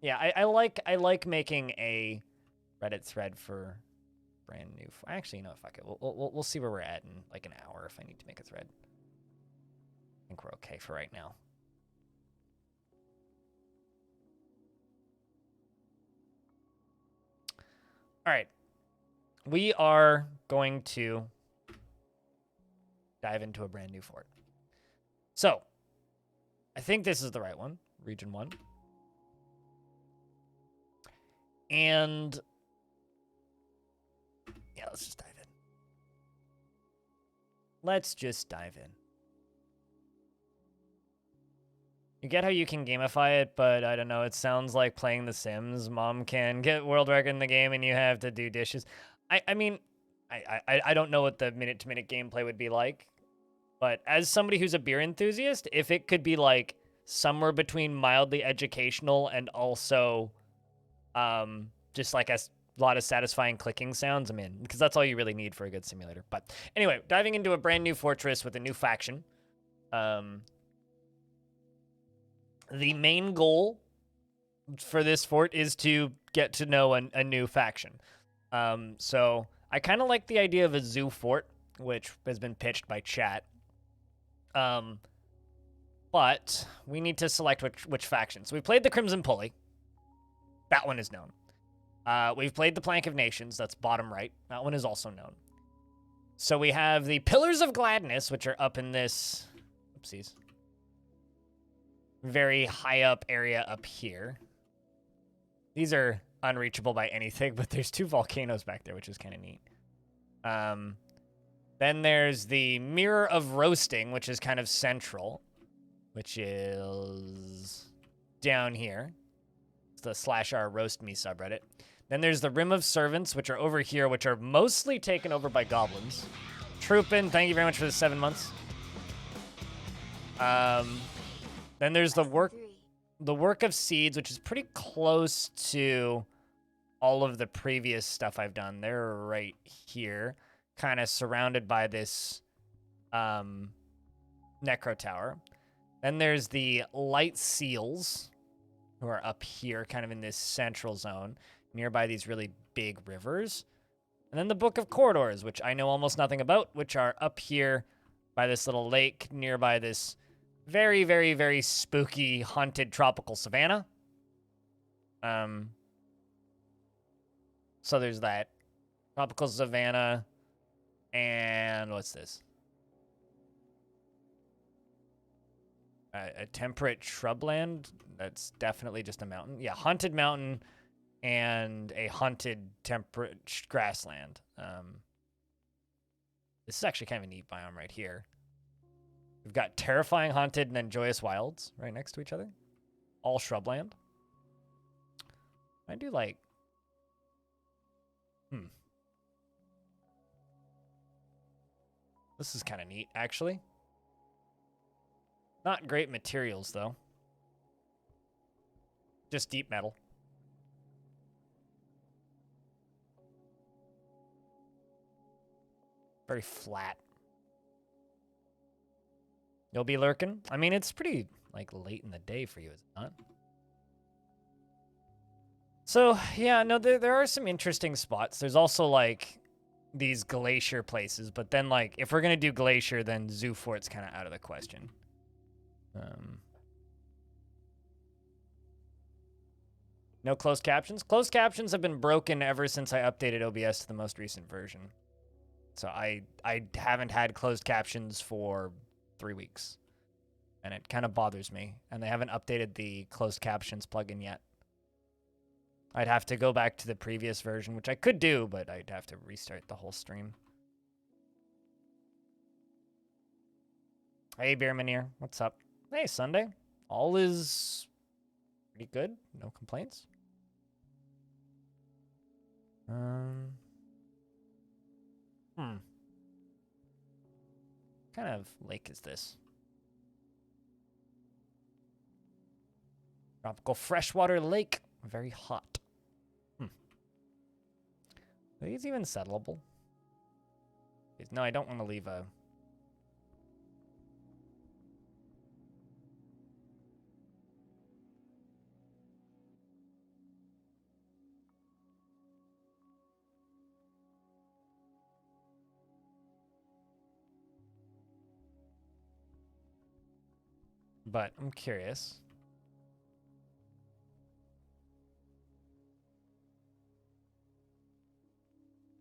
Yeah, I like making a Reddit thread for brand new. Actually, you know, fuck it. We'll see where we're at in like an hour if I need to make a thread. I think we're okay for right now. All right. We are going to dive into a brand new fort. So, I think this is the right one, Region 1. And yeah, let's just dive in. Let's just dive in. You get how you can gamify it, but I don't know, it sounds like playing The Sims. Mom can get world record in the game and you have to do dishes. I mean, I don't know what the minute-to-minute gameplay would be like, but as somebody who's a beer enthusiast, if it could be like somewhere between mildly educational and also just like a lot of satisfying clicking sounds, I'm in, because that's all you really need for a good simulator. But anyway, diving into a brand new fortress with a new faction. The main goal for this fort is to get to know a new faction. So I kind of like the idea of a zoo fort, which has been pitched by chat. But we need to select which faction. So we played the Crimson Pulley. That one is known. We've played the Plank of Nations. That's bottom right. That one is also known. So we have the Pillars of Gladness, which are up in this... Oopsies. Very high up area up here. These are unreachable by anything, but there's 2 volcanoes back there, which is kind of neat. Then there's the Mirror of Roasting, which is kind of central, which is down here. It's the /r roast me subreddit. Then there's the Rim of Servants, which are over here, which are mostly taken over by goblins. Troopin, thank you very much for the 7 months. Then there's the work of Seeds, which is pretty close to all of the previous stuff I've done. They're right here, kind of surrounded by this Necro Tower. Then there's the Light Seals, who are up here, kind of in this central zone, nearby these really big rivers. And then the Book of Corridors, which I know almost nothing about, which are up here by this little lake, nearby this very, very, very spooky, haunted tropical savanna. So there's that. Tropical savanna. And what's this? A temperate shrubland. That's definitely just a mountain. Yeah, haunted mountain and a haunted temperate grassland. This is actually kind of a neat biome right here. We've got Terrifying Haunted and then Joyous Wilds right next to each other. All shrubland. I do like... This is kind of neat, actually. Not great materials, though. Just deep metal. Very flat. You'll be lurking? I mean, it's pretty, like, late in the day for you, is it not? So, yeah, no, there are some interesting spots. There's also, like, these glacier places. But then, like, if we're going to do glacier, then Zoo Fort's kind of out of the question. No closed captions? Closed captions have been broken ever since I updated OBS to the most recent version. So I haven't had closed captions for 3 weeks. And it kind of bothers me. And they haven't updated the closed captions plugin yet. I'd have to go back to the previous version, which I could do, but I'd have to restart the whole stream. Hey, Beermanier. What's up? Hey, Sunday. All is pretty good. No complaints. What kind of lake is this? Tropical freshwater lake. Very hot. Are these even settleable? No, I don't want to leave a... but I'm curious.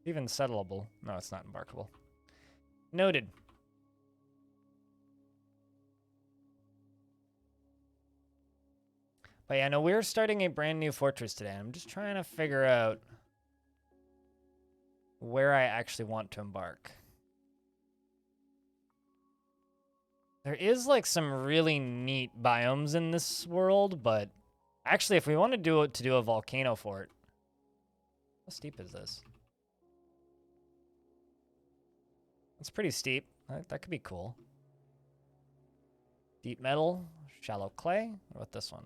Even settleable. No, it's not embarkable. Noted. But yeah, no, we're starting a brand new fortress today. I'm just trying to figure out where I actually want to embark. There is like some really neat biomes in this world, but actually if we want to do a volcano fort, how steep is this? It's pretty steep. That could be cool. Deep metal, shallow clay. What about this one?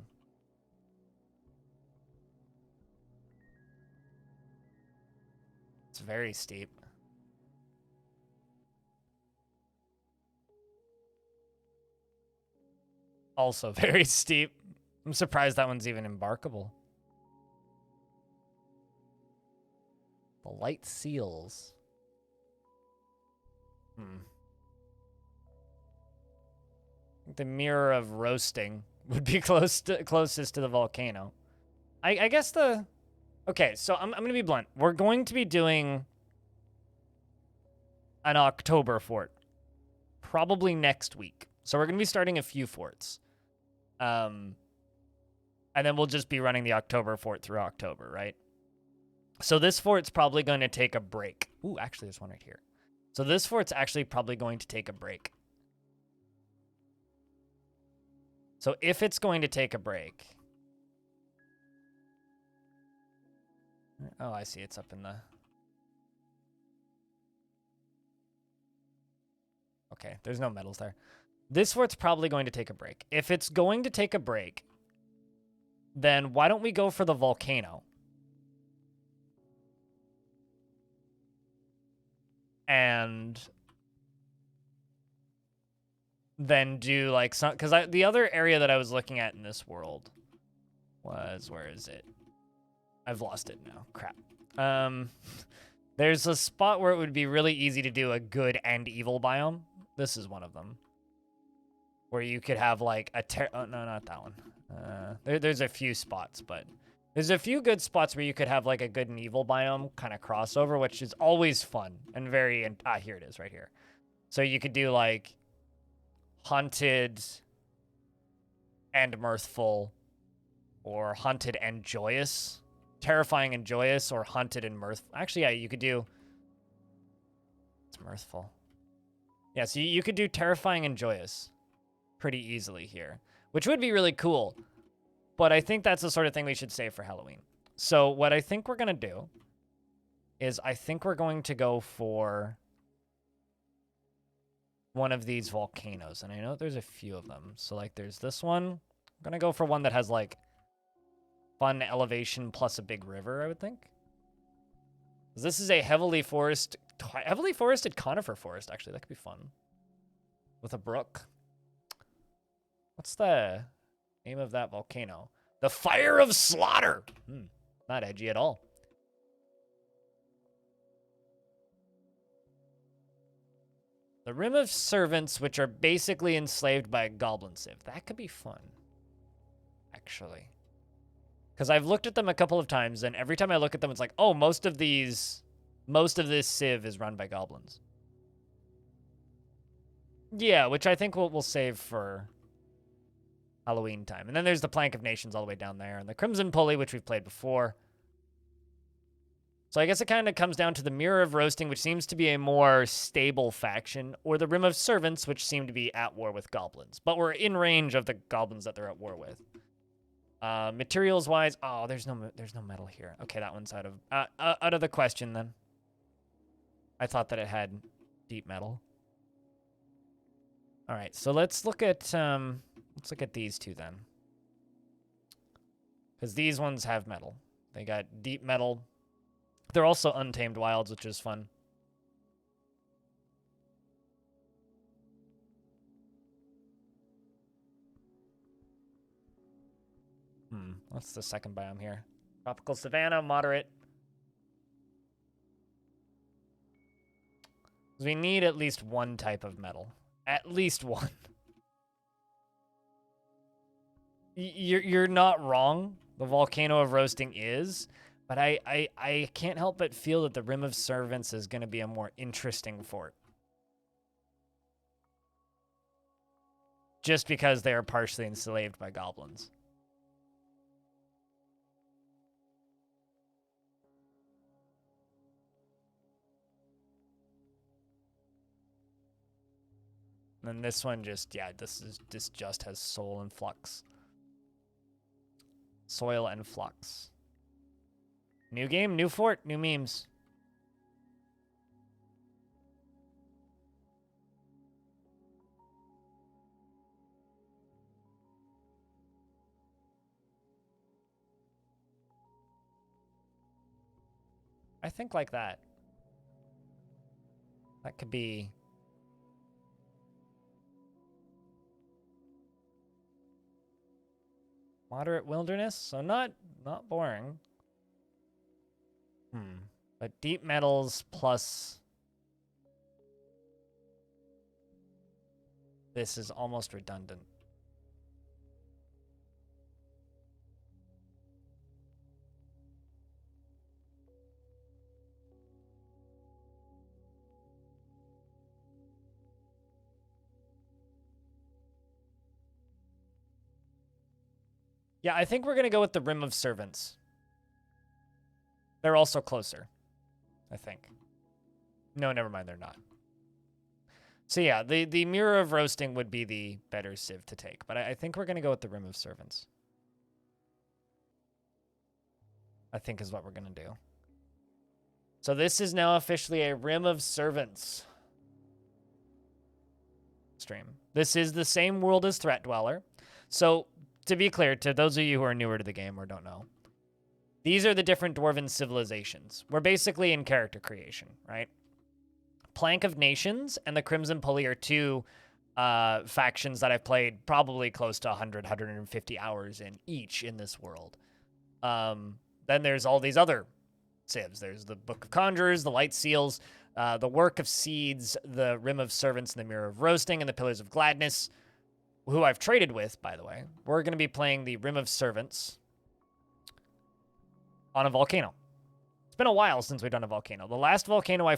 It's very steep. Also very steep. I'm surprised that one's even embarkable. The light seals. The mirror of roasting would be closest to the volcano. I guess the... Okay, so I'm going to be blunt. We're going to be doing an October fort. Probably next week. So we're going to be starting a few forts. And then we'll just be running the October fort through October, right? So this fort's probably going to take a break. Ooh, actually, there's one right here. So this fort's actually probably going to take a break. So if it's going to take a break... Oh, I see. It's up in the... Okay, there's no metals there. This fort's probably going to take a break. If it's going to take a break, then why don't we go for the volcano? And then do like some... Because the other area that I was looking at in this world was... Where is it? I've lost it now. Crap. There's a spot where it would be really easy to do a good and evil biome. This is one of them. Where you could have like a... Oh, no, not that one. There's a few spots, but... There's a few good spots where you could have like a good and evil biome kind of crossover, which is always fun and very... here it is right here. So you could do like haunted and mirthful, or haunted and joyous. Terrifying and joyous, or haunted and mirthful. Actually, yeah, you could do... It's mirthful. Yeah, so you could do terrifying and joyous pretty easily here, which would be really cool. But I think that's the sort of thing we should save for Halloween. So what I think we're going to do is I think we're going to go for one of these volcanoes. And I know there's a few of them. So like there's this one. I'm going to go for one that has like fun elevation plus a big river, I would think. This is a heavily forested conifer forest, actually. That could be fun. With a brook. What's the name of that volcano? The Fire of Slaughter! Not edgy at all. The Rim of Servants, which are basically enslaved by a goblin civ. That could be fun. Actually. Because I've looked at them a couple of times, and every time I look at them, it's like, oh, most of this civ is run by goblins. Yeah, which I think we'll save for Halloween time. And then there's the Plank of Nations all the way down there, and the Crimson Pulley, which we've played before. So I guess it kind of comes down to the Mirror of Roasting, which seems to be a more stable faction, or the Rim of Servants, which seem to be at war with goblins. But we're in range of the goblins that they're at war with. Materials wise, oh, there's no metal here. Okay, that one's out of the question then. I thought that it had deep metal. All right, so let's look at these two then, because these ones have metal. They got deep metal. They're also untamed wilds, which is fun. What's the second biome here? Tropical savanna, moderate. We need at least one type of metal. At least one. You're not wrong. The volcano of roasting is, but I can't help but feel that the Rim of Servants is going to be a more interesting fort. Just because they are partially enslaved by goblins. And this one just, yeah, this just has soul and flux. Soil and flux. New game, new fort, new memes. I think like that. That could be... Moderate wilderness, so not boring. But deep metals plus... This is almost redundant. Yeah, I think we're going to go with the Rim of Servants. They're also closer, I think. No, never mind, they're not. So yeah, the Mirror of Roasting would be the better civ to take, but I think we're going to go with the Rim of Servants. I think is what we're going to do. So this is now officially a Rim of Servants stream. This is the same world as Threat Dweller. So to be clear, to those of you who are newer to the game or don't know, these are the different dwarven civilizations. We're basically in character creation, right? Plank of Nations and the Crimson Pulley are two factions that I've played probably close to 100, 150 hours in each in this world. Then there's all these other civs. There's the Book of Conjurers, the Light Seals, the Work of Seeds, the Rim of Servants, and the Mirror of Roasting, and the Pillars of Gladness, who I've traded with, by the way. We're going to be playing the Rim of Servants on a volcano. It's been a while since we've done a volcano. The last volcano I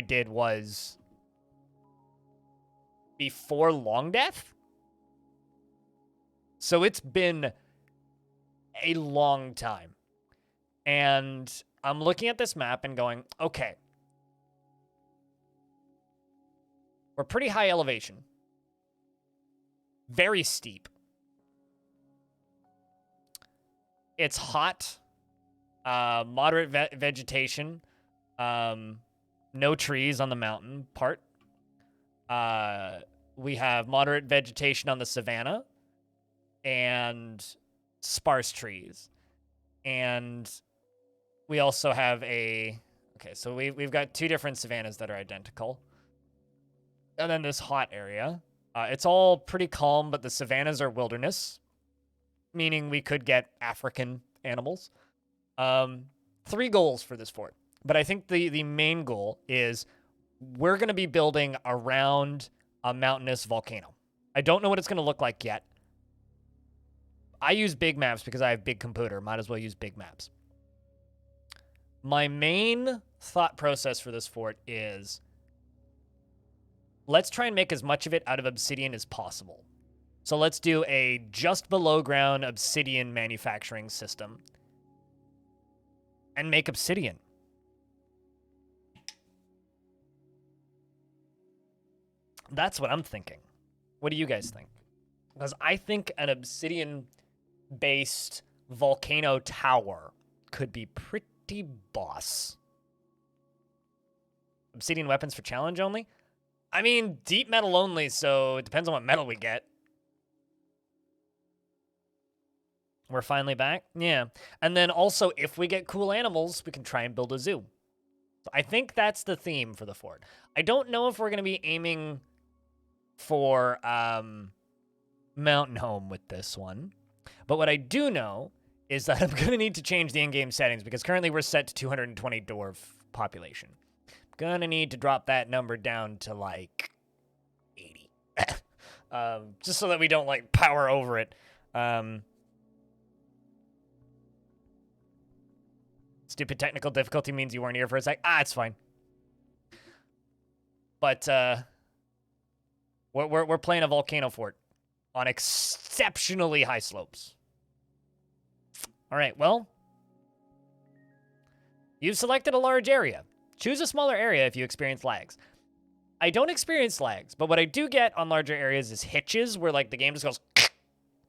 did was before Long Death. So it's been a long time. And I'm looking at this map and going, okay, we're pretty high elevation. Very steep. It's hot. Moderate vegetation. No trees on the mountain part. We have moderate vegetation on the savanna. And sparse trees. And we also have a... Okay, so we've got two different savannas that are identical. And then this hot area. It's all pretty calm, but the savannas are wilderness, meaning we could get African animals. 3 goals for this fort. But I think the main goal is we're going to be building around a mountainous volcano. I don't know what it's going to look like yet. I use big maps because I have big computer. Might as well use big maps. My main thought process for this fort is let's try and make as much of it out of obsidian as possible. So let's do a just below ground obsidian manufacturing system and make obsidian. That's what I'm thinking. What do you guys think? Because I think an obsidian-based volcano tower could be pretty boss. Obsidian weapons for challenge only? I mean, deep metal only, so it depends on what metal we get. We're finally back? Yeah. And then also, if we get cool animals, we can try and build a zoo. I think that's the theme for the fort. I don't know if we're going to be aiming for mountain home with this one. But what I do know is that I'm going to need to change the in-game settings because currently we're set to 220 dwarf population. Gonna need to drop that number down to like 80. Just so that we don't like power over it. Stupid technical difficulty means you weren't here for a sec. It's fine. But we're playing a volcano fort on exceptionally high slopes. All right, well, you've selected a large area. Choose a smaller area if you experience lags. I don't experience lags, but what I do get on larger areas is hitches where like the game just goes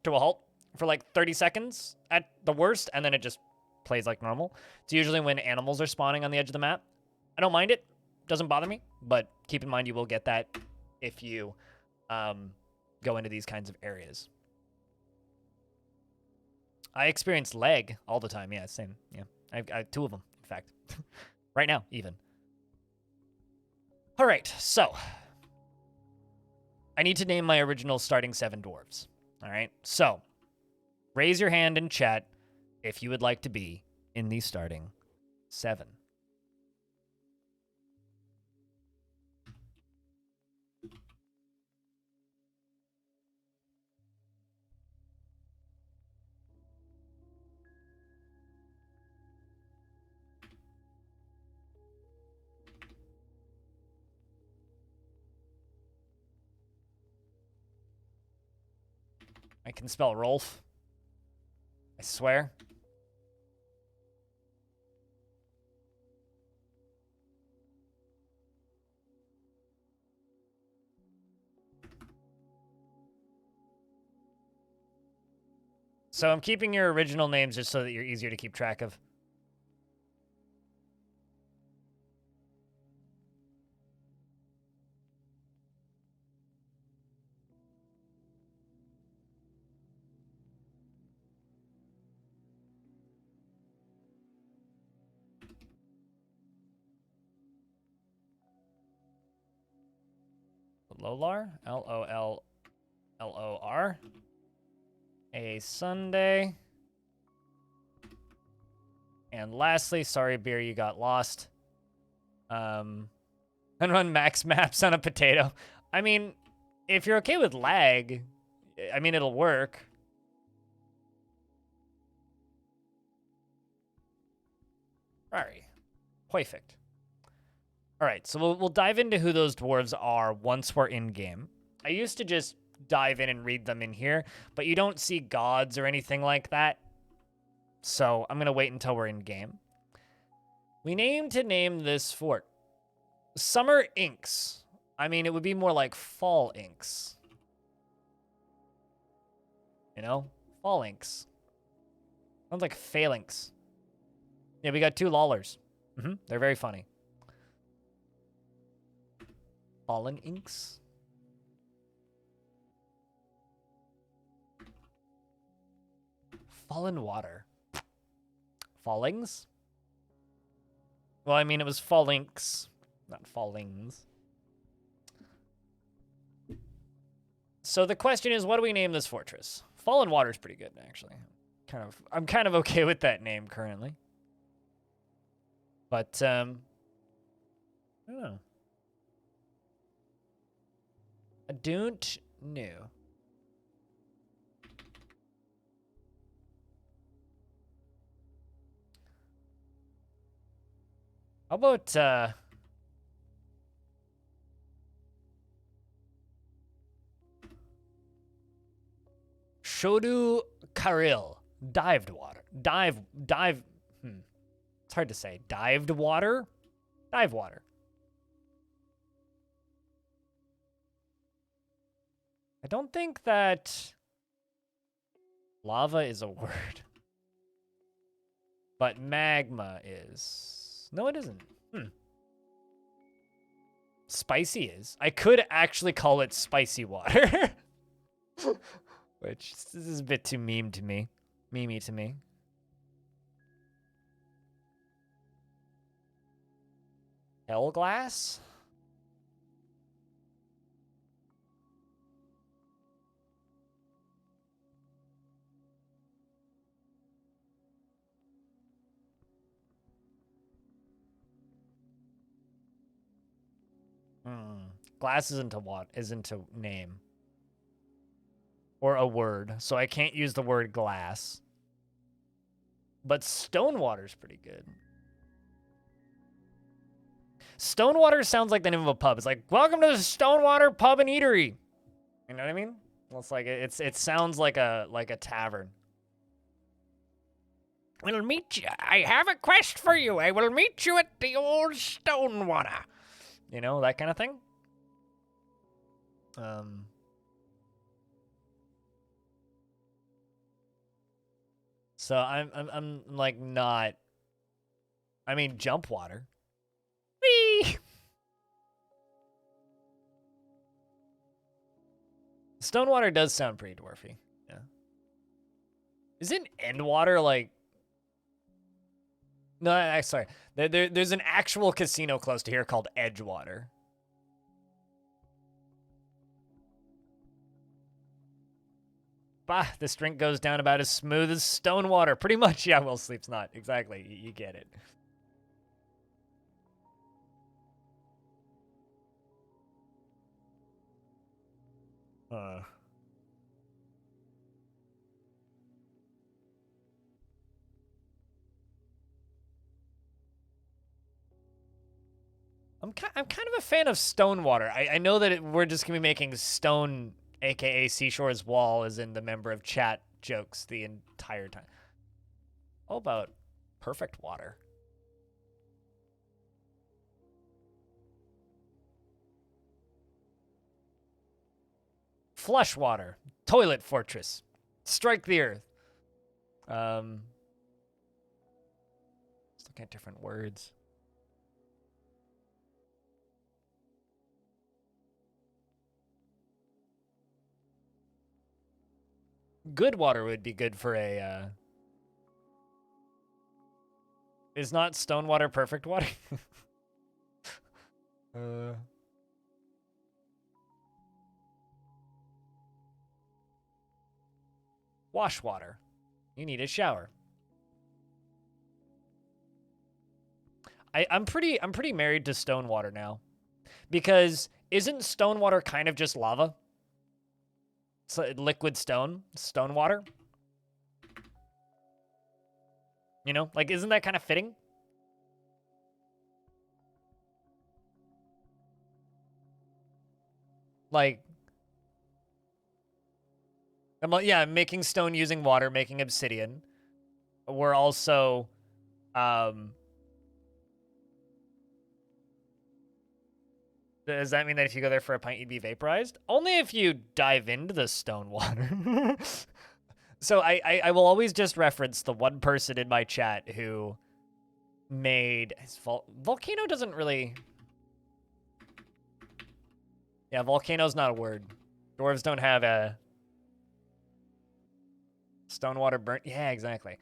to a halt for like 30 seconds at the worst, and then it just plays like normal. It's usually when animals are spawning on the edge of the map. I don't mind it. Doesn't bother me, but keep in mind you will get that if you go into these kinds of areas. I experience lag all the time. Yeah, same. Yeah, I have 2 of them, in fact. Right now, even. All right, so I need to name my original starting 7 dwarves. All right, so raise your hand in chat if you would like to be in the starting 7. I can spell Rolf. I swear. So I'm keeping your original names just so that you're easier to keep track of. Lolar, Lollor. A Sunday. And lastly, sorry, Beer, you got lost. And run max maps on a potato. I mean, if you're okay with lag, I mean, it'll work. Alright. Perfect. Alright, so we'll dive into who those dwarves are once we're in-game. I used to just dive in and read them in here, but you don't see gods or anything like that. So I'm going to wait until we're in-game. We name this fort. Summer Inks. I mean, it would be more like Fall Inks. You know? Fall Inks. Sounds like Phalanx. Yeah, we got 2 lollers. They're very funny. Fallen Inks. Fallen Water. Fallings? Well, I mean, it was Fallinks, not Fallings. So the question is, what do we name this fortress? Fallen Water's pretty good, actually. I'm kind of okay with that name currently. But, I don't know. I don't know. How about, Shodu Karil. Dived water. It's hard to say. Dived water? Dive water. I don't think that lava is a word. But magma is. No, it isn't. Spicy is. I could actually call it spicy water. Which, this is a bit too meme to me. Memey to me. Hellglass? Glass isn't a name. or a word, so I can't use the word glass. But Stonewater's pretty good. Stonewater sounds like the name of a pub. It's like, welcome to the Stonewater Pub and Eatery. You know what I mean? Well, it's like it sounds like a tavern. We'll meet you. I have a quest for you. I will meet you at the old Stonewater. You know, that kind of thing. So I'm like not. I mean, jump water. Whee! Stonewater does sound pretty dwarfy. Yeah. Isn't Endwater like? No, sorry. There's an actual casino close to here called Edgewater. Bah, this drink goes down about as smooth as Stonewater. Pretty much, yeah, well, sleep's not. Exactly, you get it. I'm kind of a fan of Stonewater. I know that we're just gonna be making Stone, aka Seashore's Wall, as in the member of chat jokes the entire time. How about perfect water? Flush water, toilet fortress, strike the earth. Let's look at different words. Good water would be good for a. Is not Stonewater perfect water? Wash water. You need a shower. I'm pretty married to Stonewater now, because isn't Stonewater kind of just lava? It's like liquid stone water. You know, like isn't that kind of fitting? Like, yeah, making stone using water, making obsidian. We're also, does that mean that if you go there for a pint, you'd be vaporized? Only if you dive into the stone water. So I will always just reference the one person in my chat who made his volcano doesn't really. Yeah, volcano's not a word. Dwarves don't have a Stonewater burnt. Yeah, exactly.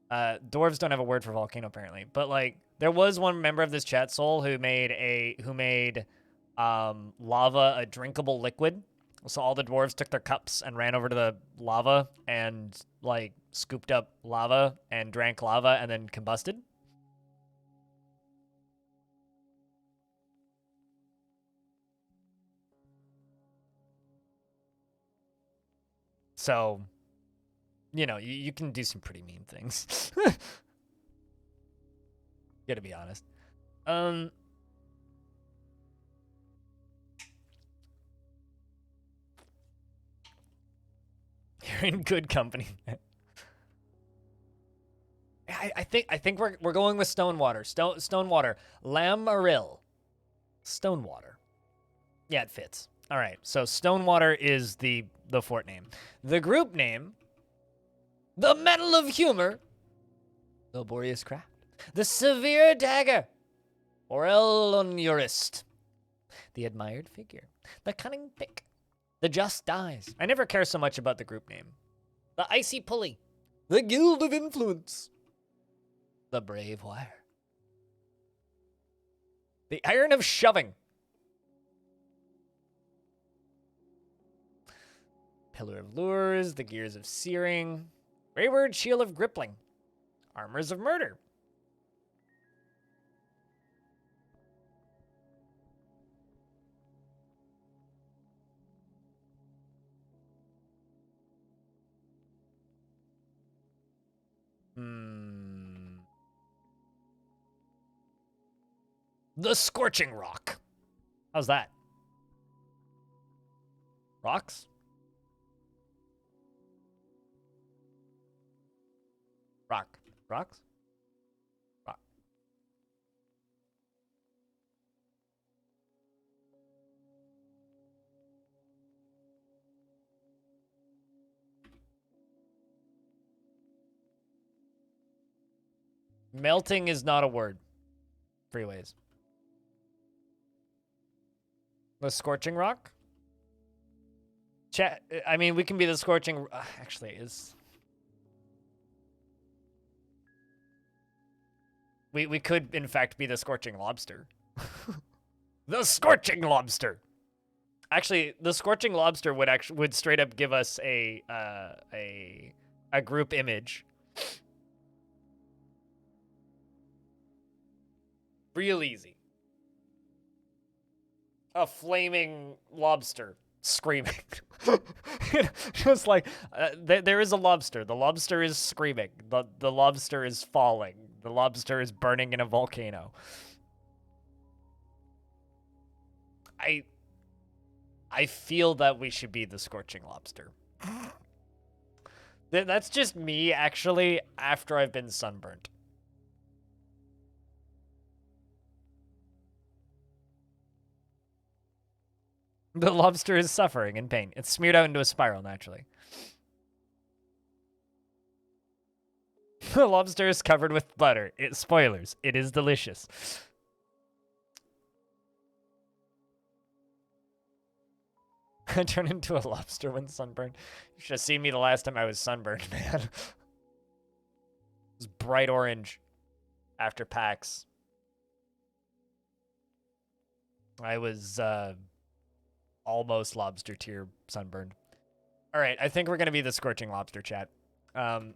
Dwarves don't have a word for volcano apparently, but like there was one member of this chat soul who made lava a drinkable liquid. So all the dwarves took their cups and ran over to the lava and like scooped up lava and drank lava and then combusted. So, you know, you can do some pretty mean things. Gotta be honest. You're in good company. I think we're going with Stonewater. Stonewater. Lamaril. Stonewater. Yeah, it fits. All right. So Stonewater is the fort name. The group name. The Medal of Humor. The Laborious Craft. The Severe Dagger. Or Elonurist. The Admired Figure. The Cunning Pick. The Just Dies. I never care so much about the group name. The Icy Pulley. The Guild of Influence. The Brave Wire. The Iron of Shoving. Pillar of Lures. The Gears of Searing. Wayward Shield of Grippling. Armors of Murder. The Scorching Rock. How's that? Rocks? Rock. Rocks? Rock. Melting is not a word. Freeways. The Scorching Rock? Chat. I mean, we can be the Scorching. Actually, is. We could, in fact, be the Scorching Lobster. The Scorching Lobster. Actually, the Scorching Lobster would straight up give us a group image. Real easy. A flaming lobster screaming. Just like, there is a lobster. The lobster is screaming. The lobster is falling. The lobster is burning in a volcano. I feel that we should be the Scorching Lobster. That's just me, actually, after I've been sunburnt. The lobster is suffering in pain. It's smeared out into a spiral, naturally. The lobster is covered with butter. Spoilers. It is delicious. I turn into a lobster when sunburned. You should have seen me the last time I was sunburned, man. It was bright orange after PAX. I was almost lobster tier sunburned. All right, I think we're going to be the Scorching Lobster, chat.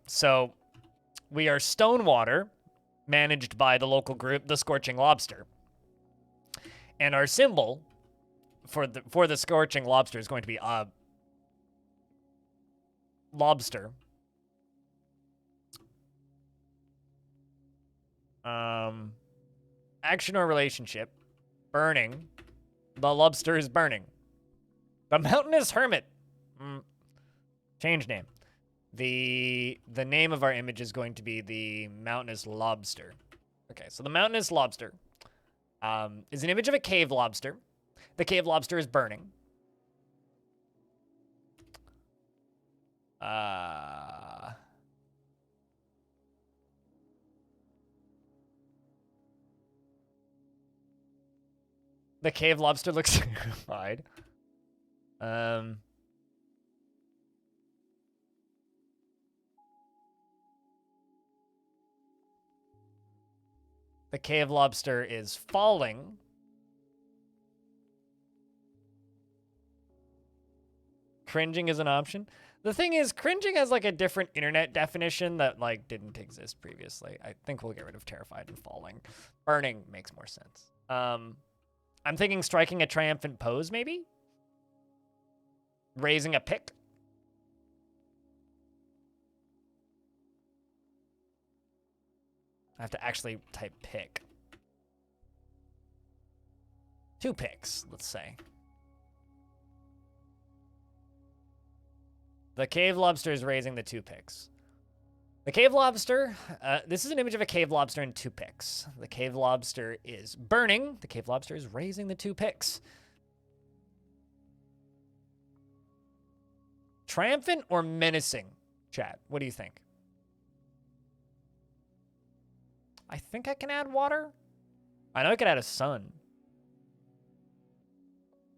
So we are Stonewater, managed by the local group, the Scorching Lobster. And our symbol for the Scorching Lobster is going to be lobster. Action or relationship. Burning. The lobster is burning. The mountainous hermit. Change name. The name of our image is going to be the mountainous lobster. Okay, so the mountainous lobster is an image of a cave lobster. The cave lobster is burning. The cave lobster looks terrified. The cave lobster is falling. Cringing is an option. The thing is, cringing has like a different internet definition that like didn't exist previously. I think we'll get rid of terrified and falling. Burning makes more sense. I'm thinking striking a triumphant pose, maybe? Raising a pick? I have to actually type pick. 2 picks, let's say. The cave lobster is raising the 2 picks. The cave lobster, this is an image of a cave lobster in 2 picks. The cave lobster is burning. The cave lobster is raising the 2 picks. Triumphant or menacing, chat? What do you think? I think I can add water. I know I could add a sun.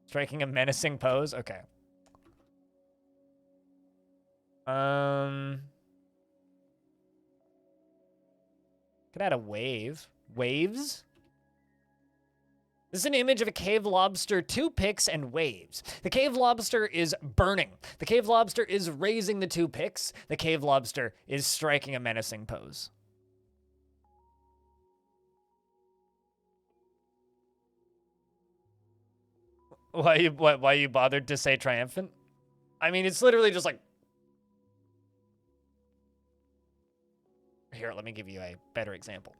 Striking a menacing pose? Okay. Could add a wave. Waves? This is an image of a cave lobster, 2 picks, and waves. The cave lobster is burning. The cave lobster is raising the 2 picks. The cave lobster is striking a menacing pose. Why you bothered to say triumphant? I mean, it's literally just like... Here, let me give you a better example.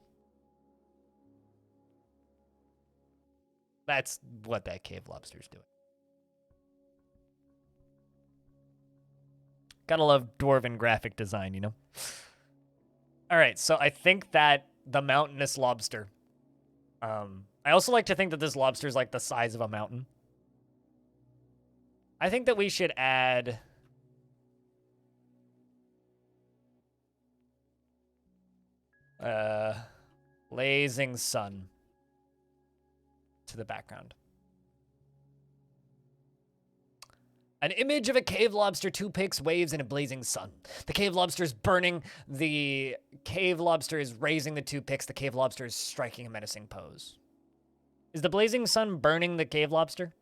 That's what that cave lobster's doing. Gotta love dwarven graphic design, you know? All right, so I think that the mountainous lobster. I also like to think that this lobster is like the size of a mountain. I think that we should add... blazing sun to the background. An image of a cave lobster, 2 picks, waves, and a blazing sun. The cave lobster is burning. The cave lobster is raising the 2 picks. The cave lobster is striking a menacing pose. Is the blazing sun burning the cave lobster?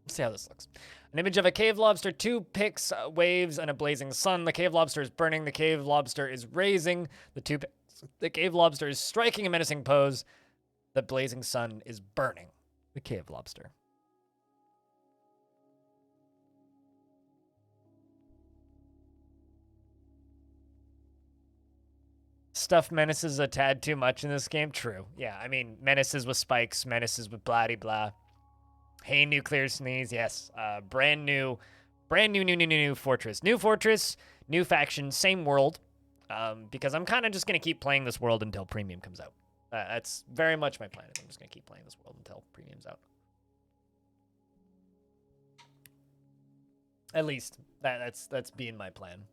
Let's see how this looks. An image of a cave lobster, 2 picks, waves, and a blazing sun. The cave lobster is burning. The cave lobster is raising the 2 picks. The cave lobster is striking a menacing pose. The blazing sun is burning the cave lobster. Stuff menaces a tad too much in this game. True. Yeah, I mean, menaces with spikes, menaces with blah-de-blah. Hey, nuclear sneeze. Yes. Brand new fortress. New fortress, new faction, same world. Because I'm kind of just going to keep playing this world until premium comes out. That's very much my plan. I'm just going to keep playing this world until premium's out. At least that's being my plan.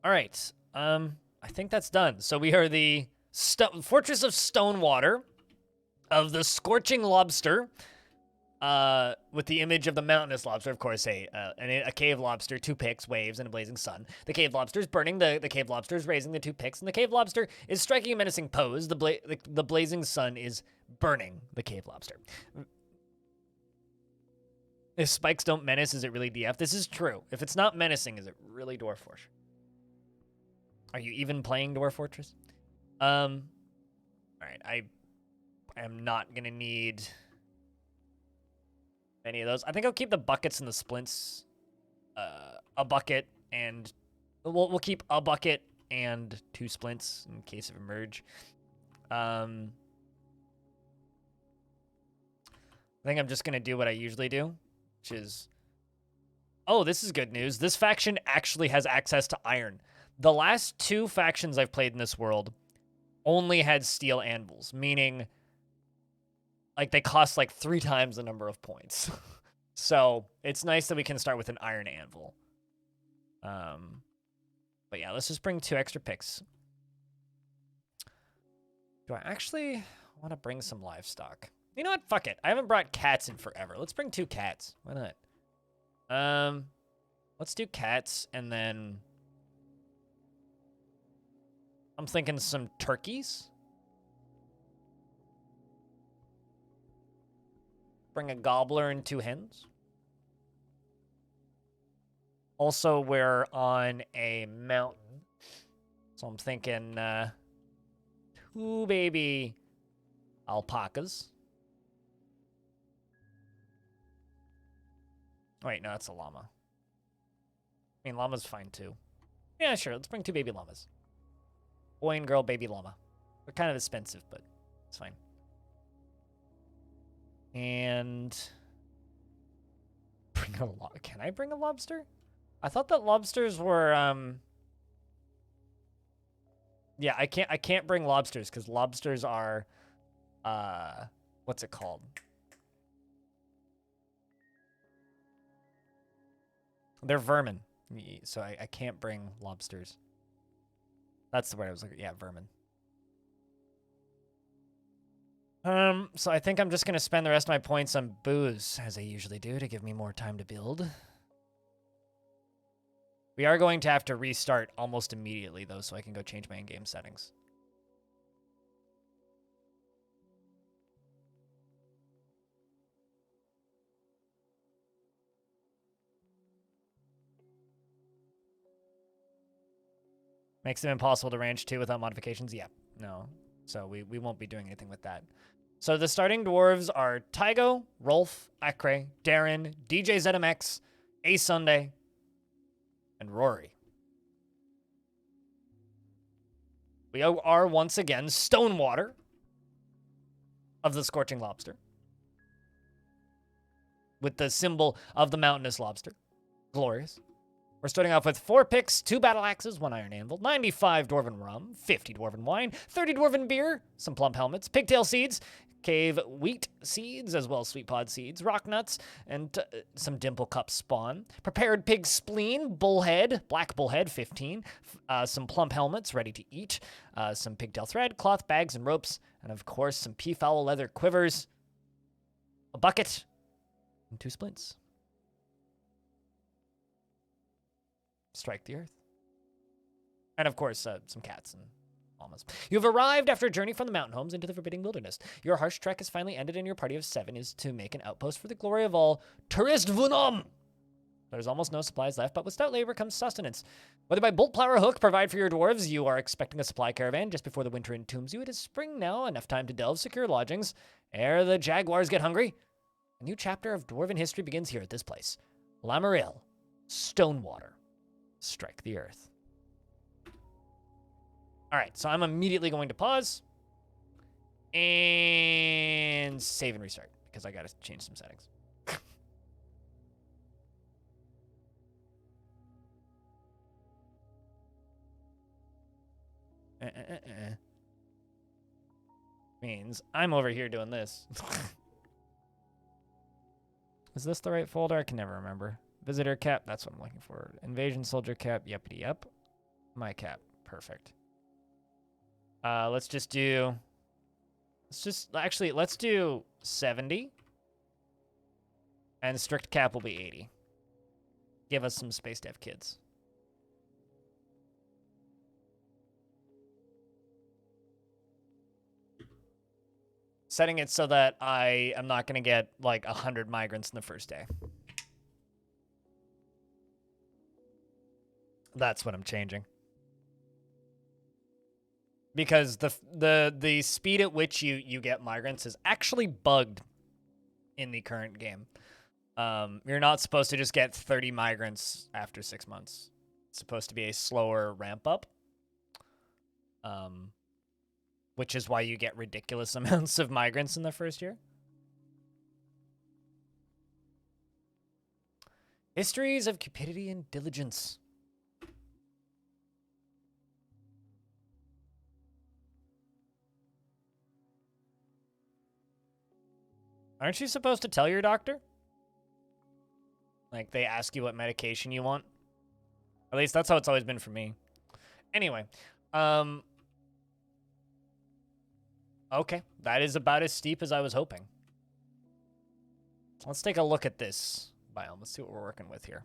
All right. I think that's done. So we are the Fortress of Stonewater, of the Scorching Lobster, with the image of the mountainous lobster, of course, a cave lobster, 2 picks, waves, and a blazing sun. The cave lobster is burning. The cave lobster is raising the 2 picks, and the cave lobster is striking a menacing pose. The blazing sun is burning the cave lobster. If spikes don't menace, is it really DF? This is true. If it's not menacing, is it really Dwarf Fortress? Are you even playing Dwarf Fortress? All right, I am not gonna need any of those. I think I'll keep the buckets and the splints. A bucket and we'll keep a bucket and 2 splints in case of a merge. I think I'm just gonna do what I usually do, which is, oh, this is good news. This faction actually has access to iron. The last 2 factions I've played in this world only had steel anvils, meaning like they cost like 3 times the number of points. So it's nice that we can start with an iron anvil. But yeah, let's just bring 2 extra picks. Do I actually want to bring some livestock? You know what? Fuck it. I haven't brought cats in forever. Let's bring 2 cats. Why not? Let's do cats, and then I'm thinking some turkeys. Bring a gobbler and 2 hens. Also, we're on a mountain, so I'm thinking 2 baby alpacas. Wait, no, that's a llama. I mean, llama's fine too. Yeah, sure. Let's bring 2 baby llamas. Boy and girl baby llama. They're kind of expensive, but it's fine. And can I bring a lobster? I thought that lobsters were yeah, I can't bring lobsters because lobsters are what's it called? They're vermin. So I can't bring lobsters. That's the word I was looking. Yeah, vermin. So I think I'm just gonna spend the rest of my points on booze, as I usually do, to give me more time to build. We are going to have to restart almost immediately, though, so I can go change my in-game settings. Makes it impossible to ranch 2 without modifications? Yeah, no. So we won't be doing anything with that. So the starting dwarves are Tygo, Rolf, Akre, Darren, DJ ZMX, A Sunday, and Rory. We are once again Stonewater of the Scorching Lobster, with the symbol of the mountainous lobster. Glorious. We're starting off with 4 picks, 2 battle axes, 1 iron anvil, 95 dwarven rum, 50 dwarven wine, 30 dwarven beer, some plump helmets, pigtail seeds, cave wheat seeds, as well as sweet pod seeds, rock nuts, and some dimple cup spawn, prepared pig spleen, bullhead, black bullhead, 15, some plump helmets ready to eat, some pigtail thread, cloth bags and ropes, and of course some peafowl leather quivers, a bucket, and 2 splints. Strike the earth. And of course, some cats and llamas. You've arrived after a journey from the mountain homes into the forbidding wilderness. Your harsh trek has finally ended, and your party of 7 is to make an outpost for the glory of all. Tourist Vunum! There's almost no supplies left, but with stout labor comes sustenance. Whether by bolt, plow, or hook, provide for your dwarves. You are expecting a supply caravan just before the winter entombs you. It is spring now, enough time to delve, secure lodgings, ere the jaguars get hungry. A new chapter of dwarven history begins here at this place. Lamaril, Stonewater. Strike the earth. All right, so I'm immediately going to pause and save and restart because I got to change some settings. Means I'm over here doing this. Is this the right folder? I can never remember. Visitor cap, that's what I'm looking for. Invasion soldier cap, yepity yep. My cap, perfect. Let's do 70. And strict cap will be 80. Give us some space dev kids. Setting it so that I am not going to get like 100 migrants in the first day. That's what I'm changing. Because the speed at which you get migrants is actually bugged in the current game. You're not supposed to just get 30 migrants after 6 months. It's supposed to be a slower ramp up. Which is why you get ridiculous amounts of migrants in the first year. Histories of cupidity and diligence. Aren't you supposed to tell your doctor? Like, they ask you what medication you want? At least that's how it's always been for me. Anyway, okay, that is about as steep as I was hoping. Let's take a look at this biome. Let's see what we're working with here.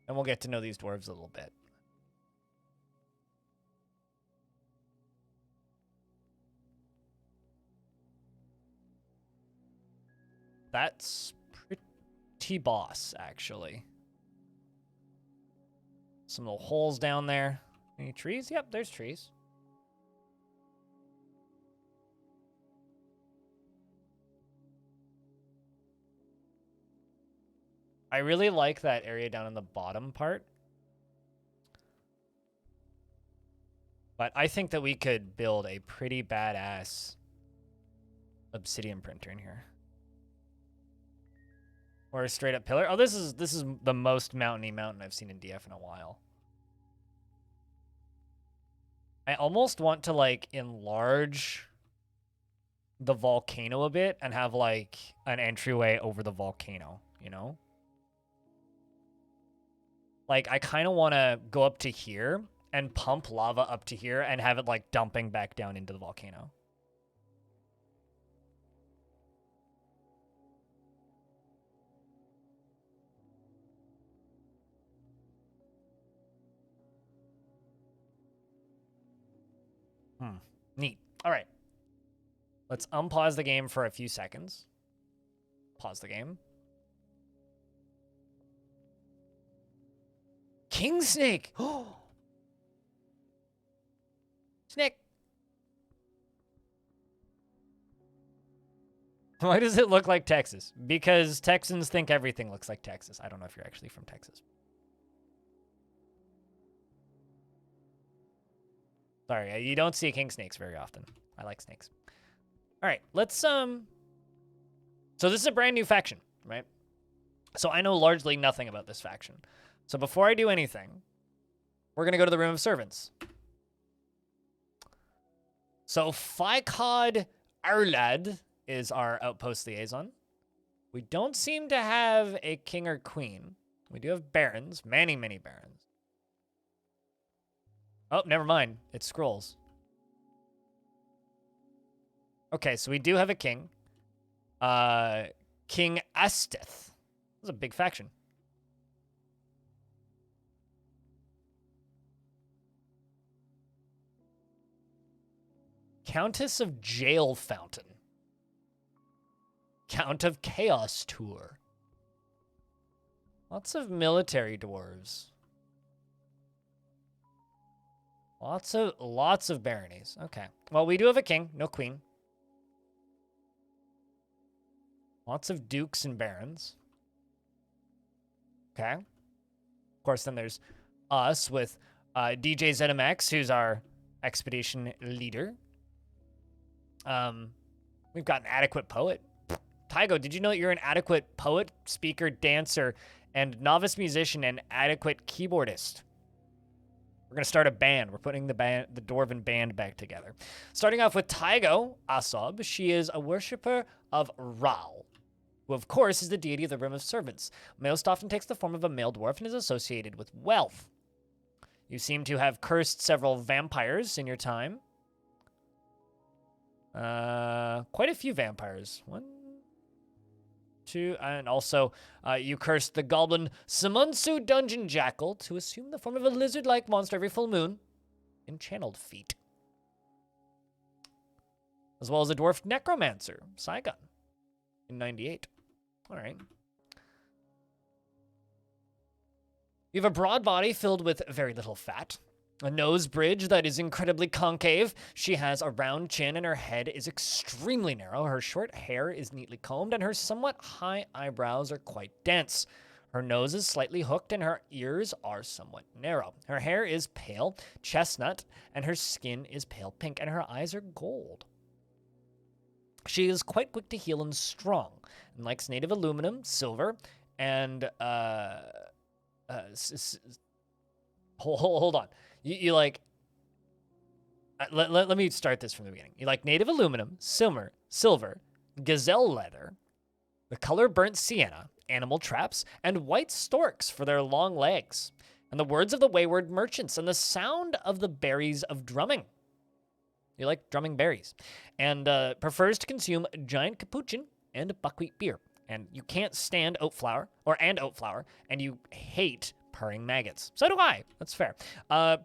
And we'll get to know these dwarves a little bit. That's pretty boss, actually. Some little holes down there. Any trees? Yep, there's trees. I really like that area down in the bottom part. But I think that we could build a pretty badass obsidian printer in here. Or a straight up pillar. Oh, this is the most mountainy mountain I've seen in DF in a while. I almost want to like enlarge the volcano a bit and have like an entryway over the volcano, you know? Like I kind of want to go up to here and pump lava up to here and have it like dumping back down into the volcano. Neat. All right. Let's unpause the game for a few seconds. Pause the game. King Snake. Oh. Snake. Why does it look like Texas? Because Texans think everything looks like Texas. I don't know if you're actually from Texas. Sorry, you don't see king snakes very often. I like snakes. All right, let's So this is a brand new faction, right? So I know largely nothing about this faction. So before I do anything, we're gonna go to the Room of Servants. So Fikod Arlad is our outpost liaison. We don't seem to have a king or queen. We do have barons, many, many barons. Oh, never mind. It scrolls. Okay, so we do have a king. King Asteth. This is a big faction. Countess of Jail Fountain. Count of Chaos Tour. Lots of military dwarves. Lots of baronies. Okay. Well, we do have a king, no queen. Lots of dukes and barons. Okay. Of course, then there's us with DJ ZMX, who's our expedition leader. We've got an adequate poet. Tygo, did you know that you're an adequate poet, speaker, dancer, and novice musician and adequate keyboardist? We're going to start a band. We're putting the Dwarven band back together. Starting off with Tygo Asob. She is a worshiper of Ral, who of course is the deity of the Room of Servants. Most often takes the form of a male dwarf and is associated with wealth. You seem to have cursed several vampires in your time. Quite a few vampires. 1, 2, and also you cursed the goblin Samunsu Dungeon Jackal to assume the form of a lizard-like monster every full moon in channeled feet. As well as a dwarf necromancer, Saigon, in 98. All right. You have a broad body filled with very little fat. A nose bridge that is incredibly concave. She has a round chin and her head is extremely narrow. Her short hair is neatly combed and her somewhat high eyebrows are quite dense. Her nose is slightly hooked and her ears are somewhat narrow. Her hair is pale chestnut and her skin is pale pink and her eyes are gold. She is quite quick to heal and strong and likes native aluminum, silver, and hold on. You like, let me start this from the beginning. You like native aluminum, silver, gazelle leather, the color burnt sienna, animal traps, and white storks for their long legs, and the words of the wayward merchants, and the sound of the berries of drumming. You like drumming berries. And prefers to consume giant capuchin and buckwheat beer. And you can't stand oat flour, and you hate purring maggots. So do I. That's fair.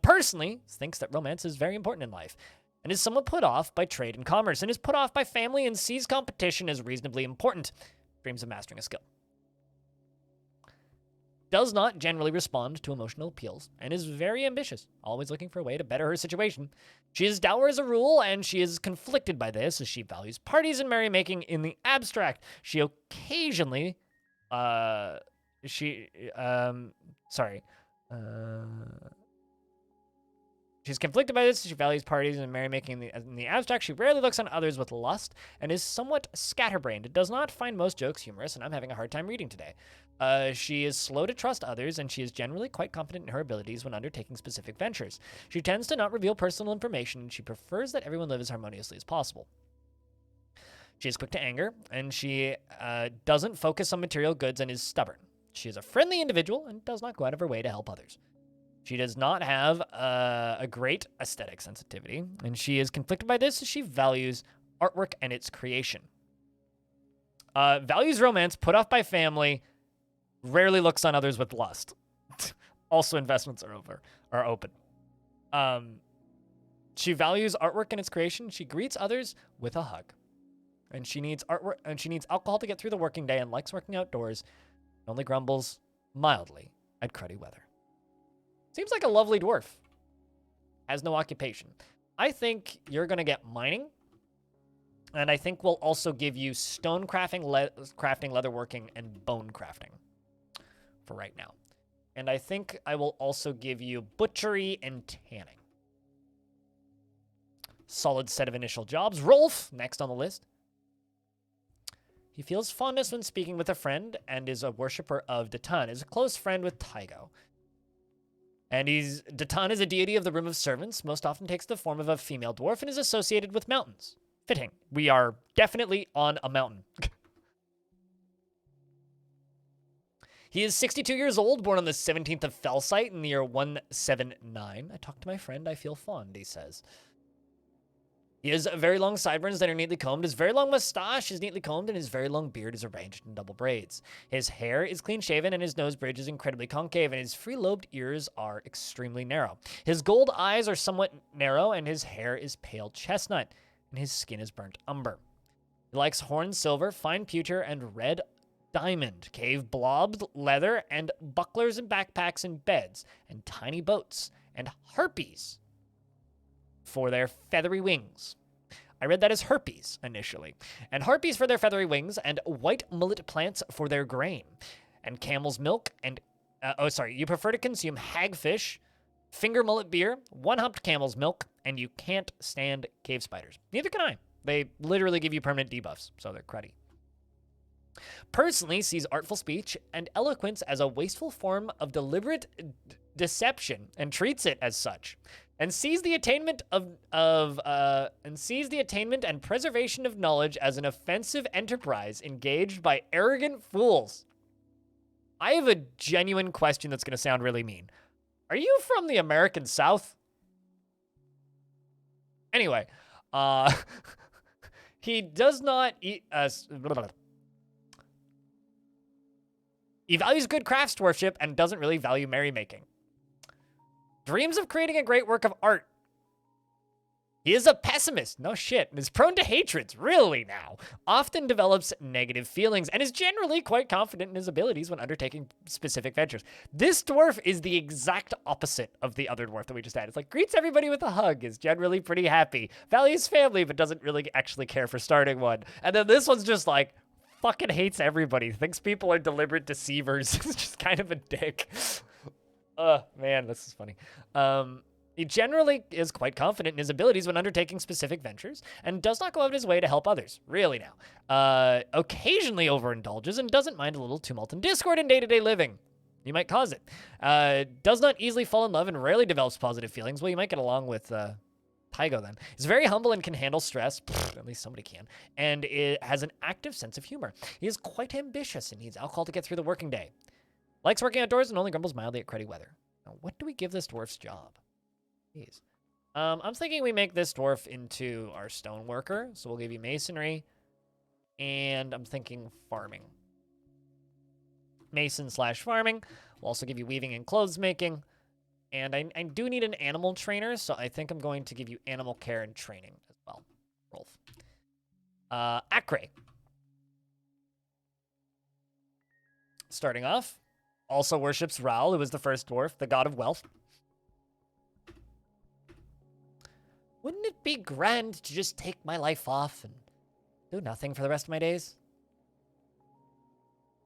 Personally, thinks that romance is very important in life, and is somewhat put off by trade and commerce, and is put off by family, and sees competition as reasonably important. Dreams of mastering a skill. Does not generally respond to emotional appeals, and is very ambitious, always looking for a way to better her situation. She is dour as a rule, and she is conflicted by this, as she values parties and merrymaking in the abstract. She occasionally, she's conflicted by this. She values parties and merrymaking in the abstract. She rarely looks on others with lust and is somewhat scatterbrained. Does not find most jokes humorous, and I'm having a hard time reading today. She is slow to trust others, and she is generally quite confident in her abilities when undertaking specific ventures. She tends to not reveal personal information, and she prefers that everyone live as harmoniously as possible. She is quick to anger, and she doesn't focus on material goods and is stubborn. She is a friendly individual and does not go out of her way to help others. She does not have a great aesthetic sensitivity, and she is conflicted by this as she values artwork and its creation. Values romance, put off by family, rarely looks on others with lust. Also, investments are open. She values artwork and its creation. She greets others with a hug. And she needs artwork, and she needs alcohol to get through the working day and likes working outdoors. Only grumbles mildly at cruddy weather. Seems like a lovely dwarf. Has no occupation. I think you're going to get mining. And I think we'll also give you stone crafting, crafting, leatherworking, and bone crafting for right now. And I think I will also give you butchery and tanning. Solid set of initial jobs. Rolf, next on the list. He feels fondness when speaking with a friend and is a worshipper of Datan. Is a close friend with Tygo. And Datan is a deity of the Room of Servants, most often takes the form of a female dwarf and is associated with mountains. Fitting. We are definitely on a mountain. He is 62 years old, born on the 17th of Felsite in the year 179. I talked to my friend, I feel fond, he says. He has very long sideburns that are neatly combed. His very long mustache is neatly combed, and his very long beard is arranged in double braids. His hair is clean-shaven, and his nose bridge is incredibly concave, and his free-lobed ears are extremely narrow. His gold eyes are somewhat narrow, and his hair is pale chestnut, and his skin is burnt umber. He likes horn silver, fine pewter, and red diamond, cave blobs, leather, and bucklers and backpacks and beds, and tiny boats, and harpies for their feathery wings. I read that as herpes initially. And harpies for their feathery wings, and white mullet plants for their grain, and camel's milk, and, you prefer to consume hagfish, finger mullet beer, one-humped camel's milk, and you can't stand cave spiders. Neither can I. They literally give you permanent debuffs, so they're cruddy. Personally sees artful speech and eloquence as a wasteful form of deliberate deception and treats it as such, and sees the attainment and preservation of knowledge as an offensive enterprise engaged by arrogant fools. I have a genuine question that's going to sound really mean. Are you from the American South? Anyway, he does not eat he values good craftsmanship and doesn't really value merrymaking. Dreams of creating a great work of art. He is a pessimist, no shit, and is prone to hatreds, really now. Often develops negative feelings and is generally quite confident in his abilities when undertaking specific ventures. This dwarf is the exact opposite of the other dwarf that we just had. It's like, greets everybody with a hug, is generally pretty happy, values family, but doesn't really actually care for starting one. And then this one's just like, fucking hates everybody, thinks people are deliberate deceivers. It's just kind of a dick. Man, this is funny. He generally is quite confident in his abilities when undertaking specific ventures and does not go out of his way to help others, really now. Occasionally overindulges and doesn't mind a little tumult and discord in day-to-day living. You might cause it. Does not easily fall in love and rarely develops positive feelings. Well, you might get along with Tygo then. He's very humble and can handle stress. At least somebody can. And it has an active sense of humor. He is quite ambitious and needs alcohol to get through the working day. Likes working outdoors and only grumbles mildly at cruddy weather. Now, what do we give this dwarf's job? Jeez. I'm thinking we make this dwarf into our stone worker. So we'll give you masonry. And I'm thinking farming. Mason/farming. We'll also give you weaving and clothes making. And I do need an animal trainer, so I think I'm going to give you animal care and training as well. Rolf. Acre. Starting off, also worships Raul, who was the first dwarf, the god of wealth. Wouldn't it be grand to just take my life off and do nothing for the rest of my days?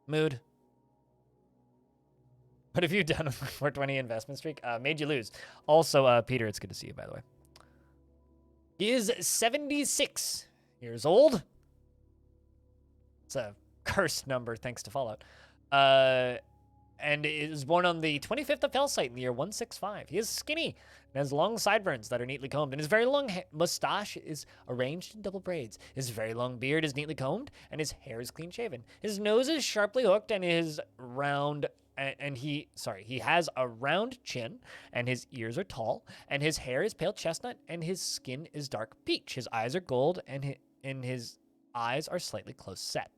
Mood. What have you done with my 420 investment streak? Made you lose. Also, Peter, it's good to see you, by the way. He is 76 years old. It's a cursed number, thanks to Fallout. And is born on the 25th of Felsite in the year 165. He is skinny and has long sideburns that are neatly combed, and his very long mustache is arranged in double braids. His very long beard is neatly combed, and his hair is clean-shaven. His nose is sharply hooked, and his round... he has a round chin, and his ears are tall, and his hair is pale chestnut, and his skin is dark peach. His eyes are gold, and his eyes are slightly close set.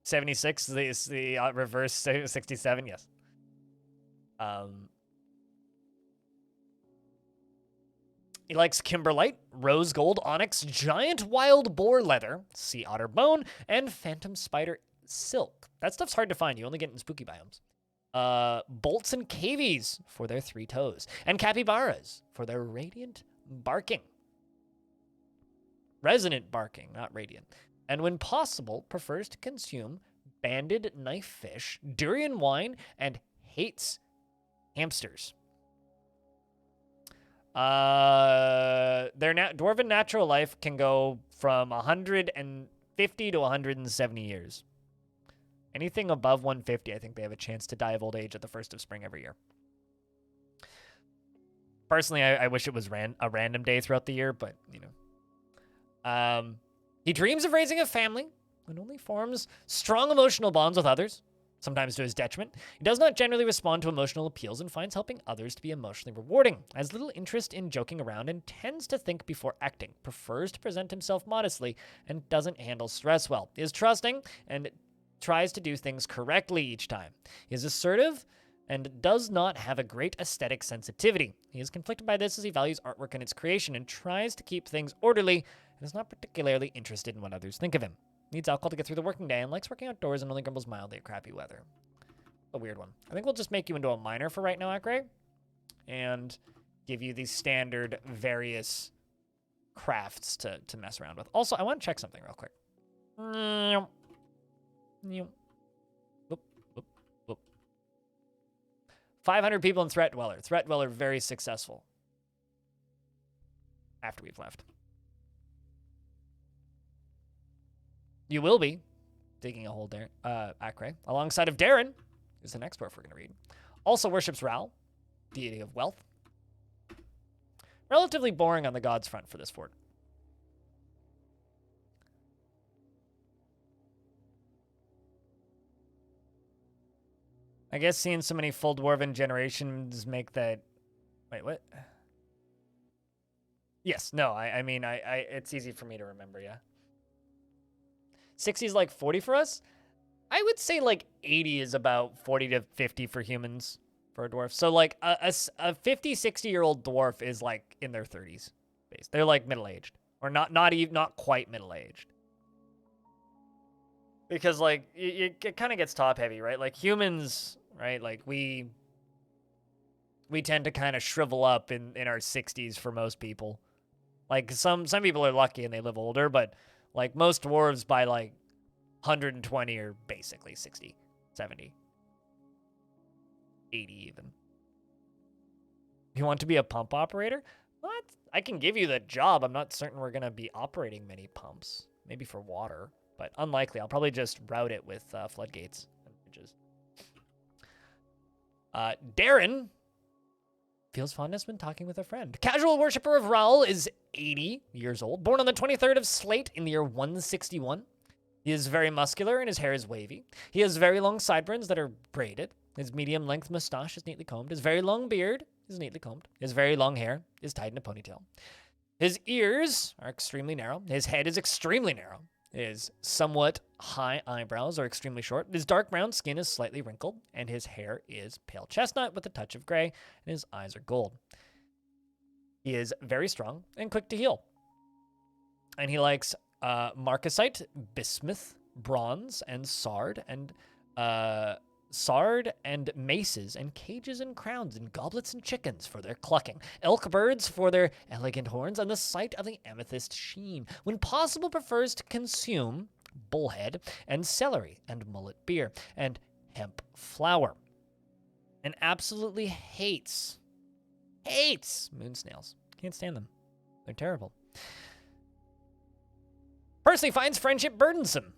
$76 is the reverse 67, yes. He likes kimberlite, rose gold, onyx, giant wild boar leather, sea otter bone, and phantom spider silk. That stuff's hard to find. You only get it in spooky biomes. Bolts and cavies for their 3 toes, and capybaras for their radiant barking. Resonant barking, not radiant. And when possible, prefers to consume banded knife fish, durian wine, and hates hamsters. Their dwarven natural life can go from 150 to 170 years. Anything above 150, I think they have a chance to die of old age at the first of spring every year. Personally, I wish it was a random day throughout the year, but, you know. He dreams of raising a family and only forms strong emotional bonds with others, sometimes to his detriment. He does not generally respond to emotional appeals and finds helping others to be emotionally rewarding. Has little interest in joking around and tends to think before acting. Prefers to present himself modestly and doesn't handle stress well. He is trusting and tries to do things correctly each time. He is assertive and does not have a great aesthetic sensitivity. He is conflicted by this as he values artwork and its creation and tries to keep things orderly and is not particularly interested in what others think of him. Needs alcohol to get through the working day and likes working outdoors and only grumbles mildly at crappy weather. A weird one. I think we'll just make you into a miner for right now, Akre, and give you these standard various crafts to mess around with. Also, I want to check something real quick. 500 people in Threat Dweller. Threat Dweller very successful. After we've left. You will be digging a hole there, Akre, alongside of Darren, who's the next dwarf we're going to read. Also worships Ral, deity of wealth. Relatively boring on the gods front for this fort. I guess seeing so many full dwarven generations make that... Wait, what? Yes, no, I mean, it's easy for me to remember, yeah. 60 is like 40 for us? I would say like 80 is about 40 to 50 for humans for a dwarf. So like a 50, 60-year-old dwarf is like in their 30s. They're like middle-aged. Or not quite middle-aged. Because like it kind of gets top-heavy, right? Like humans, right? Like we tend to kind of shrivel up in our 60s for most people. Like some people are lucky and they live older, but like most dwarves by like 120 are basically 60, 70, 80 even. You want to be a pump operator? What? I can give you the job. I'm not certain we're going to be operating many pumps. Maybe for water, but unlikely. I'll probably just route it with floodgates and bridges. Darren feels fondness when talking with a friend. Casual worshiper of Raoul is 80 years old, born on the 23rd of Slate in the year 161. He is very muscular and his hair is wavy. He has very long sideburns that are braided. His medium-length mustache is neatly combed. His very long beard is neatly combed. His very long hair is tied in a ponytail. His ears are extremely narrow. His head is extremely narrow. His somewhat high eyebrows are extremely short. His dark brown skin is slightly wrinkled, and his hair is pale chestnut with a touch of gray, and his eyes are gold. He is very strong and quick to heal. And he likes marcasite, bismuth, bronze, and sard, and maces, and cages and crowns, and goblets and chickens for their clucking, elk birds for their elegant horns, and the sight of the amethyst sheen. When possible, prefers to consume bullhead, and celery, and mullet beer, and hemp flour. And absolutely hates moon snails. Can't stand them. They're terrible. Personally finds friendship burdensome.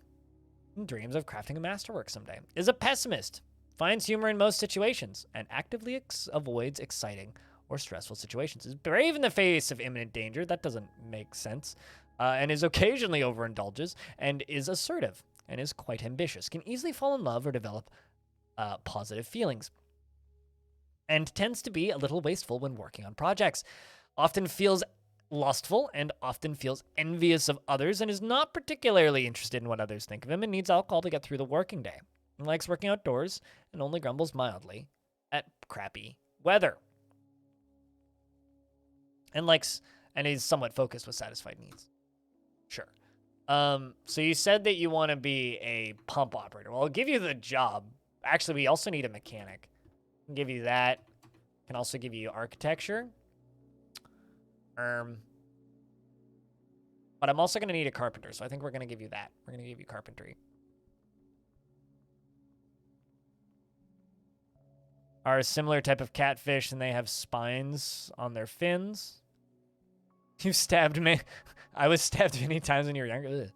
And dreams of crafting a masterwork someday. Is a pessimist. Finds humor in most situations. And actively avoids exciting or stressful situations. Is brave in the face of imminent danger. That doesn't make sense. And is occasionally overindulges. And is assertive. And is quite ambitious. Can easily fall in love or develop positive feelings. And tends to be a little wasteful when working on projects. Often feels lustful and often feels envious of others and is not particularly interested in what others think of him and needs alcohol to get through the working day. And likes working outdoors and only grumbles mildly at crappy weather. And is somewhat focused with satisfied needs. Sure. So you said that you want to be a pump operator. Well, I'll give you the job, Actually, we also need a mechanic. Can give you that. Can also give you architecture. But I'm also going to need a carpenter, so I think we're going to give you that. We're going to give you carpentry. Are a similar type of catfish, and they have spines on their fins. You stabbed me. I was stabbed many times when you were younger. Ugh.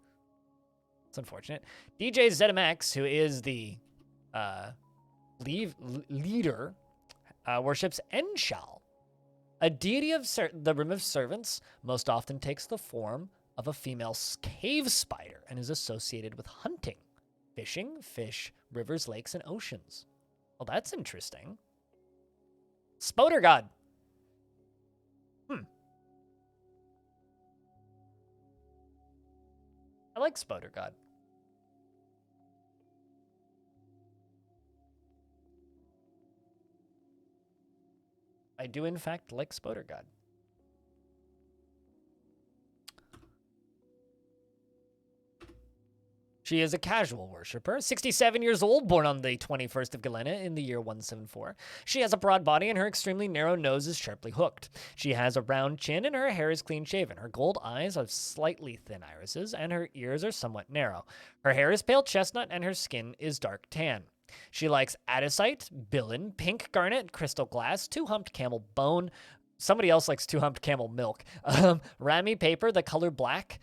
It's unfortunate. DJ ZMX, who is the leader, worships Enshal, a deity of the Rim of Servants, most often takes the form of a female cave spider and is associated with hunting, fishing, fish, rivers, lakes, and oceans. Well, that's interesting. Spoder God. I like Spoder God. I do, in fact, like Spoder God. She is a casual worshiper, 67 years old, born on the 21st of Galena in the year 174. She has a broad body and her extremely narrow nose is sharply hooked. She has a round chin and her hair is clean shaven. Her gold eyes have slightly thin irises and her ears are somewhat narrow. Her hair is pale chestnut and her skin is dark tan. She likes adesite, billin, pink garnet, crystal glass, two-humped camel bone. Somebody else likes two-humped camel milk. Rami paper, the color black.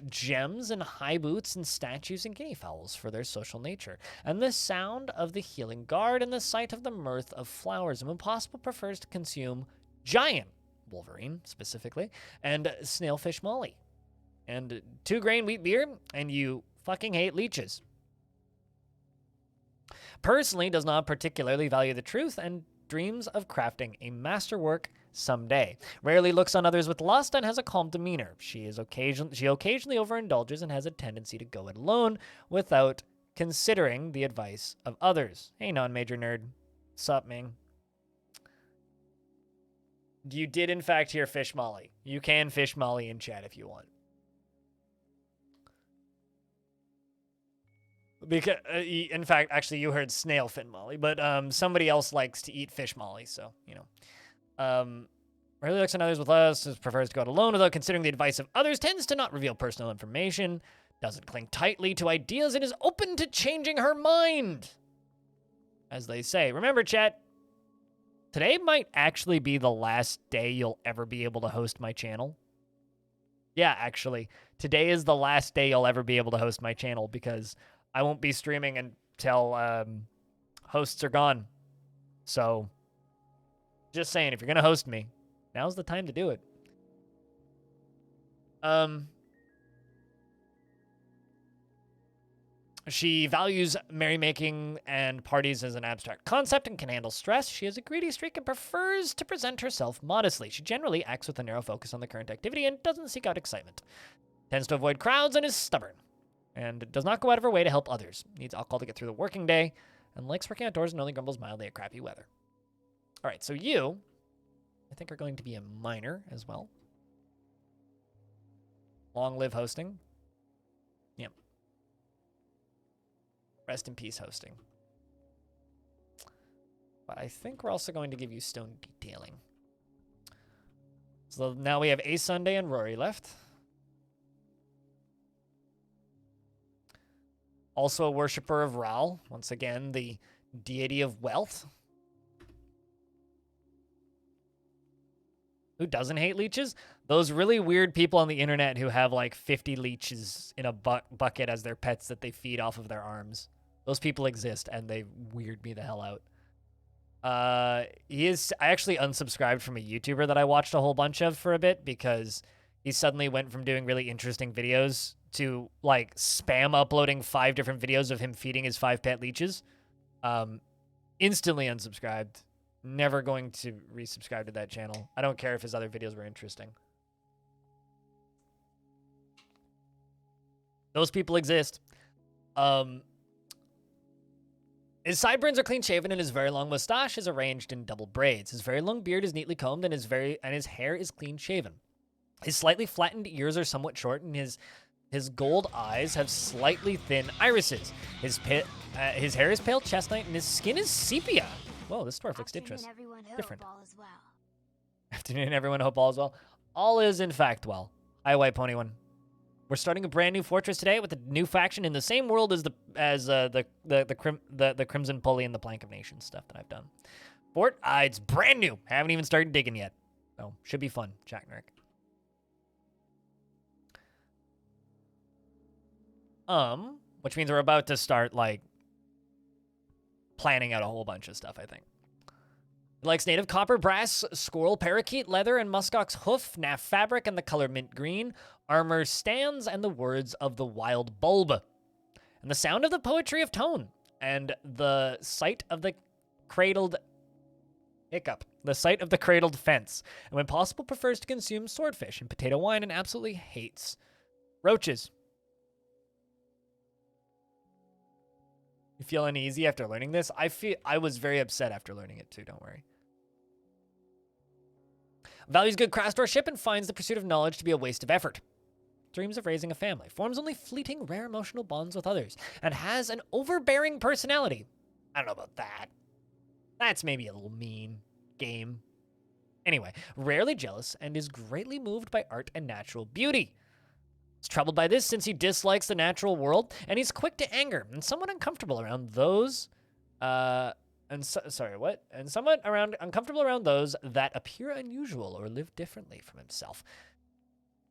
Gems and high boots and statues and guinea fowls for their social nature, and the sound of the healing guard and the sight of the mirth of flowers. And Impossible prefers to consume giant Wolverine, specifically, and snailfish Molly, and 2-grain wheat beer, and you fucking hate leeches. Personally, does not particularly value the truth and dreams of crafting a masterwork someday. Rarely looks on others with lust and has a calm demeanor. She occasionally overindulges and has a tendency to go it alone without considering the advice of others. Hey, non-major nerd. Sup, Ming? You did, in fact, hear Fish Molly. You can Fish Molly in chat if you want. Because, in fact, actually, you heard snail fin Molly, but somebody else likes to eat fish Molly, so, you know. Rarely looks on others with lust, prefers to go it alone without considering the advice of others, tends to not reveal personal information, doesn't cling tightly to ideas, and is open to changing her mind. As they say. Remember, chat, today might actually be the last day you'll ever be able to host my channel. Yeah, actually. Today is the last day you'll ever be able to host my channel because I won't be streaming until hosts are gone. So, just saying, if you're going to host me, now's the time to do it. She values merrymaking and parties as an abstract concept and can handle stress. She has a greedy streak and prefers to present herself modestly. She generally acts with a narrow focus on the current activity and doesn't seek out excitement. Tends to avoid crowds and is stubborn. And does not go out of her way to help others. Needs alcohol to get through the working day. And likes working outdoors and only grumbles mildly at crappy weather. All right, so you, I think, are going to be a miner as well. Long live hosting. Yep. Rest in peace, hosting. But I think we're also going to give you stone detailing. So now we have A Sunday and Rory left. Also a worshiper of Ral. Once again, the deity of wealth. Who doesn't hate leeches? Those really weird people on the internet who have like 50 leeches in a bucket as their pets that they feed off of their arms. Those people exist, and they weird me the hell out. I actually unsubscribed from a YouTuber that I watched a whole bunch of for a bit because he suddenly went from doing really interesting videos to like spam uploading 5 different videos of him feeding his 5 pet leeches. Instantly unsubscribed. Never going to resubscribe to that channel. I don't care if his other videos were interesting. Those people exist. His sideburns are clean-shaven, and his very long mustache is arranged in double braids. His very long beard is neatly combed, and his hair is clean-shaven. His slightly flattened ears are somewhat short, and his His gold eyes have slightly thin irises. His hair is pale chestnut, and his skin is sepia. Whoa, this dwarf looks different. Afternoon, everyone. Hope all is well. All is, in fact, well. Hi, White Pony One. We're starting a brand new fortress today with a new faction in the same world as the Crimson Pulley and the Plank of Nations stuff that I've done. Fort, it's brand new. Haven't even started digging yet. So, should be fun, Jack and Rick. Which means we're about to start, like, planning out a whole bunch of stuff, I think. He likes native copper, brass, squirrel, parakeet, leather, and muskox hoof, naff fabric, and the color mint green, armor stands, and the words of the wild bulb, and the sound of the poetry of tone, and the sight of the cradled fence, and when possible prefers to consume swordfish and potato wine and absolutely hates roaches. You feel uneasy after learning this? I was very upset after learning it too, don't worry. Values good craftsmanship and finds the pursuit of knowledge to be a waste of effort. Dreams of raising a family. Forms only fleeting, rare emotional bonds with others. And has an overbearing personality. I don't know about that. That's maybe a little mean. Game. Anyway, rarely jealous and is greatly moved by art and natural beauty. He's troubled by this since he dislikes the natural world, and he's quick to anger and somewhat uncomfortable around those uncomfortable around those that appear unusual or live differently from himself.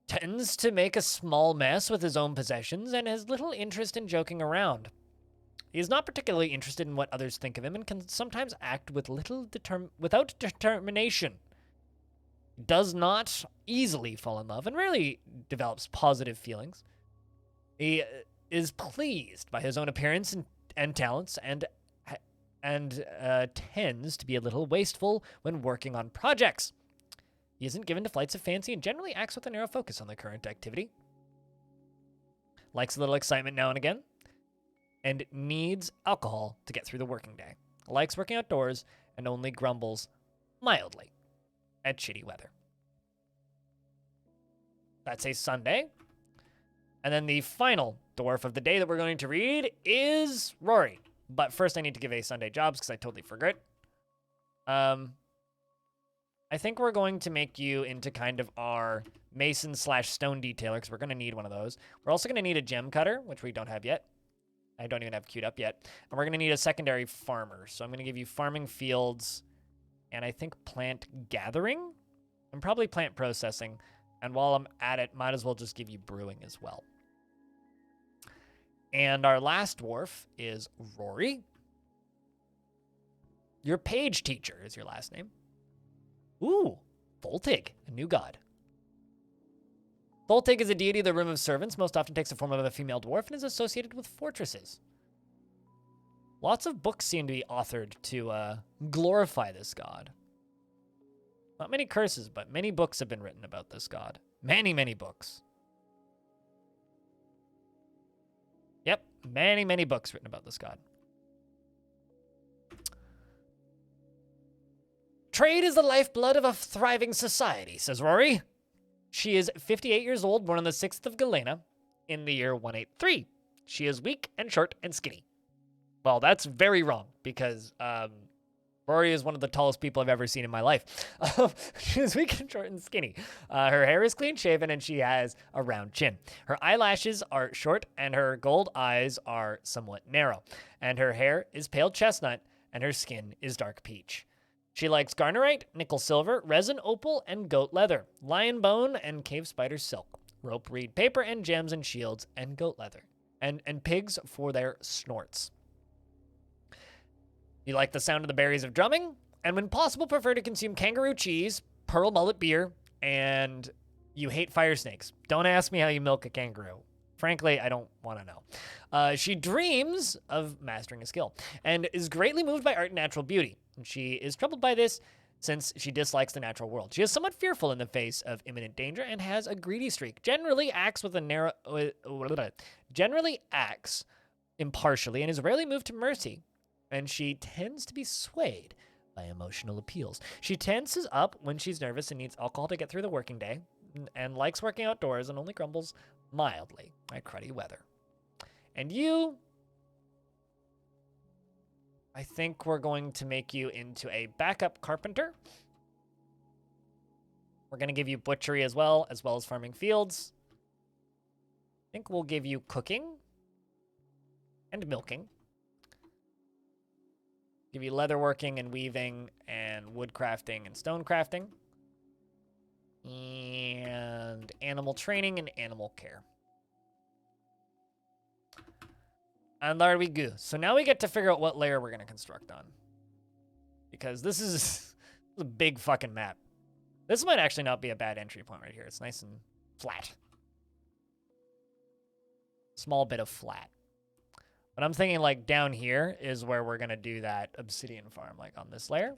Tends to make a small mess with his own possessions and has little interest in joking around. He is not particularly interested in what others think of him and can sometimes act with without determination. Does not easily fall in love and rarely develops positive feelings. He is pleased by his own appearance and talents and tends to be a little wasteful when working on projects. He isn't given to flights of fancy and generally acts with a narrow focus on the current activity. Likes a little excitement now and again, and needs alcohol to get through the working day. Likes working outdoors and only grumbles mildly at shitty weather. That's a Sunday. And then the final dwarf of the day that we're going to read is Rory. But first I need to give a Sunday jobs because I totally forgot. I think we're going to make you into kind of our mason / stone detailer because we're going to need one of those. We're also going to need a gem cutter, which we don't have yet. I don't even have queued up yet. And we're going to need a secondary farmer. So I'm going to give you farming fields and I think plant gathering and probably plant processing. And while I'm at it, might as well just give you brewing as well. And our last dwarf is Rory. Your page teacher is your last name. Ooh, Voltig, a new god. Voltig is a deity of the Room of Servants, most often takes the form of a female dwarf and is associated with fortresses. Lots of books seem to be authored to glorify this god. Not many curses, but many books have been written about this god. Many, many books. Yep, many, many books written about this god. Trade is the lifeblood of a thriving society, says Rory. She is 58 years old, born on the 6th of Galena in the year 183. She is weak and short and skinny. Well, that's very wrong because Rory is one of the tallest people I've ever seen in my life. She is weak and short and skinny. Her hair is clean shaven and she has a round chin. Her eyelashes are short and her gold eyes are somewhat narrow. And her hair is pale chestnut and her skin is dark peach. She likes garnerite, nickel silver, resin opal, and goat leather, lion bone, and cave spider silk, rope reed paper, and gems and shields, and goat leather, and pigs for their snorts. You like the sound of the berries of drumming, and when possible prefer to consume kangaroo cheese, pearl mullet beer, and you hate fire snakes. Don't ask me how you milk a kangaroo. Frankly, I don't want to know. She dreams of mastering a skill and is greatly moved by art and natural beauty. And she is troubled by this since she dislikes the natural world. She is somewhat fearful in the face of imminent danger and has a greedy streak. Generally acts impartially and is rarely moved to mercy. And she tends to be swayed by emotional appeals. She tenses up when she's nervous and needs alcohol to get through the working day. and likes working outdoors and only grumbles mildly at cruddy weather. And you, I think we're going to make you into a backup carpenter. We're going to give you butchery as well as farming fields. I think we'll give you cooking and milking. Give you leatherworking and weaving and wood crafting and stone crafting. And animal training and animal care. And there we go. So now we get to figure out what layer we're going to construct on. Because this is a big fucking map. This might actually not be a bad entry point right here. It's nice and flat. Small bit of flat. But I'm thinking like down here is where we're going to do that obsidian farm, like on this layer.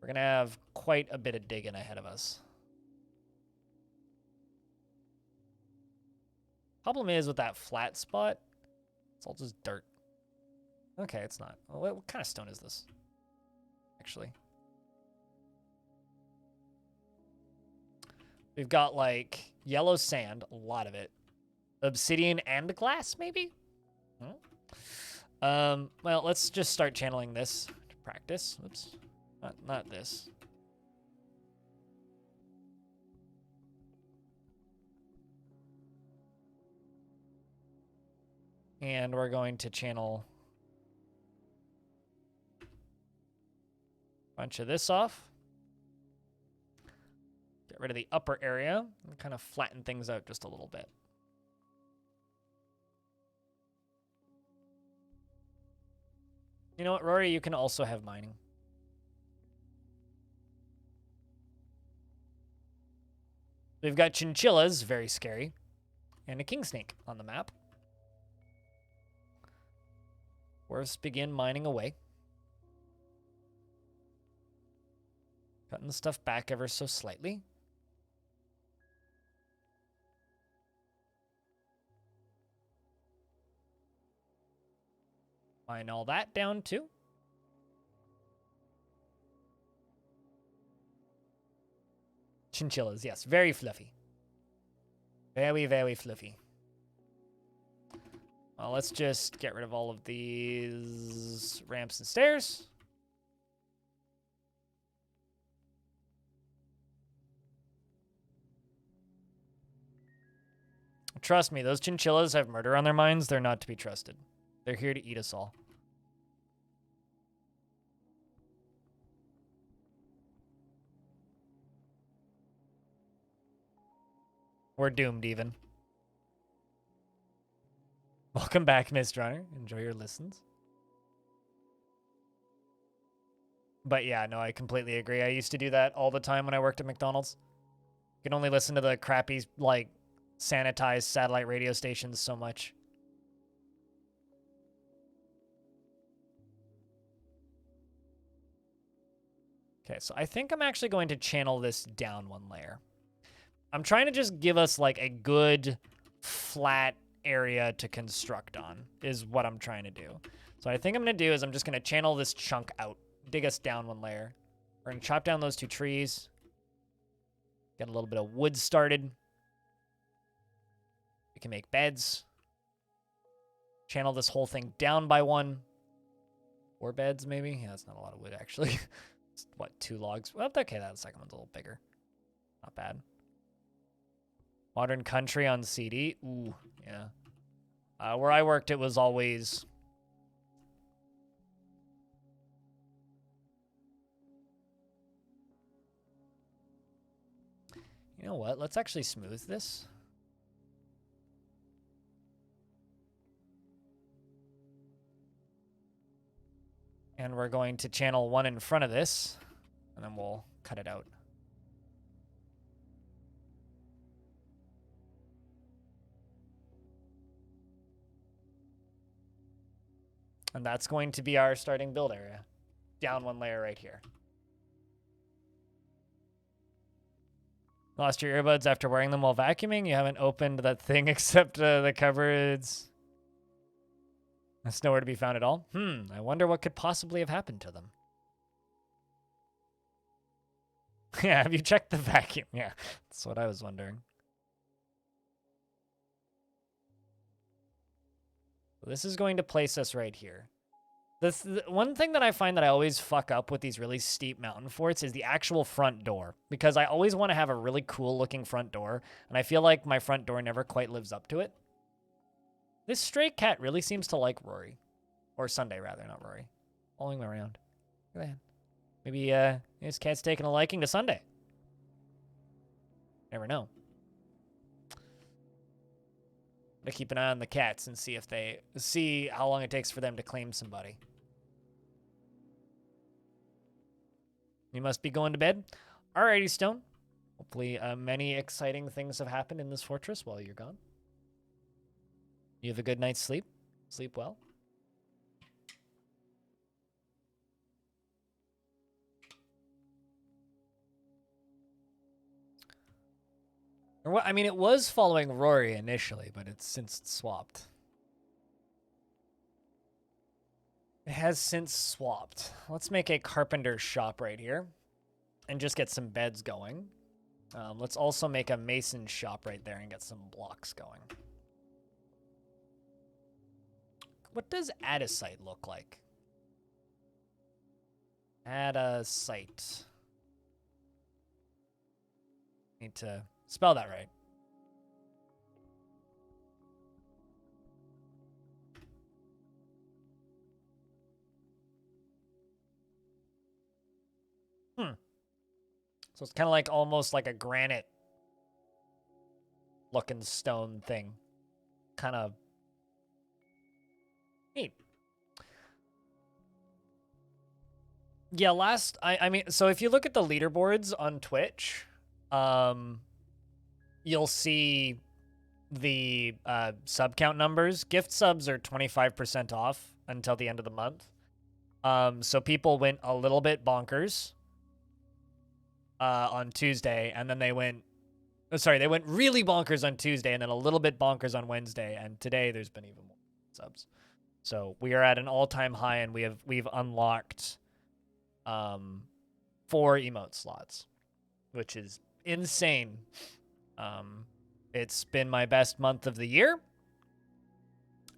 We're going to have quite a bit of digging ahead of us. Problem is with that flat spot, it's all just dirt. Okay, it's not. What kind of stone is this? Actually. We've got like yellow sand, a lot of it. Obsidian and glass, maybe? Well, let's just start channeling this to practice. Oops. Not this. And we're going to channel a bunch of this off. Get rid of the upper area and kind of flatten things out just a little bit. You know what, Rory? You can also have mining. We've got chinchillas, very scary, and a king snake on the map. Dwarves begin mining away. Cutting the stuff back ever so slightly. Mine all that down too. Chinchillas, yes, very fluffy. Very, very fluffy. Well, let's just get rid of all of these ramps and stairs. Trust me, those chinchillas have murder on their minds. They're not to be trusted. They're here to eat us all. We're doomed, even. Welcome back, Mist Runner. Enjoy your listens. But yeah, no, I completely agree. I used to do that all the time when I worked at McDonald's. You can only listen to the crappy, like, sanitized satellite radio stations so much. Okay, so I think I'm actually going to channel this down one layer. I'm trying to just give us, like, a good, flat area to construct on, is what I'm trying to do. So what I think I'm going to do is I'm just going to channel this chunk out, dig us down one layer. We're going to chop down those 2 trees. Get a little bit of wood started. We can make beds. Channel this whole thing down by 1. 4 beds, maybe? Yeah, that's not a lot of wood, actually. It's, what, 2 logs? Well, okay, that second one's a little bigger. Not bad. Modern country on CD. Ooh, yeah. Where I worked, it was always... You know what? Let's actually smooth this. And we're going to channel 1 in front of this, and then we'll cut it out. And that's going to be our starting build area. Down 1 layer right here. Lost your earbuds after wearing them while vacuuming? You haven't opened that thing except the cupboards. That's nowhere to be found at all? I wonder what could possibly have happened to them. Yeah, have you checked the vacuum? Yeah, that's what I was wondering. This is going to place us right here. The one thing that I find that I always fuck up with these really steep mountain forts is the actual front door, because I always want to have a really cool looking front door, and I feel like my front door never quite lives up to it. This stray cat really seems to like Rory. Or Sunday, rather, not Rory. Following him around. Look at that. Maybe this cat's taking a liking to Sunday. Never know. Gotta keep an eye on the cats and see how long it takes for them to claim somebody. You must be going to bed? Alrighty, Stone. Hopefully many exciting things have happened in this fortress while you're gone. You have a good night's sleep. Sleep well. Or what? I mean, it was following Rory initially, but it's since swapped. It has since swapped. Let's make a carpenter's shop right here and just get some beds going. Let's also make a mason's shop right there and get some blocks going. What does add a site look like? Add a site. Need to spell that right. So it's kind of like almost like a granite looking stone thing. Kind of neat. Yeah, I mean, so if you look at the leaderboards on Twitch, you'll see the sub count numbers. Gift subs are 25% off until the end of the month. So people went a little bit bonkers on Tuesday, and then they went really bonkers on Tuesday, and then a little bit bonkers on Wednesday, and today there's been even more subs. So we are at an all-time high, and we've unlocked 4 emote slots, which is insane. It's been my best month of the year,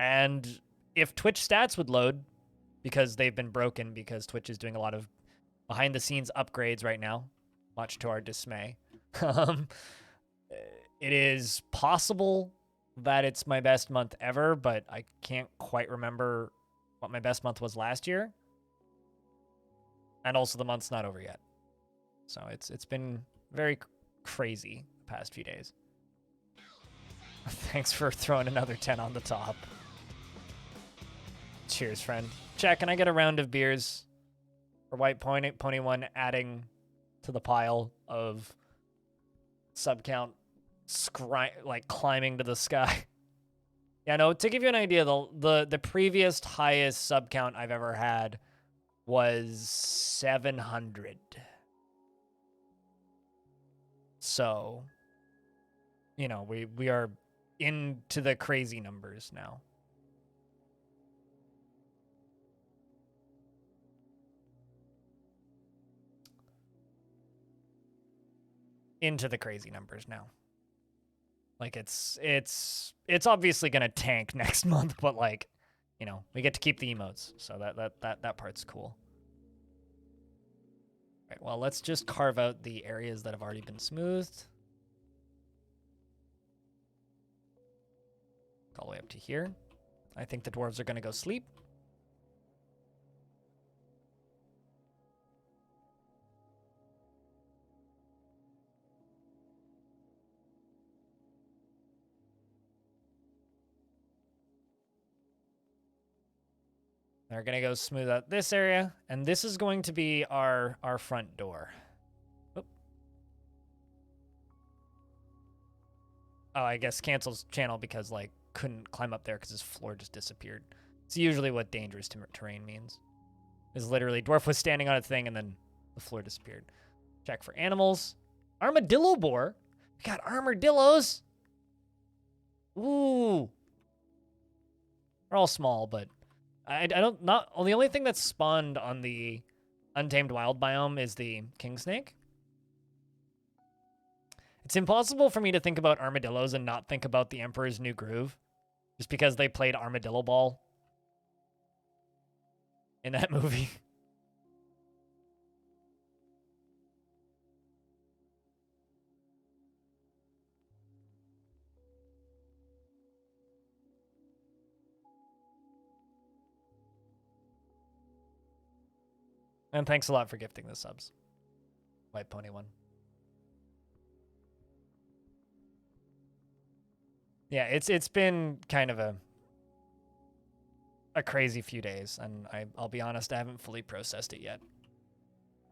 and if Twitch stats would load, because they've been broken because Twitch is doing a lot of behind-the-scenes upgrades right now, much to our dismay. It is possible that it's my best month ever, but I can't quite remember what my best month was last year. And also the month's not over yet. So it's been very crazy the past few days. Thanks for throwing another 10 on the top. Cheers, friend. Chat, can I get a round of beers? For White Pony 1 adding to the pile of sub count like climbing to the sky. Yeah, no, to give you an idea, the previous highest sub count I've ever had was 700. So, you know, we are into the crazy numbers now. Into the crazy numbers now. Like it's obviously gonna tank next month, but like, you know, we get to keep the emotes, so that part's cool. Right, well, let's just carve out the areas that have already been smoothed. All the way up to here. I think the dwarves are gonna go sleep. They're going to go smooth out this area, and this is going to be our front door. Oop. Oh, I guess cancels channel because, like, couldn't climb up there because his floor just disappeared. It's usually what dangerous terrain means. Is literally dwarf was standing on a thing and then the floor disappeared. Check for animals. Armadillo boar. We got armadillos. Ooh. They're all small, but the only thing that's spawned on the Untamed Wild biome is the king snake. It's impossible for me to think about armadillos and not think about the Emperor's New Groove, just because they played Armadillo Ball in that movie. And thanks a lot for gifting the subs. White Pony one. Yeah, it's been kind of a crazy few days, and I'll be honest, I haven't fully processed it yet.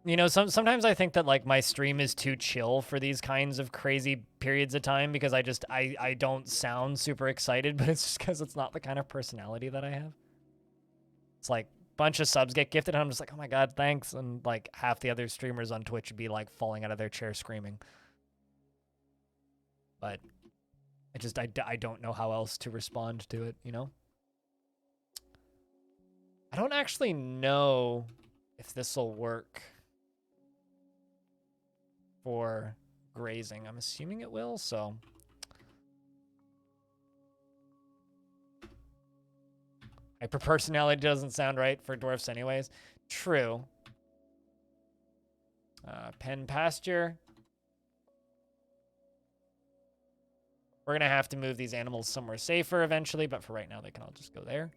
You know, sometimes I think that like my stream is too chill for these kinds of crazy periods of time because I don't sound super excited, but it's just because it's not the kind of personality that I have. It's like bunch of subs get gifted and I'm just like, oh my god, thanks, and like half the other streamers on Twitch would be like falling out of their chair screaming. But I don't know how else to respond to it, you know? I don't actually know if this will work for grazing. I'm assuming it will, so hyper personality doesn't sound right for dwarfs anyways. True. Pen pasture. We're gonna have to move these animals somewhere safer eventually, but for right now they can all just go there.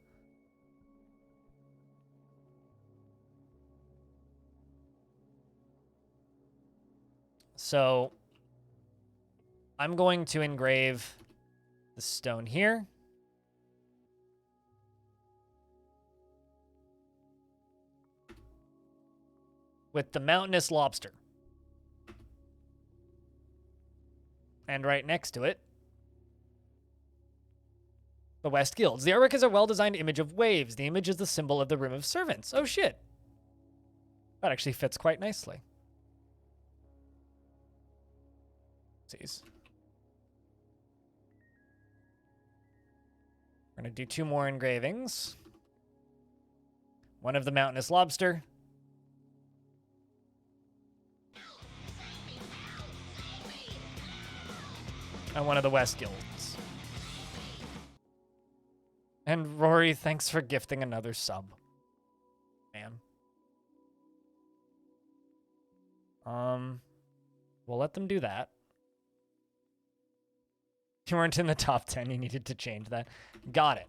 So I'm going to engrave the stone here. With the mountainous lobster. And right next to it, the West Guilds. The artwork is a well-designed image of waves. The image is the symbol of the Room of Servants. Oh shit. That actually fits quite nicely. Jeez. We're going to do 2 more engravings. One of the mountainous lobster. And one of the West Guilds. And Rory, thanks for gifting another sub. Man. We'll let them do that. You weren't in the top 10. You needed to change that. Got it.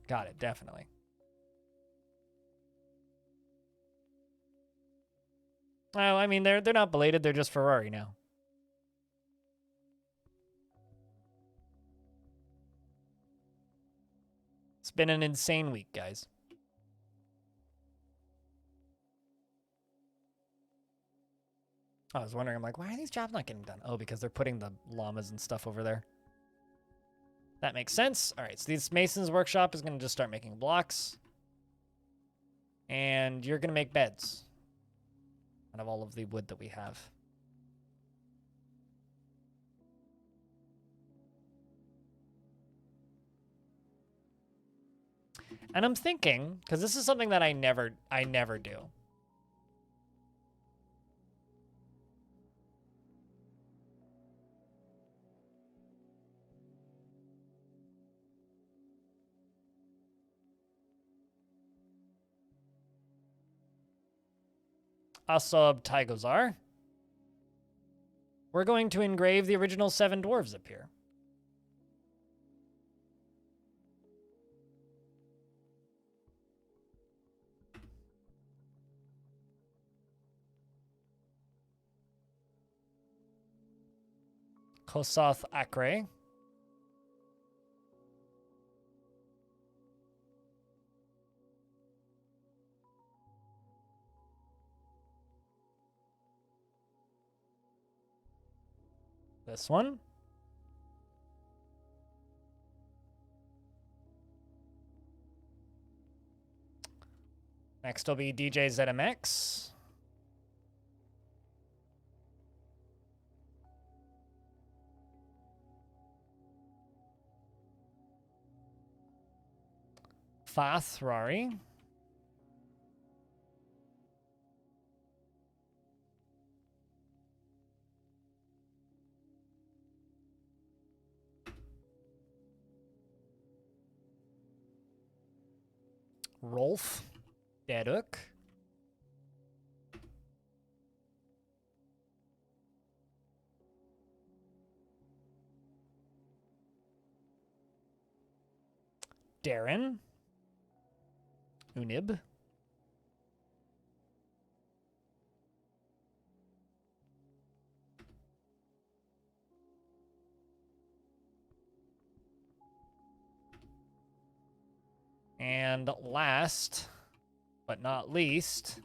Got it, definitely. Well, I mean, they're not belated. They're just Ferrari now. It's been an insane week, guys. I was wondering, I'm like, why are these jobs not getting done? Oh, because they're putting the llamas and stuff over there. That makes sense. All right, so this Mason's Workshop is going to just start making blocks. And you're going to make beds out of all of the wood that we have. And I'm thinking, because this is something that I never do. Asob Taigozar. We're going to engrave the original 7 dwarves up here. Kosath Akre. This one. Next will be DJ ZMX. Fathrari. Rolf. Deduk. Darren. Unib. And last, but not least,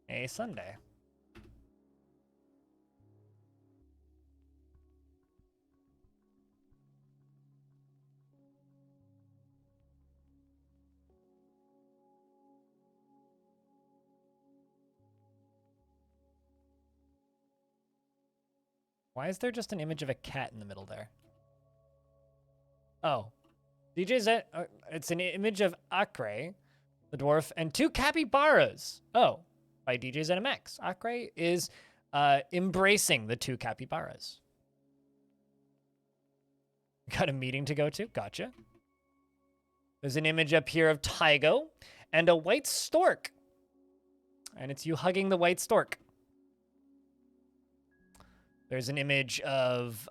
a Sunday. Why is there just an image of a cat in the middle there? Oh. DJ's it's an image of Acre, the dwarf, and 2 capybaras. Oh, by DJ ZMX. Acre is embracing the 2 capybaras. Got a meeting to go to? Gotcha. There's an image up here of Tygo and a white stork. And it's you hugging the white stork. There's an image of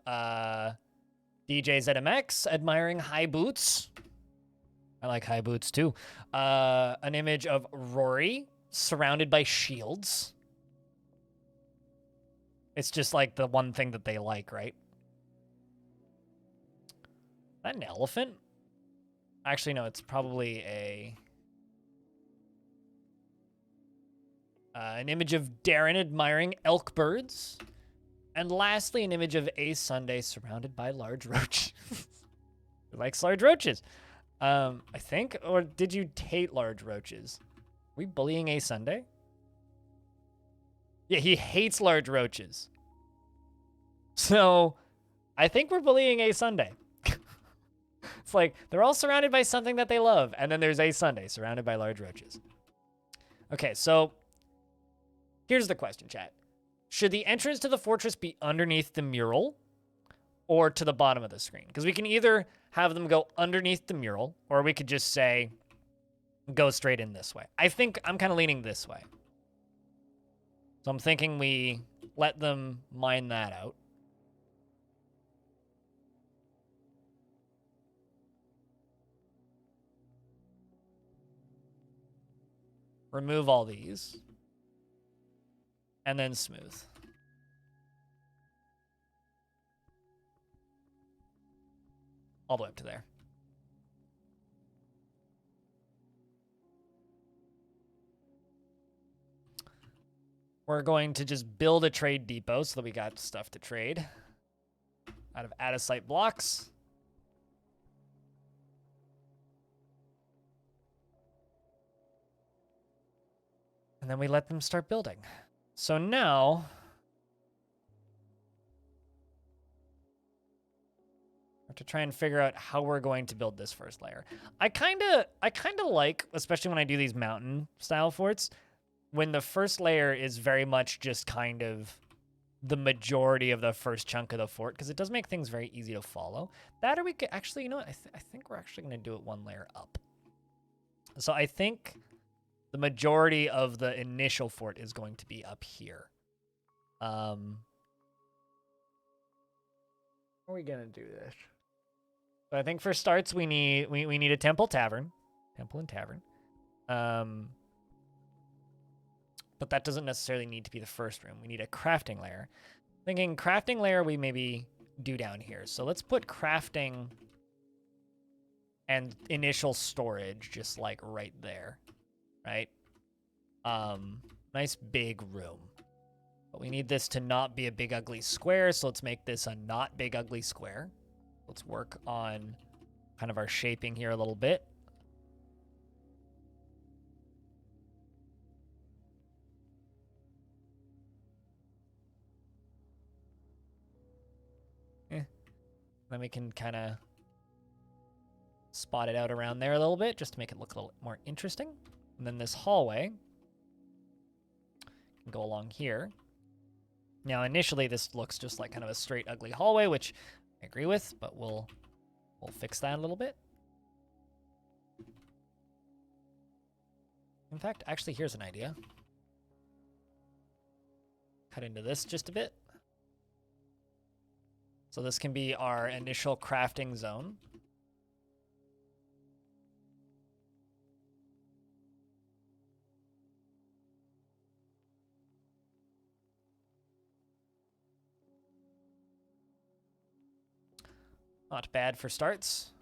DJ ZMX admiring high boots. I like high boots too. An image of Rory surrounded by shields. It's just like the one thing that they like, right? Is that an elephant? Actually, no, it's probably an image of Darren admiring elk birds. And lastly, an image of a Sunday surrounded by large roaches. He likes large roaches. I think, or did you hate large roaches? Are we bullying a Sunday? Yeah, he hates large roaches. So, I think we're bullying a Sunday. It's like, they're all surrounded by something that they love, and then there's a Sunday surrounded by large roaches. Okay, so, here's the question, chat. Should the entrance to the fortress be underneath the mural or to the bottom of the screen? Because we can either have them go underneath the mural, or we could just say, go straight in this way. I think I'm kind of leaning this way. So I'm thinking we let them mine that out. Remove all these. And then smooth. All the way up to there. We're going to just build a trade depot so that we got stuff to trade out of out-of-sight blocks. And then we let them start building. So now, I have to try and figure out how we're going to build this first layer. I kind of like, especially when I do these mountain style forts, when the first layer is very much just kind of the majority of the first chunk of the fort, because it does make things very easy to follow. That, or we could actually, you know what? I think we're actually going to do it one layer up. So I think the majority of the initial fort is going to be up here. How are we gonna do this? So I think for starts we need a temple and tavern. But that doesn't necessarily need to be the first room. We need a crafting layer. Thinking crafting layer we maybe do down here. So let's put crafting and initial storage just like right there. Right? Nice big room. But we need this to not be a big ugly square, so let's make this a not big ugly square. Let's work on kind of our shaping here a little bit. Then we can kind of spot it out around there a little bit just to make it look a little more interesting. And then this hallway can go along here. Now, initially, this looks just like kind of a straight, ugly hallway, which I agree with, but we'll fix that a little bit. In fact, actually, here's an idea. Cut into this just a bit. So this can be our initial crafting zone. Not bad for starts.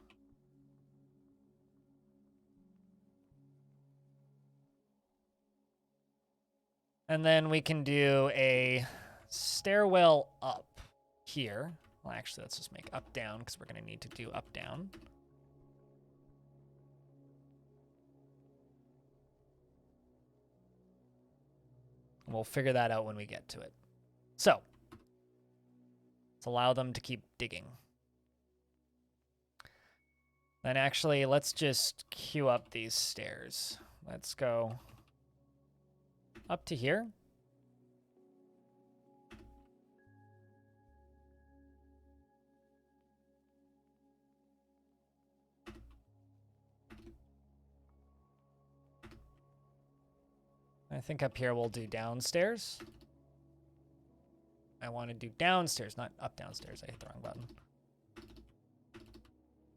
And then we can do a stairwell up here. Well, actually, let's just make up down because we're going to need to do up down. We'll figure that out when we get to it. So let's allow them to keep digging. Then actually, let's just queue up these stairs. Let's go up to here. I think up here we'll do downstairs. I want to do downstairs, not up downstairs. I hit the wrong button.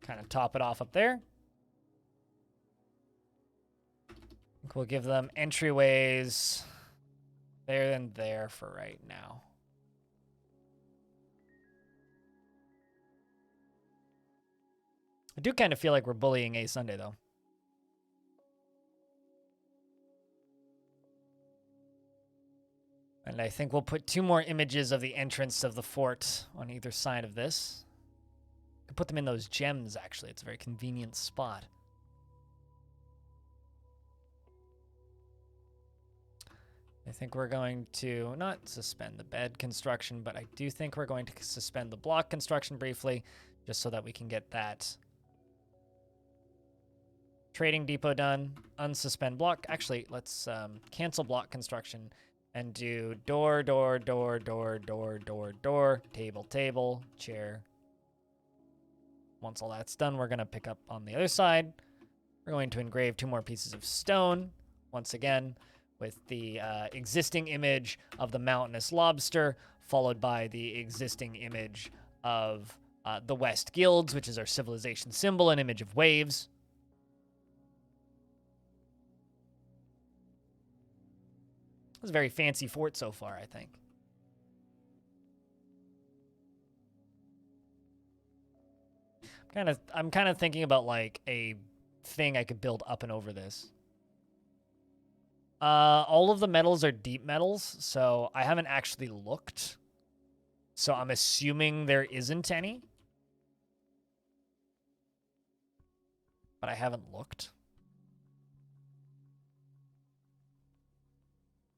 Kind of top it off up there. We'll give them entryways there and there for right now. I do kind of feel like we're bullying A Sunday, though. And I think we'll put 2 more images of the entrance of the fort on either side of this. We can put them in those gems, actually. It's a very convenient spot. I think we're going to not suspend the bed construction, but I do think we're going to suspend the block construction briefly, just so that we can get that trading depot done. Unsuspend block. Actually, let's cancel block construction and do door, door, door, door, door, door, door, table, table, chair. Once all that's done, we're going to pick up on the other side. We're going to engrave 2 more pieces of stone, once again, with the existing image of the mountainous lobster, followed by the existing image of the West Guilds, which is our civilization symbol, an image of waves. It's a very fancy fort so far, I think. I'm kind of thinking about like a thing I could build up and over this. All of the metals are deep metals, so I haven't actually looked. So I'm assuming there isn't any. But I haven't looked.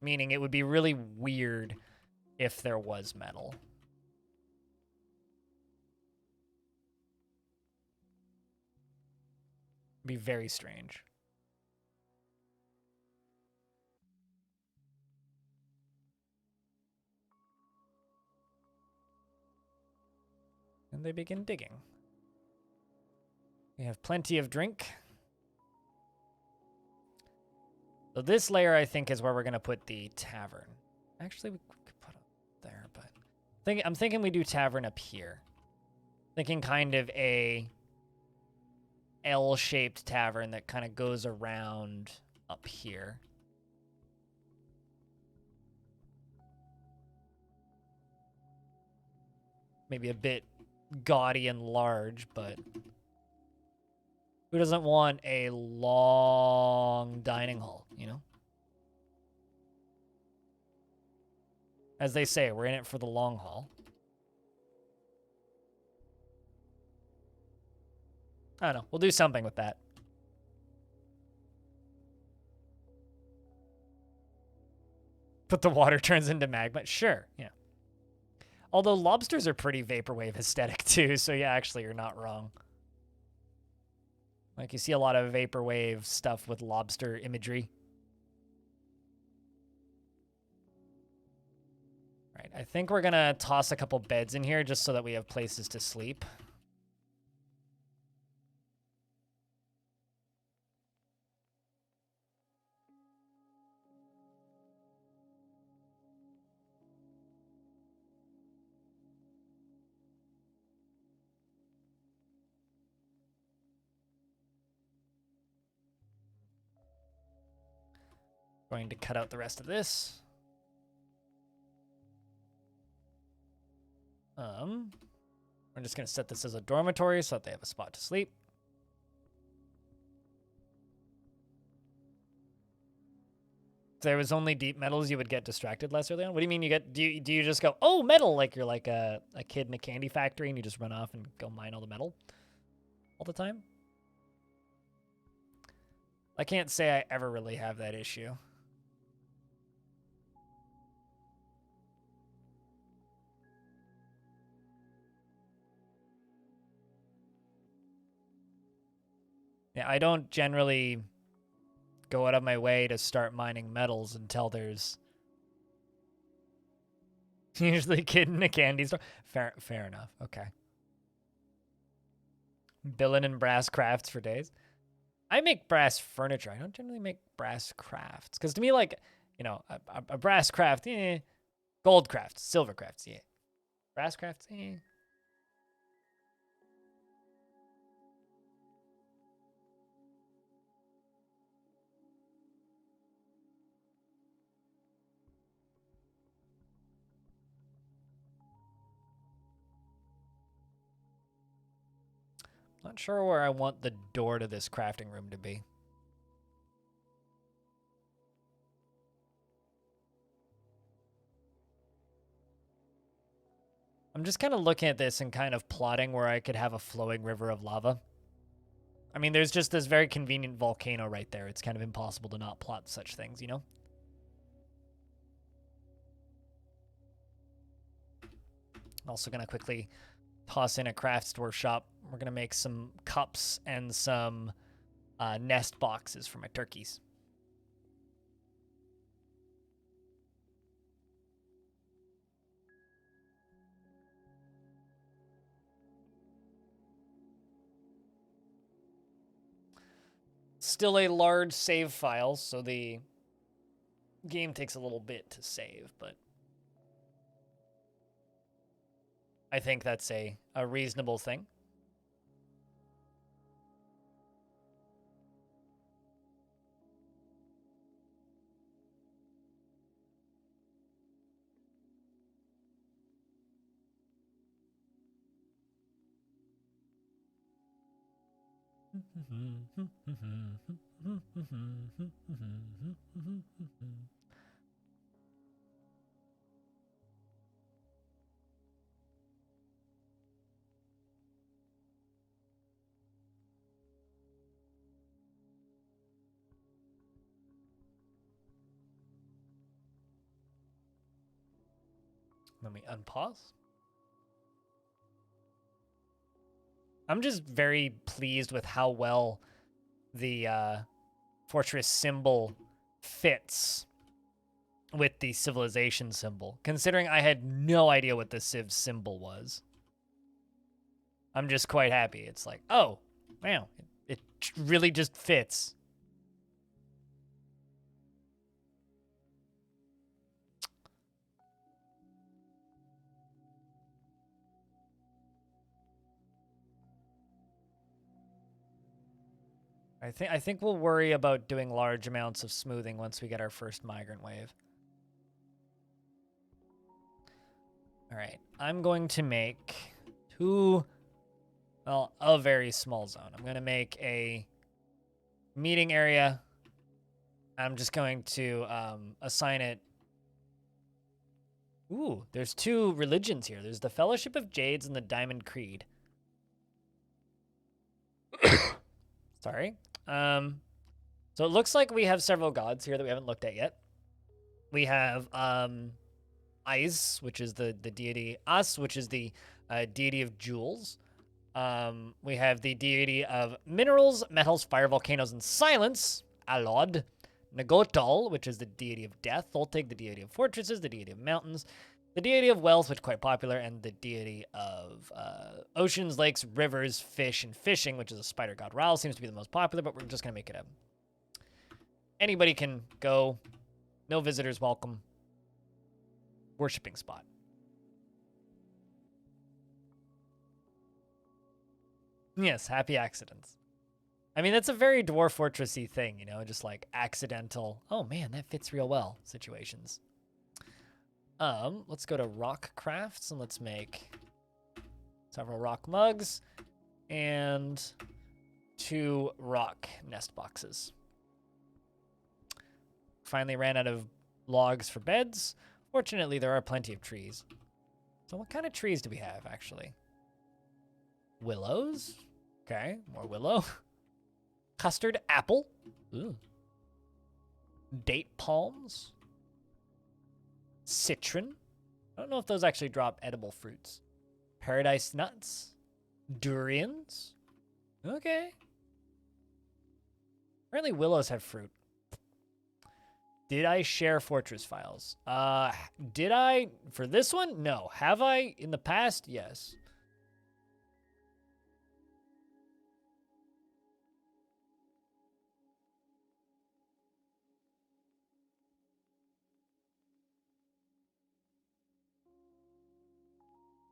Meaning it would be really weird if there was metal. It'd be very strange. And they begin digging. We have plenty of drink. So this layer, I think, is where we're going to put the tavern. Actually, we could put it there, but I'm thinking we do tavern up here. Thinking kind of a L-shaped tavern that kind of goes around up here. Maybe a bit gaudy and large, but who doesn't want a long dining hall, you know? As they say, we're in it for the long haul. I don't know. We'll do something with that. But the water turns into magma. Sure, yeah. Although lobsters are pretty vaporwave aesthetic too, so yeah, actually you're not wrong. Like you see a lot of vaporwave stuff with lobster imagery. Right, I think we're gonna toss a couple beds in here just so that we have places to sleep. Going to cut out the rest of this. We're just going to set this as a dormitory so that they have a spot to sleep. If there was only deep metals, you would get distracted less early on. What do you mean you get? Do you just go, oh, metal, like you're like a kid in a candy factory and you just run off and go mine all the metal all the time? I can't say I ever really have that issue. Yeah, I don't generally go out of my way to start mining metals until there's usually a kid in a candy store. Fair enough. Okay. Billing and brass crafts for days. I make brass furniture. I don't generally make brass crafts. Because to me, like, you know, a brass craft, gold crafts, silver crafts, yeah. Brass crafts, Not sure where I want the door to this crafting room to be. I'm just kind of looking at this and kind of plotting where I could have a flowing river of lava. I mean, there's just this very convenient volcano right there. It's kind of impossible to not plot such things, you know? Also going to quickly toss in a crafts workshop. We're going to make some cups and some nest boxes for my turkeys. Still a large save file, so the game takes a little bit to save, but I think that's a reasonable thing. Let me unpause. I'm just very pleased with how well the fortress symbol fits with the civilization symbol, considering I had no idea what the civ symbol was. I'm just quite happy. It's like, oh, wow, it really just fits. I think we'll worry about doing large amounts of smoothing once we get our first migrant wave. All right, I'm going to make a very small zone. I'm going to make a meeting area. I'm just going to assign it. Ooh, there's 2 religions here. There's the Fellowship of Jades and the Diamond Creed. Sorry. So it looks like we have several gods here that we haven't looked at yet. We have Ice, which is the deity, As, which is the deity of jewels. We have the deity of minerals, metals, fire, volcanoes, and silence, Alod. Nagotal, which is the deity of death. Tholtig, the deity of fortresses, the deity of mountains, the deity of wealth, which is quite popular, and the deity of oceans, lakes, rivers, fish, and fishing, which is a spider god. Ral seems to be the most popular, but we're just going to make it a... Anybody can go. No visitors welcome. Worshipping spot. Yes, happy accidents. I mean, that's a very Dwarf Fortressy thing, you know, just like accidental, oh man, that fits real well situations. Let's go to rock crafts and let's make several rock mugs and 2 rock nest boxes. Finally ran out of logs for beds. Fortunately, there are plenty of trees. So what kind of trees do we have, actually? Willows. Okay, more willow. Custard apple. Ooh. Date palms. Citron. I don't know if those actually drop edible fruits. Paradise nuts. Durians. Okay. Apparently willows have fruit. Did I share Fortress files? Did I for this one? No. Have I in the past? Yes.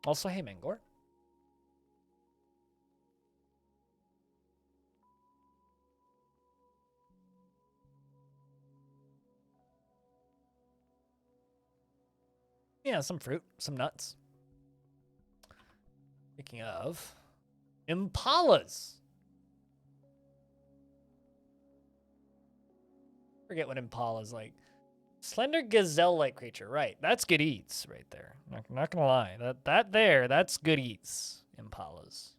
Also, hey, Mangor. Yeah, some fruit, some nuts. Speaking of, impalas. Forget what impala's like. Slender gazelle-like creature. Right, that's good eats right there. Not gonna lie. That's good eats. Impalas.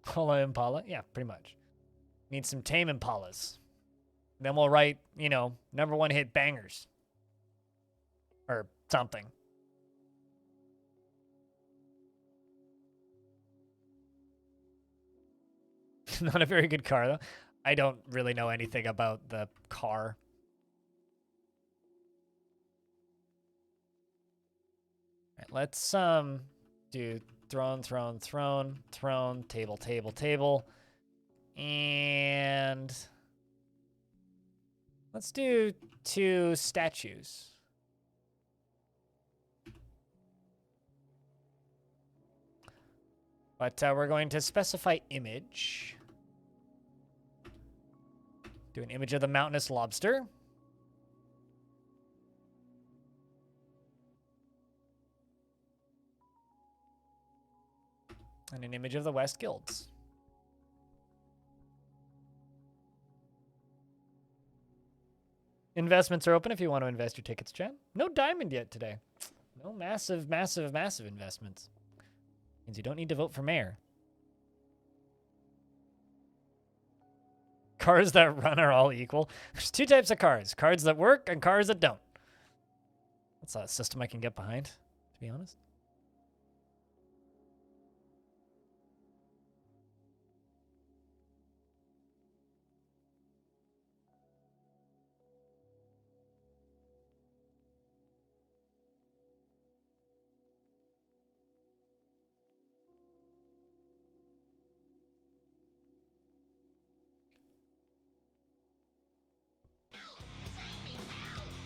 Hola Impala? Yeah, pretty much. Need some tame Impalas. Then we'll write, you know, #1 hit bangers. Or something. Not a very good car, though. I don't really know anything about the car. Right, let's do throne, table. And let's do 2 statues. But we're going to specify image. Do an image of the mountainous lobster. And an image of the West Guilds. Investments are open if you want to invest your tickets, chat. No diamond yet today. No massive investments. Means you don't need to vote for mayor. Cars that run are all equal. There's 2 types of cars. Cars that work and cars that don't. That's a system I can get behind, to be honest.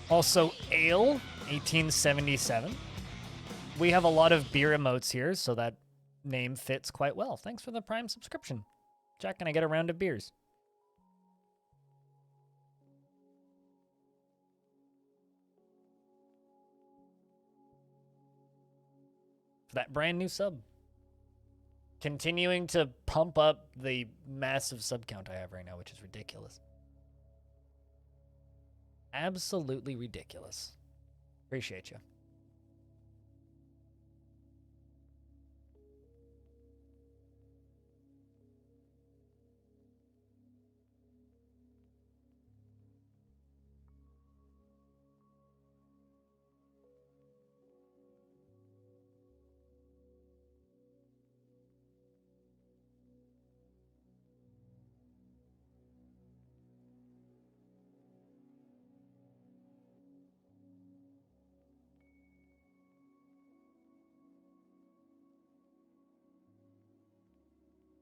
Also, Ale, 1877. We have a lot of beer emotes here, so that name fits quite well. Thanks for the Prime subscription. Jack, can I get a round of beers? For that brand new sub. Continuing to pump up the massive sub count I have right now, which is ridiculous. Absolutely ridiculous. Appreciate you.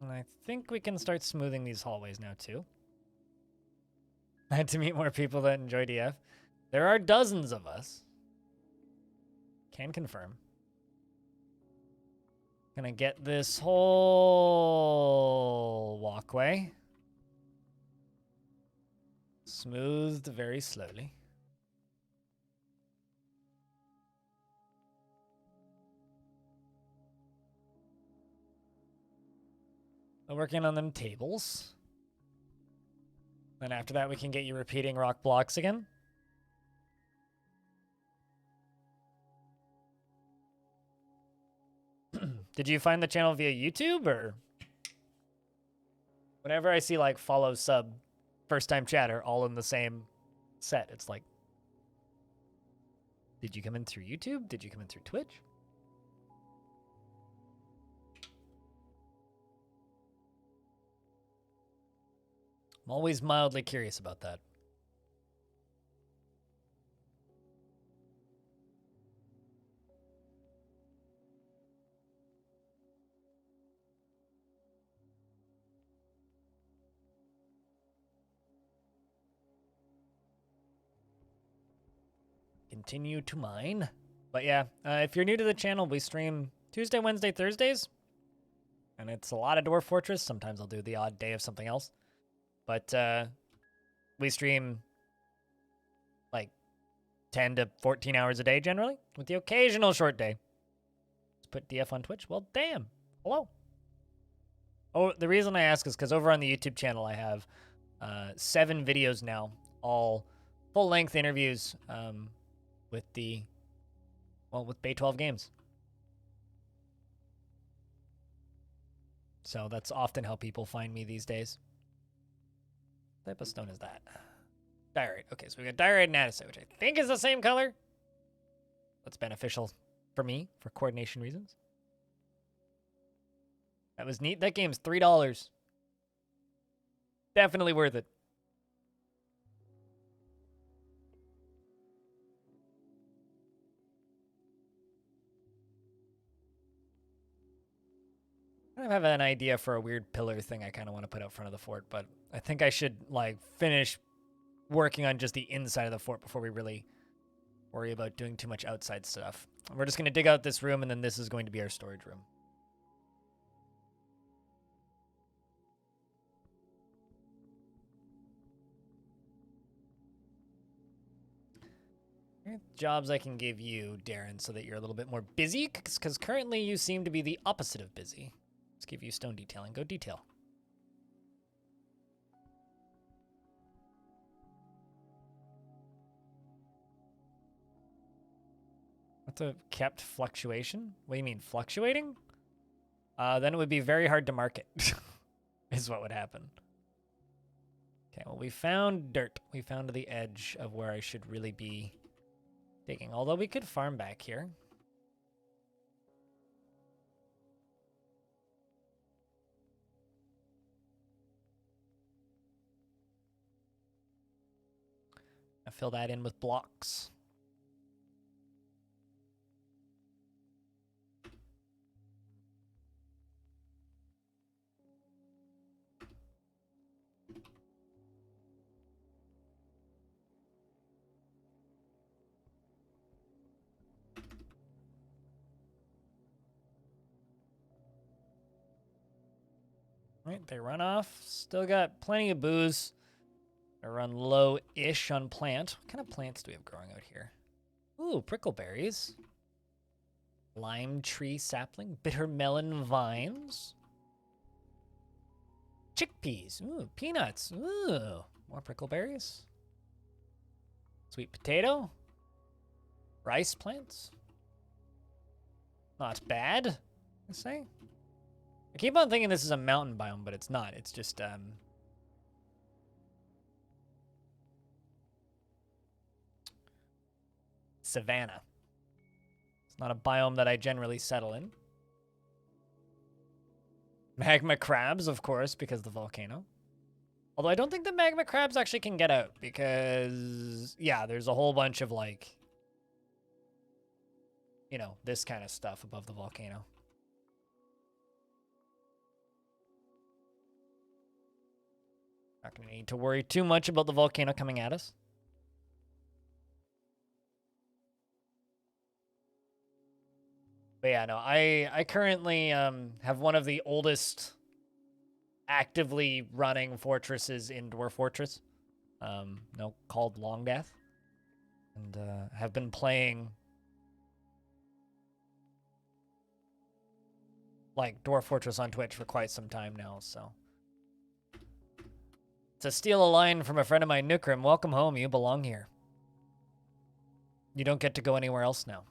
And I think we can start smoothing these hallways now, too. I had to meet more people that enjoy DF. There are dozens of us. Can confirm. Gonna get this whole walkway smoothed very slowly. We're working on them tables. Then after that, we can get you repeating rock blocks again. Did you find the channel via YouTube or? Whenever I see like follow, sub, first time chatter all in the same set, it's like, did you come in through YouTube? Did you come in through Twitch? I'm always mildly curious about that. Continue to mine. But yeah, if you're new to the channel, we stream Tuesday, Wednesday, Thursdays. And it's a lot of Dwarf Fortress. Sometimes I'll do the odd day of something else. But we stream like 10 to 14 hours a day generally, with the occasional short day. Let's put DF on Twitch. Well, damn. Hello. Oh, the reason I ask is because over on the YouTube channel, I have 7 videos now, all full-length interviews with Bay 12 Games. So that's often how people find me these days. What type of stone is that? Diorite. Okay, so we got diorite and andesite, which I think is the same color. That's beneficial for me for coordination reasons. That was neat. That game's $3. Definitely worth it. I have an idea for a weird pillar thing I kind of want to put out front of the fort, but I think I should like finish working on just the inside of the fort before we really worry about doing too much outside stuff. We're just going to dig out this room, and then this is going to be our storage room. Jobs I can give you, Darren, so that you're a little bit more busy, because currently you seem to be the opposite of busy. Let's give you stone detailing. Go detail. What's a kept fluctuation? What do you mean, fluctuating? Then it would be very hard to market, is what would happen. Okay, well, we found dirt. We found the edge of where I should really be digging, although we could farm back here. I fill that in with blocks. Right, they run off. Still got plenty of booze. I run low-ish on plant. What kind of plants do we have growing out here? Ooh, prickleberries. Lime tree sapling. Bitter melon vines. Chickpeas. Ooh, peanuts. Ooh, more prickleberries. Sweet potato. Rice plants. Not bad, I say. I keep on thinking this is a mountain biome, but it's not. It's just, savanna. It's not a biome that I generally settle in. Magma crabs, of course, because of the volcano. Although I don't think the magma crabs actually can get out because, yeah, there's a whole bunch of, like, you know, this kind of stuff above the volcano. Not going to need to worry too much about the volcano coming at us. But yeah, no, I currently have one of the oldest actively running fortresses in Dwarf Fortress, called Long Death, and have been playing like Dwarf Fortress on Twitch for quite some time now. So to steal a line from a friend of mine, Nukrim, welcome home. You belong here. You don't get to go anywhere else now,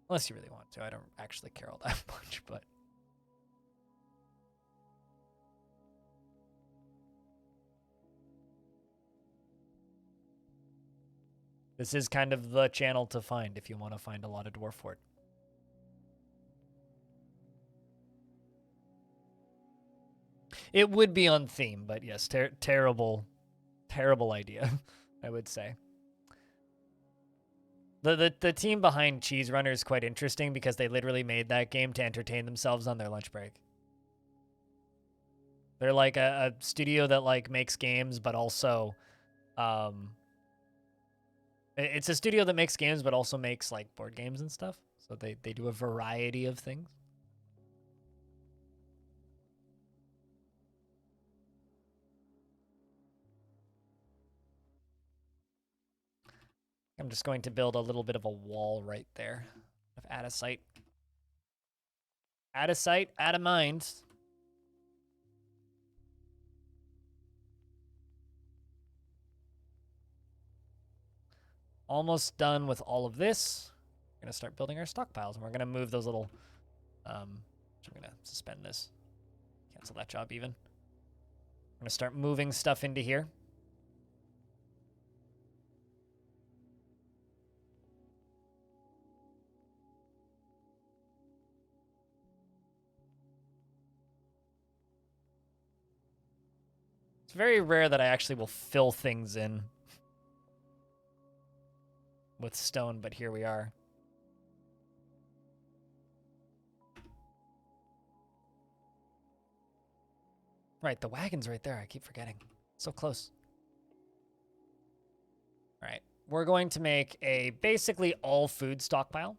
unless you really want to. I don't actually care all that much, but. This is kind of the channel to find if you want to find a lot of Dwarf Fort. It would be on theme, but yes, terrible idea, I would say. The team behind Cheese Runner is quite interesting because they literally made that game to entertain themselves on their lunch break. They're like a studio that like makes games, but also, it's a studio that makes games, but also makes like board games and stuff. So they do a variety of things. I'm just going to build a little bit of a wall right there. Add a site. Add a site, add a mind. Almost done with all of this. We're going to start building our stockpiles, and we're going to move those little... so I'm going to suspend this. Cancel that job even. I'm going to start moving stuff into here. It's very rare that I actually will fill things in with stone, but here we are. Right, the wagon's right there. I keep forgetting. So close. All right, we're going to make a basically all food stockpile.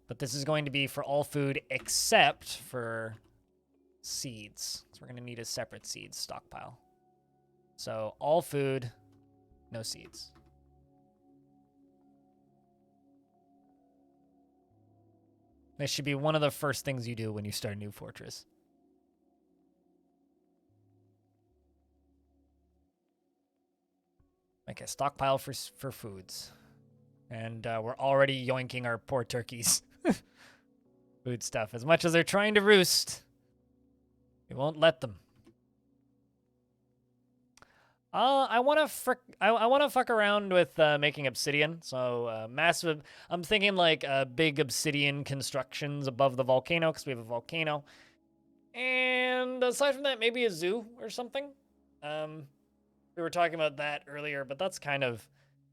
But this is going to be for all food except for seeds. So we're going to need a separate seeds stockpile. So all food, no seeds. This should be one of the first things you do when you start a new fortress. Make a stockpile for foods. And we're already yoinking our poor turkeys. Food stuff. As much as they're trying to roost, we won't let them. I want to fuck around with making obsidian. So massive. I'm thinking like big obsidian constructions above the volcano because we have a volcano. And aside from that, maybe a zoo or something. We were talking about that earlier, but that's kind of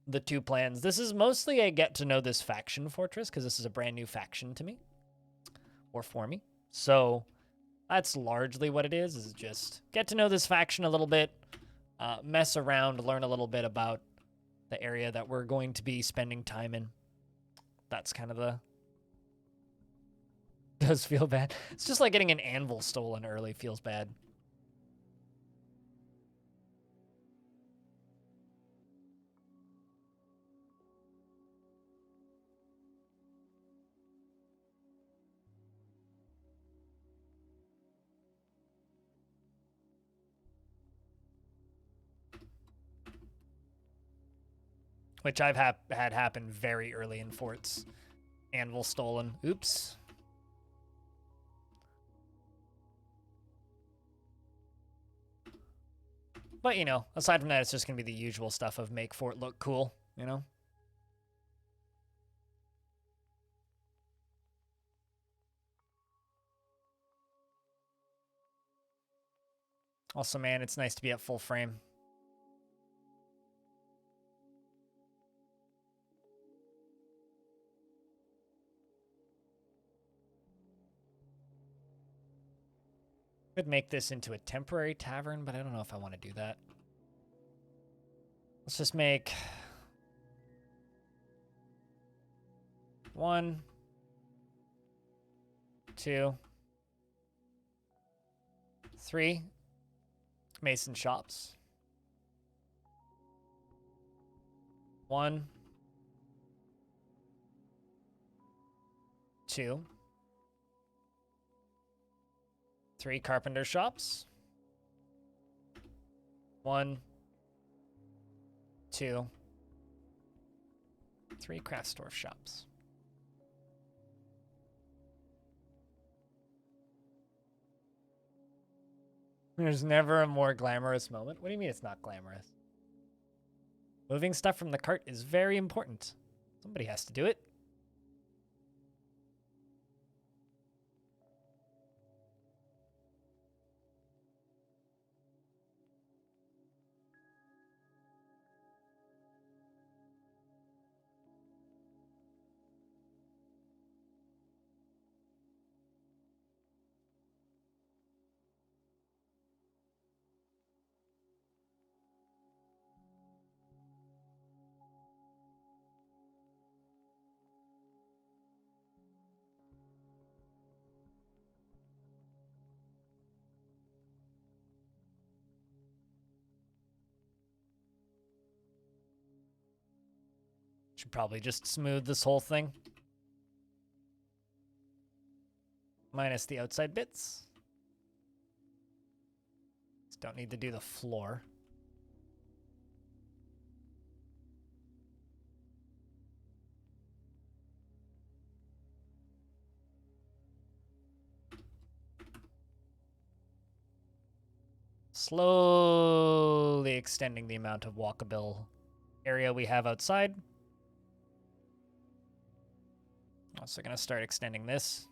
the two plans. This is mostly a get to know this faction fortress because this is a brand new faction to me or for me. So that's largely what it is just get to know this faction a little bit. Mess around, learn a little bit about the area that we're going to be spending time in. That's kind of the... Does feel bad. It's just like getting an anvil stolen early feels bad. Which I've had happen very early in forts. Anvil stolen. Oops. But, you know, aside from that, it's just going to be the usual stuff of make fort look cool, you know? Also, man, it's nice to be at full frame. Could make this into a temporary tavern, but I don't know if I want to do that. Let's just make 1, 2, 3 mason shops. 1, 2, 3 carpenter shops. 1, 2, 3 Craftsdorf shops. There's never a more glamorous moment. What do you mean it's not glamorous? Moving stuff from the cart is very important. Somebody has to do it. Should probably just smooth this whole thing. Minus the outside bits. Just don't need to do the floor. Slowly extending the amount of walkable area we have outside. Also gonna start extending this.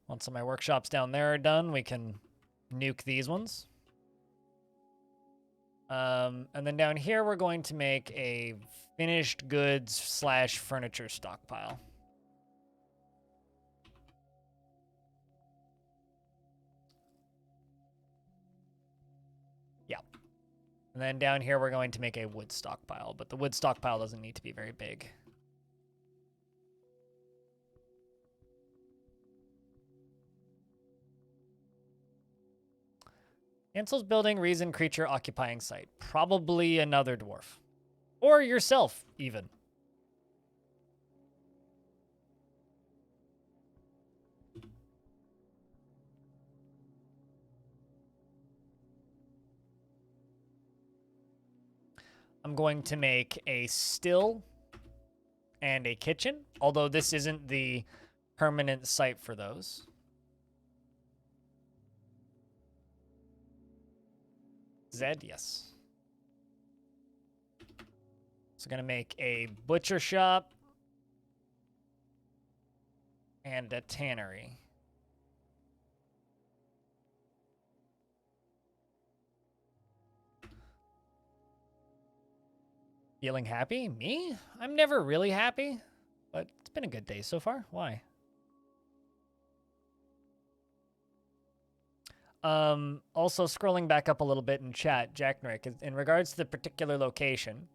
Once all my workshops down there are done, we can nuke these ones. And then down here, we're going to make a finished goods / furniture stockpile. Yeah. And then down here, we're going to make a wood stockpile, but the wood stockpile doesn't need to be very big. Ansel's building, reason, creature, occupying site. Probably another dwarf. Or yourself, even. I'm going to make a still and a kitchen, although this isn't the permanent site for those. Zed, yes. So gonna make a butcher shop and a tannery. Feeling happy? Me? I'm never really happy, but it's been a good day so far. Why? Also scrolling back up a little bit in chat, Jack Nrick, in regards to the particular location,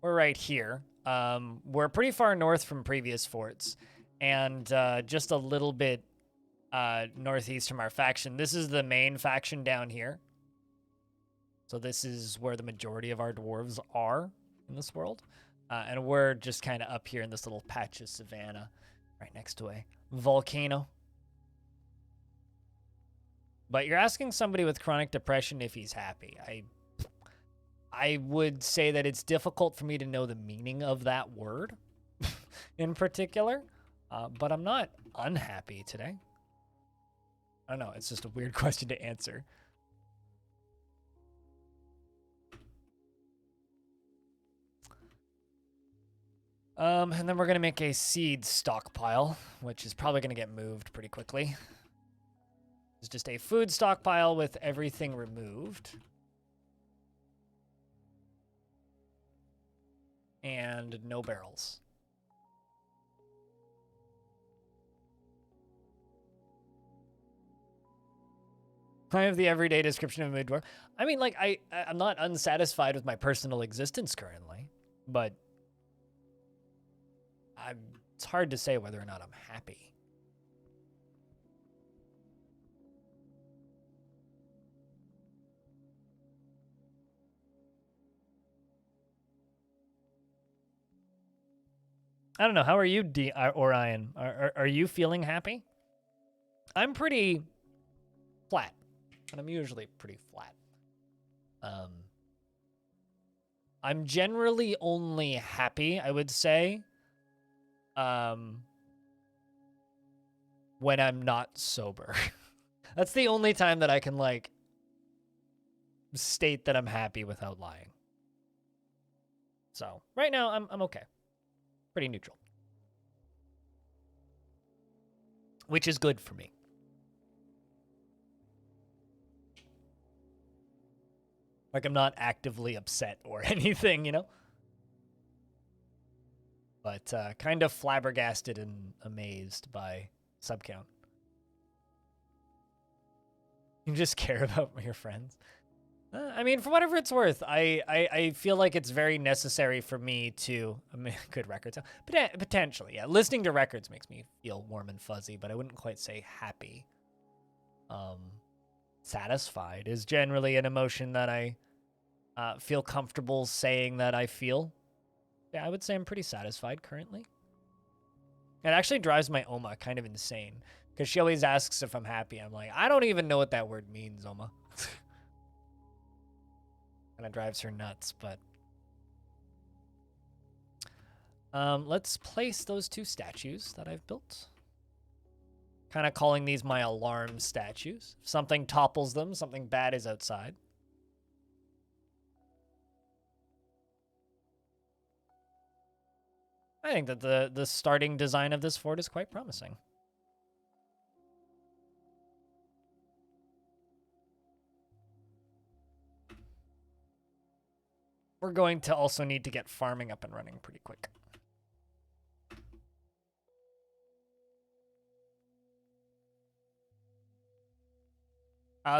we're right here. We're pretty far north from previous forts, and just a little bit northeast from our faction. This is the main faction down here. So this is where the majority of our dwarves are in this world. And we're just kind of up here in this little patch of savanna right next to a volcano. But you're asking somebody with chronic depression if he's happy. I would say that it's difficult for me to know the meaning of that word in particular. But I'm not unhappy today. I don't know. It's just a weird question to answer. And then we're going to make a seed stockpile, which is probably going to get moved pretty quickly. It's just a food stockpile with everything removed. and no barrels. I have the everyday description of a dwarf. I mean, like, I'm not unsatisfied with my personal existence currently, but it's hard to say whether or not I'm happy. I don't know. How are you, Orion? Are you feeling happy? I'm pretty flat, and I'm usually pretty flat. I'm generally only happy, I would say, when I'm not sober. That's the only time that I can, like, state that I'm happy without lying. So right now I'm okay. Pretty neutral. Which is good for me. Like, I'm not actively upset or anything, you know? But kind of flabbergasted and amazed by subcount. You just care about your friends. I mean, for whatever it's worth, I feel like it's very necessary for me to, I mean, good records. Potentially, yeah. Listening to records makes me feel warm and fuzzy, but I wouldn't quite say happy. Satisfied is generally an emotion that I feel comfortable saying that I feel. Yeah, I would say I'm pretty satisfied currently. It actually drives my Oma kind of insane because she always asks if I'm happy. I'm like, I don't even know what that word means, Oma. Kind of drives her nuts, but let's place those two statues that I've built. Kind of calling these my alarm statues. If something topples them, something bad is outside. I think that the starting design of this fort is quite promising. We're going to also need to get farming up and running pretty quick.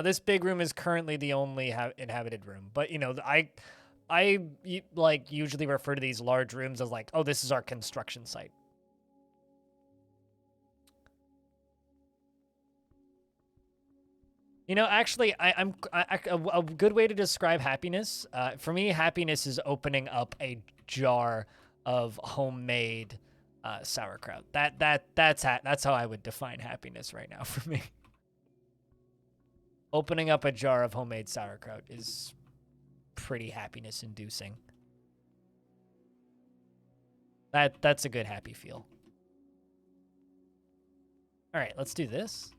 This big room is currently the only inhabited room, but you know, I like usually refer to these large rooms as like, oh, this is our construction site. You know, actually, a good way to describe happiness. For me, happiness is opening up a jar of homemade sauerkraut. That's how I would define happiness right now for me. Opening up a jar of homemade sauerkraut is pretty happiness inducing. That's a good happy feel. All right, let's do this.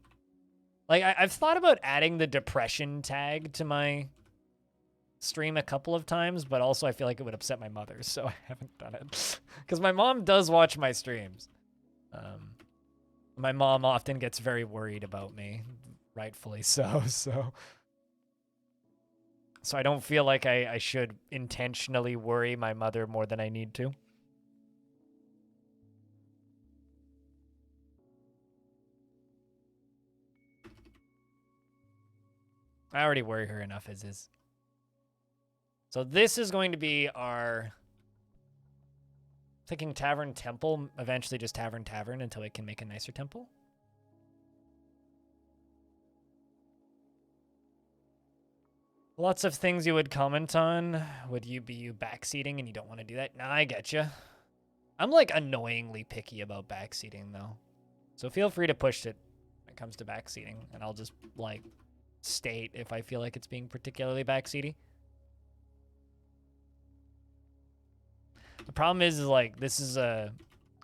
Like, I've thought about adding the depression tag to my stream a couple of times, but also I feel like it would upset my mother, so I haven't done it. Because my mom does watch my streams. My mom often gets very worried about me, rightfully so, so I don't feel like I should intentionally worry my mother more than I need to. I already worry her enough as is. So this is going to be our... thinking Tavern Temple, eventually just Tavern until we can make a nicer temple. Lots of things you would comment on. Would you be backseating and you don't want to do that? Nah, I get you. I'm like annoyingly picky about backseating though. So feel free to push it when it comes to backseating, and I'll just like state if I feel like it's being particularly backseaty. The problem is like this is a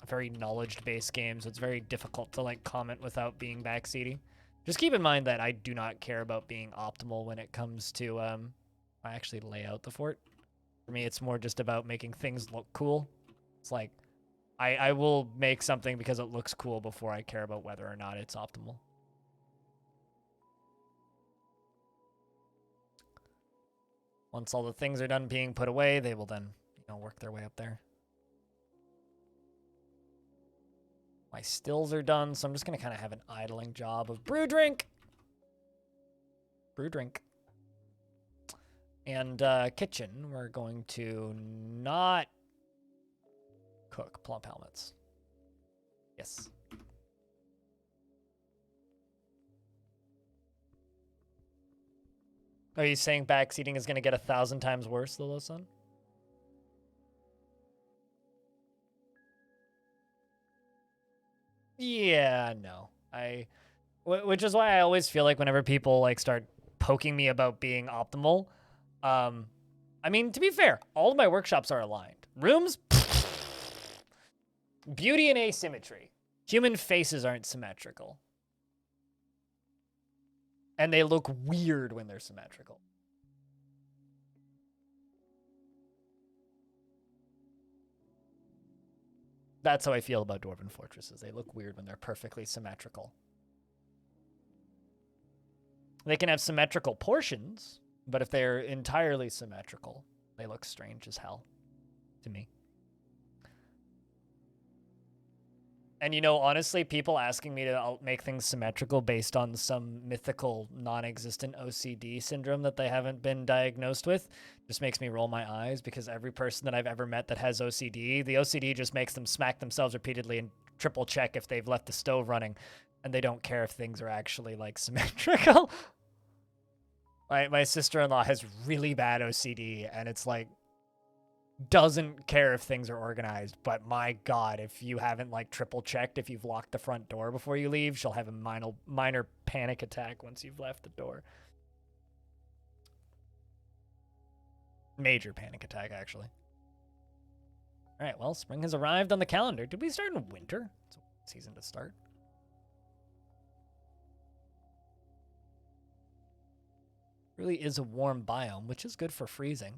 very knowledge-based game, so it's very difficult to like comment without being backseaty. Just keep in mind that I do not care about being optimal when it comes to I actually lay out the fort. For me, it's more just about making things look cool. It's like I will make something because it looks cool before I care about whether or not it's optimal. Once all the things are done being put away, they will then, you know, work their way up there. My stills are done, so I'm just going to kind of have an idling job of brew drink. Brew drink. And kitchen, we're going to not cook plump helmets. Yes. Are you saying backseating is going to get 1,000 times worse, Lilo Sun? Yeah, no. Which is why I always feel like whenever people like start poking me about being optimal, I mean, to be fair, all of my workshops are aligned. Rooms, beauty and asymmetry. Human faces aren't symmetrical. And they look weird when they're symmetrical. That's how I feel about Dwarven fortresses. They look weird when they're perfectly symmetrical. They can have symmetrical portions, but if they're entirely symmetrical, they look strange as hell to me. And, you know, honestly, people asking me to make things symmetrical based on some mythical, non-existent OCD syndrome that they haven't been diagnosed with just makes me roll my eyes, because every person that I've ever met that has OCD, the OCD just makes them smack themselves repeatedly and triple check if they've left the stove running, and they don't care if things are actually, like, symmetrical. My sister-in-law has really bad OCD, and it's like, doesn't care if things are organized, but my god, if you haven't like triple checked if you've locked the front door before you leave, she'll have a minor panic attack once you've left the door. Major panic attack, actually. All right, well, spring has arrived on the calendar. Did we start in winter? It's a season to start. Really is a warm biome, which is good for freezing.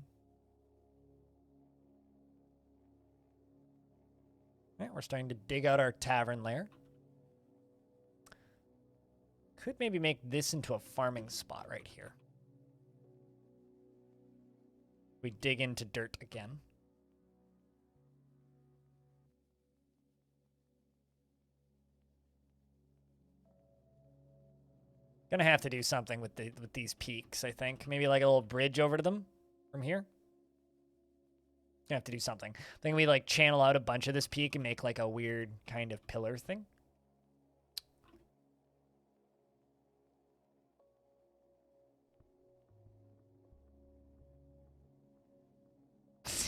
All right, we're starting to dig out our tavern lair. Could maybe make this into a farming spot right here. We dig into dirt again. Gonna have to do something with these peaks, I think. Maybe like a little bridge over to them from here. Gonna have to do something. I think we like channel out a bunch of this peak and make like a weird kind of pillar thing.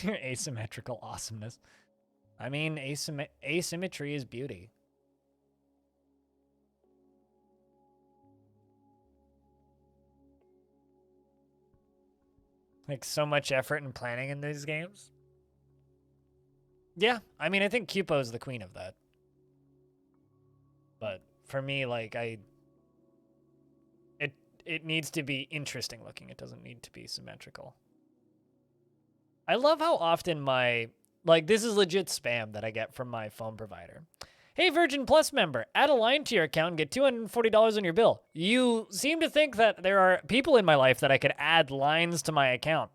Asymmetrical awesomeness. I mean, asymmetry is beauty. Like so much effort and planning in these games. Yeah, I mean, I think Cupo is the queen of that. But for me, like, it needs to be interesting looking. It doesn't need to be symmetrical. I love how often this is legit spam that I get from my phone provider. Hey, Virgin Plus member, add a line to your account and get $240 on your bill. You seem to think that there are people in my life that I could add lines to my account.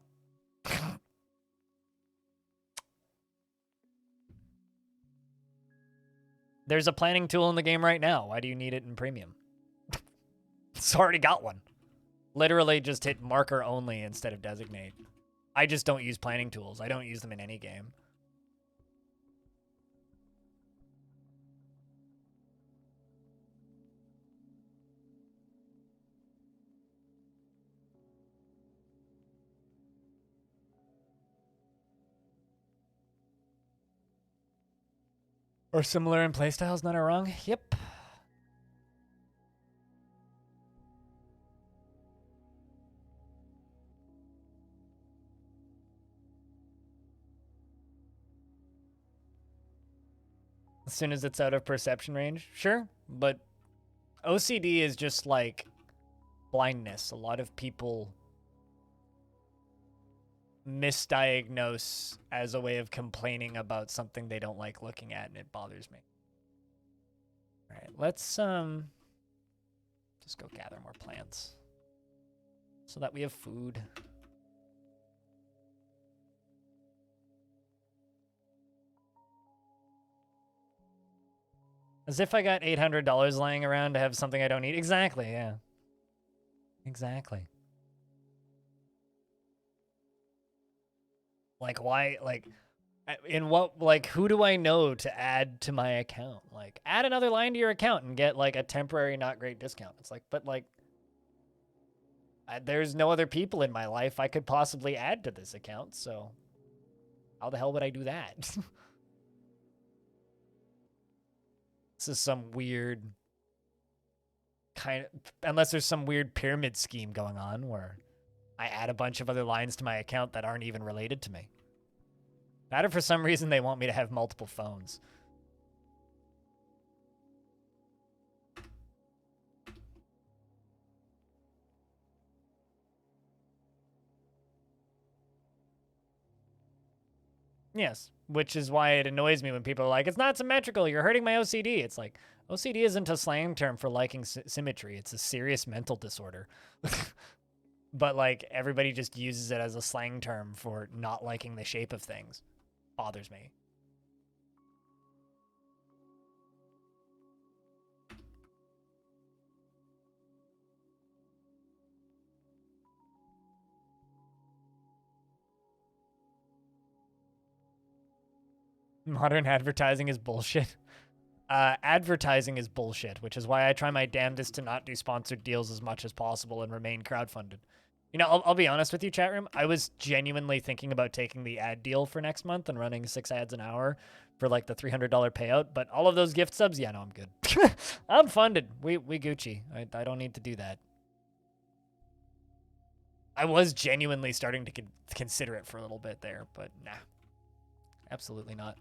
There's a planning tool in the game right now. Why do you need it in premium? It's already got one. Literally just hit marker only instead of designate. I just don't use planning tools. I don't use them in any game. Or similar in playstyles, not wrong. Yep. As soon as it's out of perception range, sure. But OCD is just like blindness. A lot of people misdiagnose as a way of complaining about something they don't like looking at, and it bothers me. All right, let's just go gather more plants so that we have food. As if I got $800 lying around to have something I don't need. Exactly, yeah. Exactly. Like, why, like, in what, like, who do I know to add to my account? Like, add another line to your account and get, like, a temporary not great discount. It's like, but, like, there's no other people in my life I could possibly add to this account, so how the hell would I do that? This is some weird kind of, unless there's some weird pyramid scheme going on where I add a bunch of other lines to my account that aren't even related to me. That or for some reason they want me to have multiple phones. Yes, which is why it annoys me when people are like, it's not symmetrical, you're hurting my OCD. It's like, OCD isn't a slang term for liking symmetry. It's a serious mental disorder. But, like, everybody just uses it as a slang term for not liking the shape of things. Bothers me. Modern advertising is bullshit. Advertising is bullshit, which is why I try my damnedest to not do sponsored deals as much as possible and remain crowdfunded. You know, I'll be honest with you, chat room. I was genuinely thinking about taking the ad deal for next month and running 6 ads an hour for like the $300 payout, but all of those gift subs, yeah, no, I'm good. I'm funded. We Gucci. I don't need to do that. I was genuinely starting to consider it for a little bit there, but nah, absolutely not.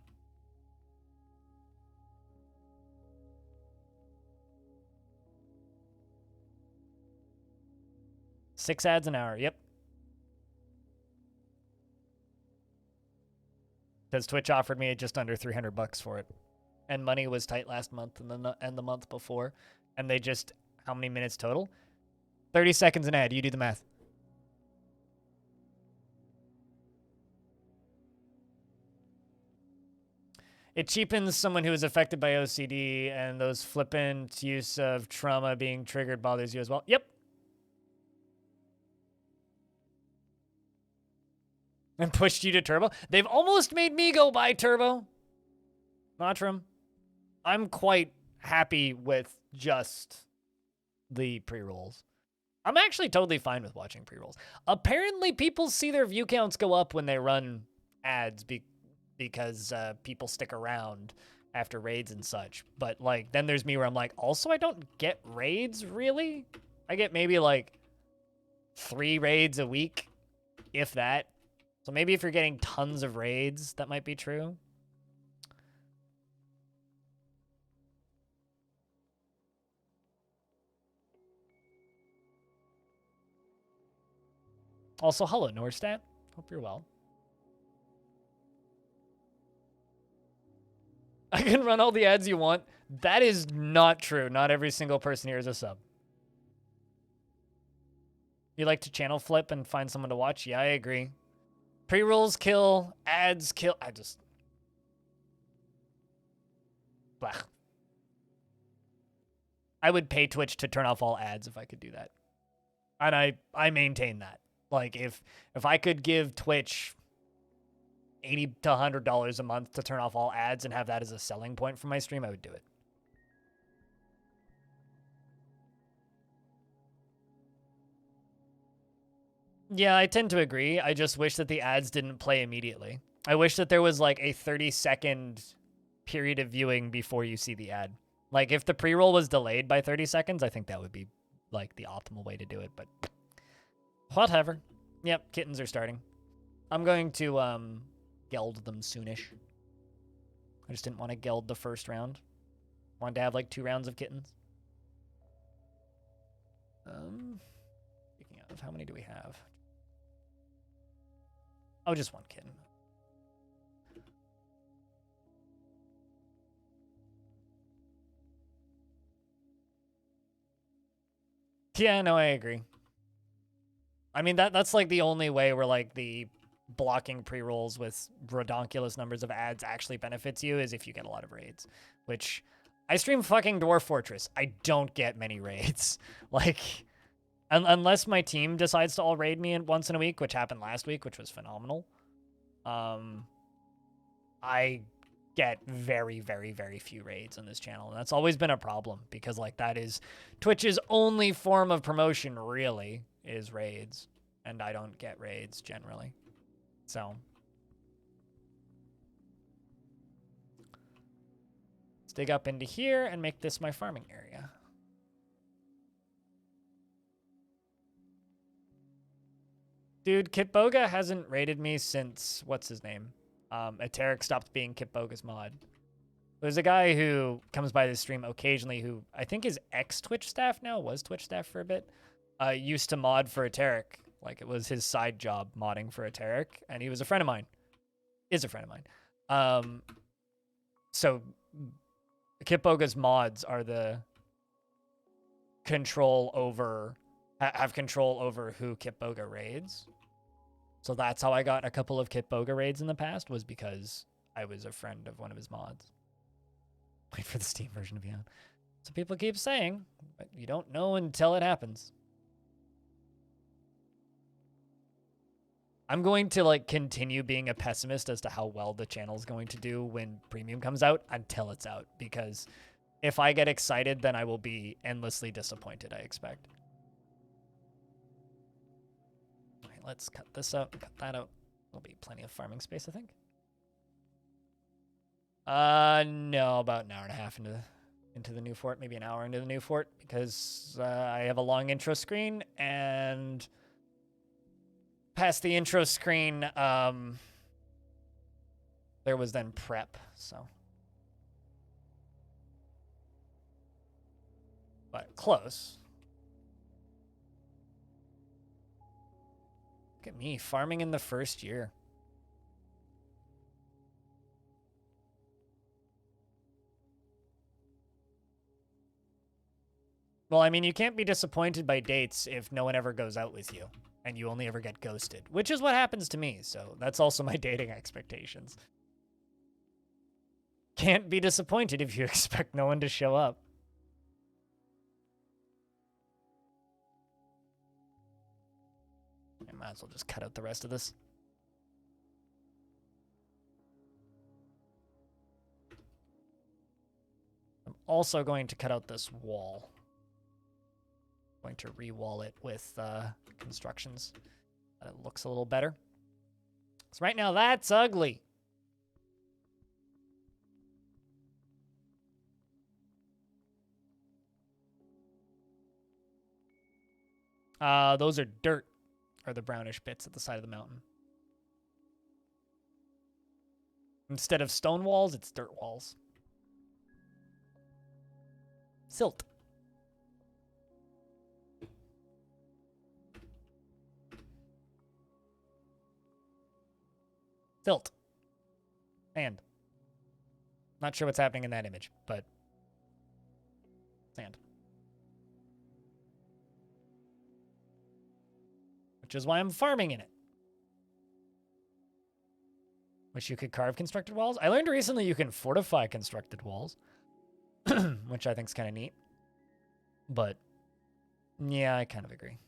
Six ads an hour. Yep. Because Twitch offered me just under $300 for it, and money was tight last month and the month before, and they just, how many minutes total? 30 seconds an ad. You do the math. It cheapens someone who is affected by OCD, and those flippant use of trauma being triggered bothers you as well. Yep. And pushed you to Turbo. They've almost made me go buy Turbo. Notram. I'm quite happy with just the pre-rolls. I'm actually totally fine with watching pre-rolls. Apparently, people see their view counts go up when they run ads because people stick around after raids and such. But, like, then there's me where I'm like, also, I don't get raids, really? I get maybe, like, 3 raids a week, if that. So maybe if you're getting tons of raids, that might be true. Also, hello, Norstat. Hope you're well. I can run all the ads you want. That is not true. Not every single person here is a sub. You like to channel flip and find someone to watch? Yeah, I agree. Pre-rolls kill, ads kill. I just... Blah. I would pay Twitch to turn off all ads if I could do that. And I maintain that. Like, if I could give Twitch $80 to $100 a month to turn off all ads and have that as a selling point for my stream, I would do it. Yeah, I tend to agree. I just wish that the ads didn't play immediately. I wish that there was like a 30-second period of viewing before you see the ad. Like, if the pre-roll was delayed by 30 seconds, I think that would be like the optimal way to do it, but whatever. Yep, kittens are starting. I'm going to geld them soonish. I just didn't want to geld the first round. Wanted to have like 2 rounds of kittens. Speaking of, how many do we have? Oh, just 1 kitten. Yeah, no, I agree. I mean, that's like the only way where like the blocking pre-rolls with redonkulous numbers of ads actually benefits you is if you get a lot of raids, which I stream fucking Dwarf Fortress. I don't get many raids. Like, unless my team decides to all raid me once in a week, which happened last week, which was phenomenal. I get very, very, very few raids on this channel. And that's always been a problem because, like, that is Twitch's only form of promotion, really, is raids. And I don't get raids generally. So let's dig up into here and make this my farming area. Dude, Kitboga hasn't raided me since, what's his name? Eteric stopped being Kitboga's mod. There's a guy who comes by this stream occasionally who I think is ex-Twitch staff now, was Twitch staff for a bit, used to mod for Eteric. Like, it was his side job modding for Eteric, and he was a friend of mine. Is a friend of mine. So Kitboga's mods are the control over, have control over who Kitboga raids. So that's how I got a couple of Kitboga raids in the past, was because I was a friend of one of his mods. Wait for the Steam version to be on. So people keep saying, but you don't know until it happens. I'm going to, like, continue being a pessimist as to how well the channel's going to do when Premium comes out until it's out, because if I get excited, then I will be endlessly disappointed, I expect. Let's cut this out, cut that out. There'll be plenty of farming space, I think. No, about an hour and a half into the new fort, maybe an hour into the new fort, because I have a long intro screen, and past the intro screen, there was then prep, so. But close. Look at me, farming in the first year. Well, I mean, you can't be disappointed by dates if no one ever goes out with you, and you only ever get ghosted, which is what happens to me, so that's also my dating expectations. Can't be disappointed if you expect no one to show up. I might as well just cut out the rest of this. I'm also going to cut out this wall. I'm going to re-wall it with constructions. That it looks a little better. So right now, that's ugly. Those are dirt. Or the brownish bits at the side of the mountain. Instead of stone walls, it's dirt walls. Silt. Silt. Sand. Not sure what's happening in that image, but sand. Which is why I'm farming in it. Wish you could carve constructed walls. I learned recently you can fortify constructed walls, which I think is kind of neat. But yeah, I kind of agree.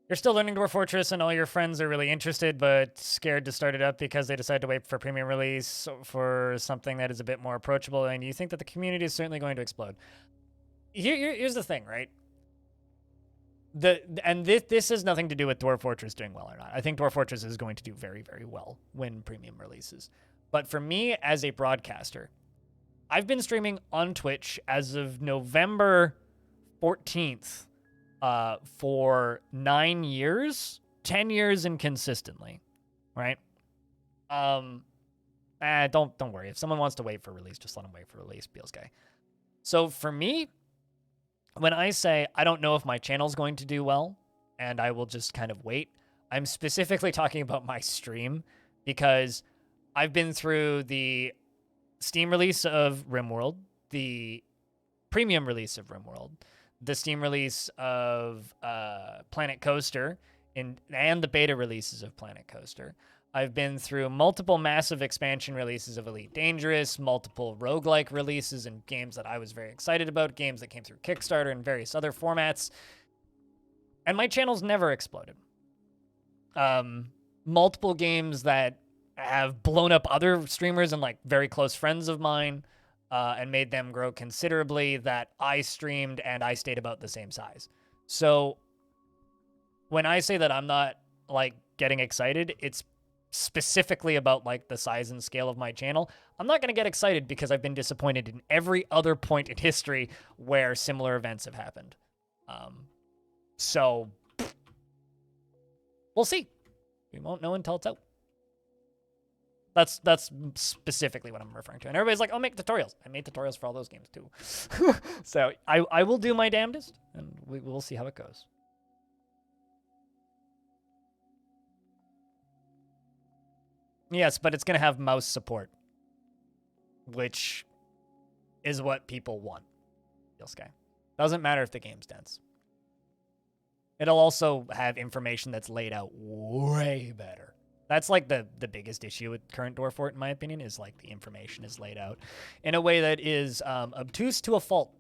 You're still learning Dwarf Fortress and all your friends are really interested but scared to start it up because they decide to wait for premium release for something that is a bit more approachable, and you think that the community is certainly going to explode. Here's the thing, right? This has nothing to do with Dwarf Fortress doing well or not. I think Dwarf Fortress is going to do very, very well when premium releases. But for me as a broadcaster, I've been streaming on Twitch as of November 14th. For 9 years, 10 years inconsistently, right? Don't worry. If someone wants to wait for release, just let them wait for release. Beals guy. So for me, when I say I don't know if my channel's going to do well, and I will just kind of wait. I'm specifically talking about my stream because I've been through the Steam release of RimWorld, the premium release of RimWorld, the Steam release of Planet Coaster, and the beta releases of Planet Coaster. I've been through multiple massive expansion releases of Elite Dangerous, multiple roguelike releases and games that I was very excited about, games that came through Kickstarter and various other formats. And my channel's never exploded. Multiple games that have blown up other streamers and like very close friends of mine and made them grow considerably that I streamed and I stayed about the same size. So when I say that I'm not like getting excited, it's specifically about like the size and scale of my channel. I'm not going to get excited because I've been disappointed in every other point in history where similar events have happened. So we'll see. We won't know until it's out. That's specifically what I'm referring to. And everybody's like, oh, make tutorials. I made tutorials for all those games too. So I will do my damnedest, and we'll see how it goes. Yes, but it's going to have mouse support, which is what people want. Sky. Doesn't matter if the game's dense. It'll also have information that's laid out way better. That's like the biggest issue with current Dwarf, in my opinion, is like the information is laid out in a way that is obtuse to a fault.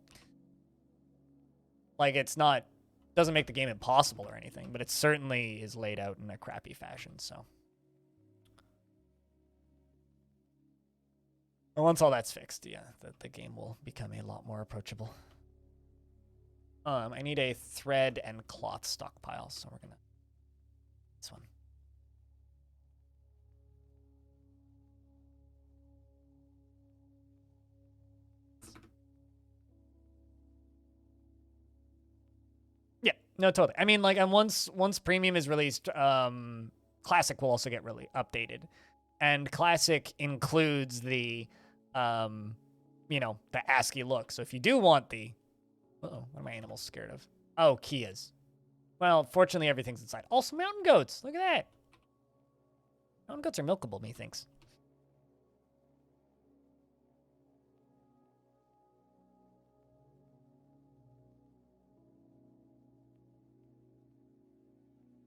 Like doesn't make the game impossible or anything, but it certainly is laid out in a crappy fashion, so. Once all that's fixed, yeah, the game will become a lot more approachable. I need a thread and cloth stockpile, so we're gonna this one. Yeah, no, totally. I mean, like, and once premium is released, classic will also get really updated, and classic includes the the ASCII look. So if you do want the uh-oh, what are my animals scared of? Oh, Kias. Well, fortunately, everything's inside. Also, mountain goats. Look at that. Mountain goats are milkable, methinks.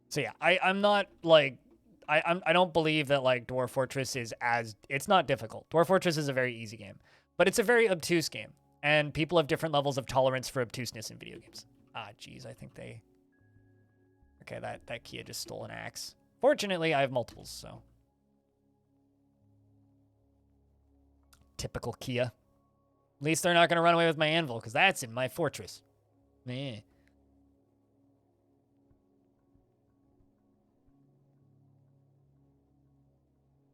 So yeah, I'm not like I don't believe that like Dwarf Fortress is it's not difficult. Dwarf Fortress is a very easy game, but it's a very obtuse game. And people have different levels of tolerance for obtuseness in video games. Ah, geez, I think they... Okay, that Kia just stole an axe. Fortunately, I have multiples, so... Typical Kia. At least they're not going to run away with my anvil, because that's in my fortress. Meh.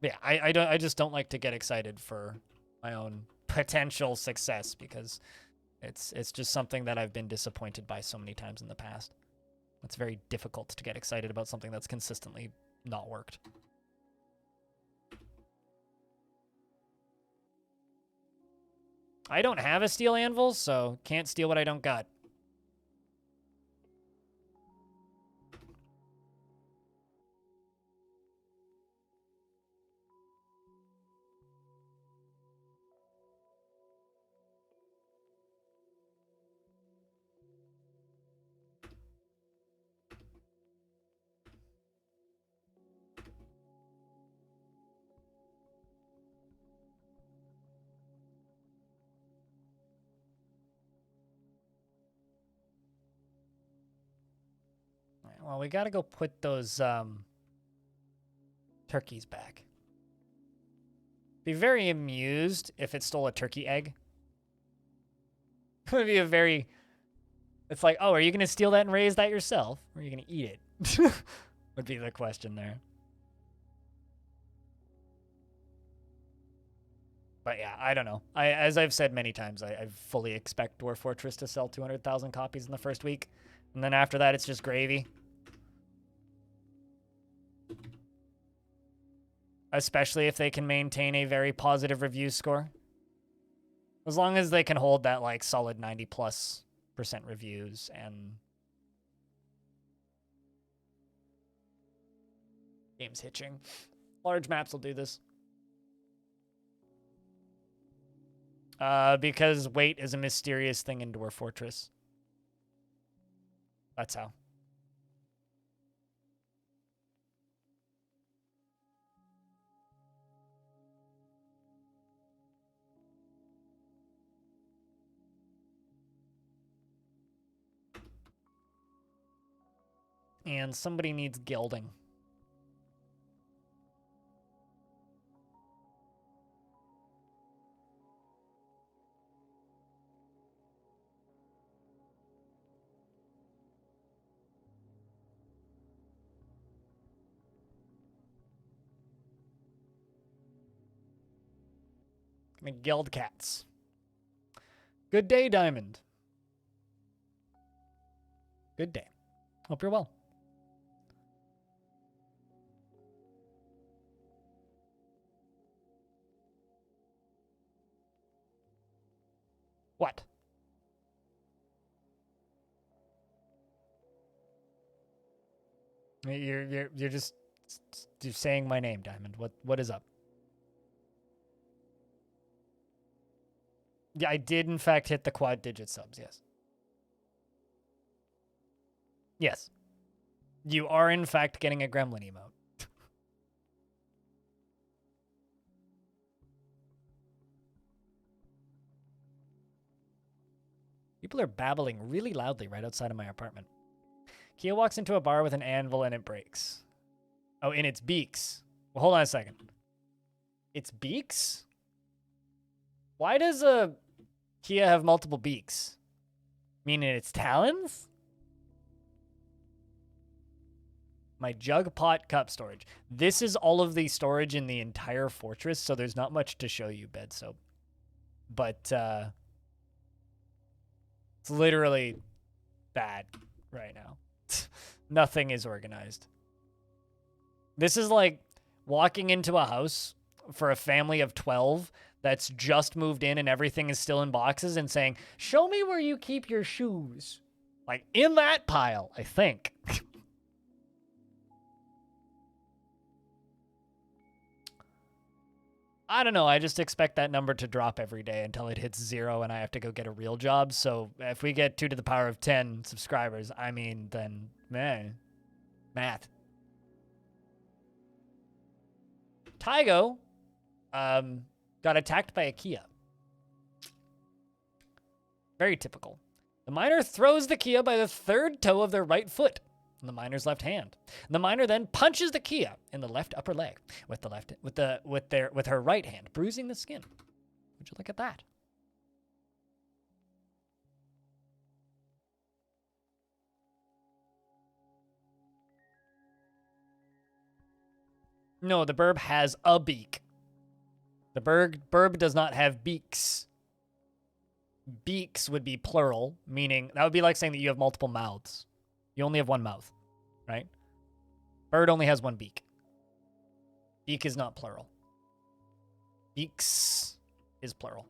Yeah, I just don't like to get excited for my own potential success because it's just something that I've been disappointed by so many times in the past. It's very difficult to get excited about something that's consistently not worked. I don't have a steel anvil, so can't steal what I don't got. Well, we gotta go put those turkeys back. Be very amused if it stole a turkey egg. It would be a very... It's like, oh, are you gonna steal that and raise that yourself? Or are you gonna eat it? Would be the question there. But yeah, I don't know. As I've said many times, I fully expect Dwarf Fortress to sell 200,000 copies in the first week. And then after that, it's just gravy. Especially if they can maintain a very positive review score. As long as they can hold that, like, solid 90+% reviews and... Game's hitching. Large maps will do this. Because weight is a mysterious thing in Dwarf Fortress. That's how. And somebody needs gilding. I mean, gild cats. Good day, Diamond. Good day. Hope you're well. What? You're just saying my name, Diamond. What is up? Yeah, I did in fact hit the quad digit subs, yes. Yes. You are in fact getting a gremlin emote. People are babbling really loudly right outside of my apartment. Kia walks into a bar with an anvil and it breaks. Oh, in its beaks. Well, hold on a second. Its beaks? Why does a Kia have multiple beaks? Meaning its talons? My jug pot cup storage. This is all of the storage in the entire fortress, so there's not much to show you, bed soap. But, it's literally bad right now. Nothing is organized. This is like walking into a house for a family of 12 that's just moved in and everything is still in boxes and saying, show me where you keep your shoes. Like, in that pile, I think. I don't know. I just expect that number to drop every day until it hits 0 and I have to go get a real job. So if we get 2 to the power of 10 subscribers, I mean, then, man, math. Tygo got attacked by a Kia. Very typical. The miner throws the Kia by the third toe of their right foot in the miner's left hand. The miner then punches the Kia in the left upper leg with her right hand, bruising the skin. Would you look at that? No, the burb has a beak. The burb does not have beaks. Beaks would be plural, meaning that would be like saying that you have multiple mouths. You only have one mouth, right? Bird only has one beak. Beak is not plural. Beaks is plural.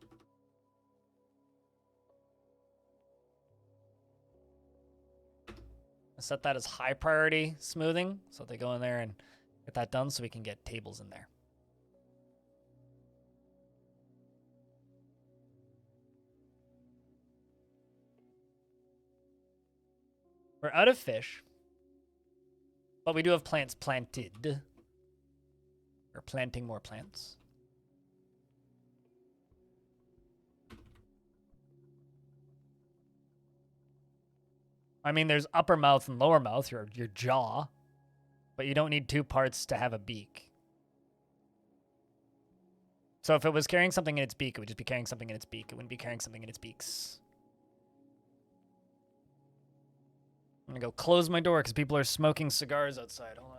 I set that as high priority smoothing, so they go in there and get that done so we can get tables in there. We're out of fish, but we do have plants planted. We're planting more plants. I mean, there's upper mouth and lower mouth, your jaw, but you don't need 2 parts to have a beak. So if it was carrying something in its beak, it would just be carrying something in its beak. It wouldn't be carrying something in its beaks. I'm gonna go close my door because people are smoking cigars outside. Hold on.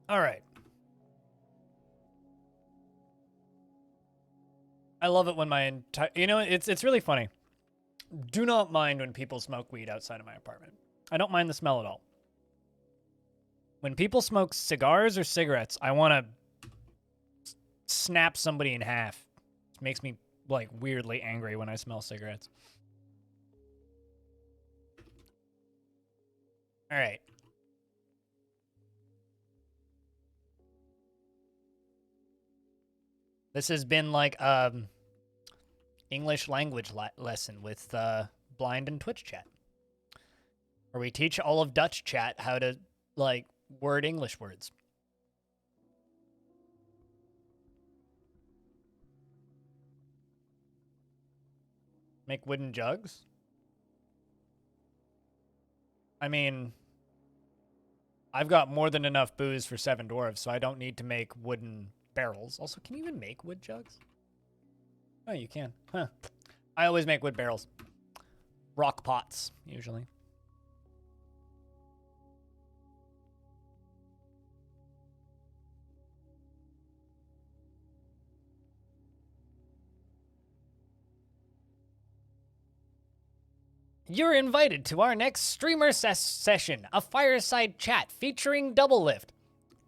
All right. I love it when my entire... You know, it's really funny. Do not mind when people smoke weed outside of my apartment. I don't mind the smell at all. When people smoke cigars or cigarettes, I want to snap somebody in half. It makes me, like, weirdly angry when I smell cigarettes. All right. This has been like English language lesson with Blind and Twitch chat, where we teach all of Dutch chat how to like word English words. Make wooden jugs? I mean, I've got more than enough booze for 7 dwarves, so I don't need to make wooden barrels. Also, can you even make wood jugs? Oh, you can. Huh. I always make wood barrels. Rock pots, usually. You're invited to our next streamer session, a fireside chat featuring Double Lift.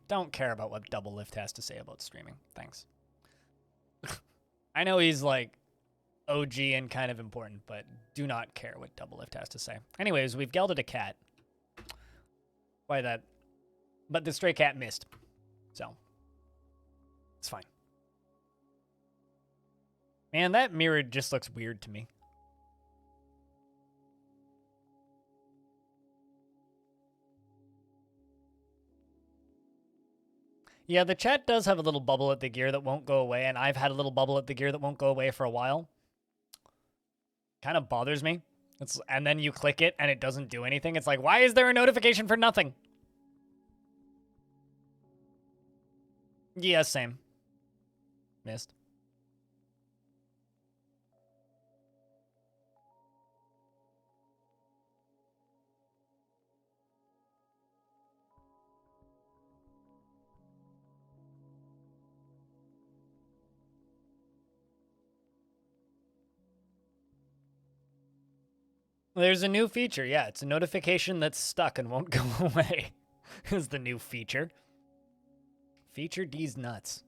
Don't care about what Double Lift has to say about streaming. Thanks. I know he's like OG and kind of important, but do not care what Double Lift has to say. Anyways, we've gelded a cat. Why that? But the stray cat missed. So, it's fine. Man, that mirror just looks weird to me. Yeah, the chat does have a little bubble at the gear that won't go away, and I've had a little bubble at the gear that won't go away for a while. Kind of bothers me. And then you click it, and it doesn't do anything. It's like, why is there a notification for nothing? Yeah, same. Missed. There's a new feature. Yeah, it's a notification that's stuck and won't go away. Is the new feature. Feature D's nuts.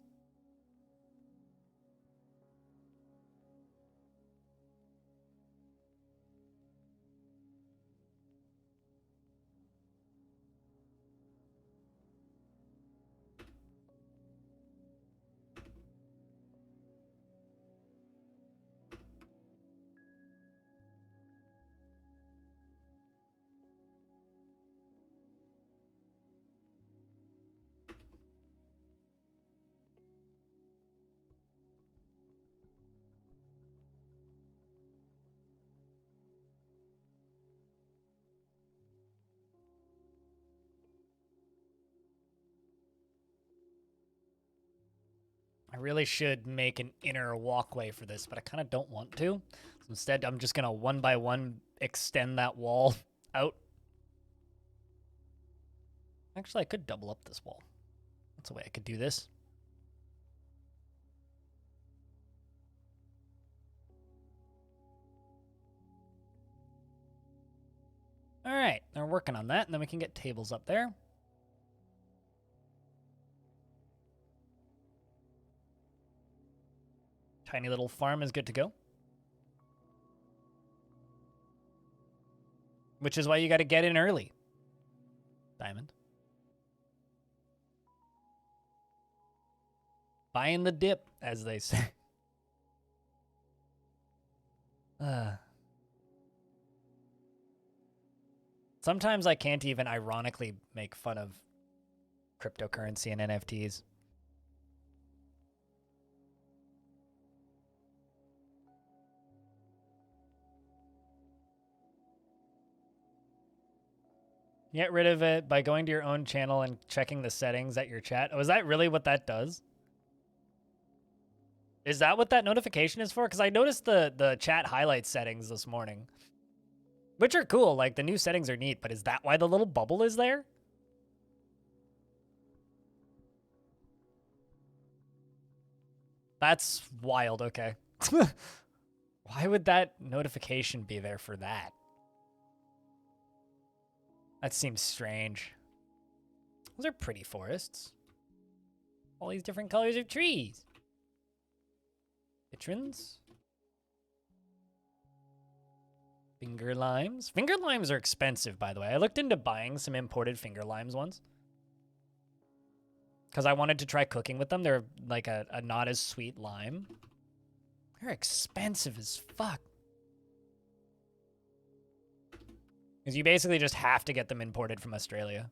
I really should make an inner walkway for this, but I kind of don't want to. So instead, I'm just going to one by one extend that wall out. Actually, I could double up this wall. That's a way I could do this. All right, they're working on that, and then we can get tables up there. Tiny little farm is good to go. Which is why you got to get in early. Diamond. Buying the dip, as they say. Sometimes I can't even ironically make fun of cryptocurrency and NFTs. Get rid of it by going to your own channel and checking the settings at your chat. Oh, is that really what that does? Is that what that notification is for? Because I noticed the chat highlight settings this morning. Which are cool. Like, the new settings are neat. But is that why the little bubble is there? That's wild, okay. Why would that notification be there for that? That seems strange. Those are pretty forests. All these different colors of trees. Citrons. Finger limes. Finger limes are expensive, by the way. I looked into buying some imported finger limes once. Because I wanted to try cooking with them. They're like a not as sweet lime. They're expensive as fuck. Because you basically just have to get them imported from Australia.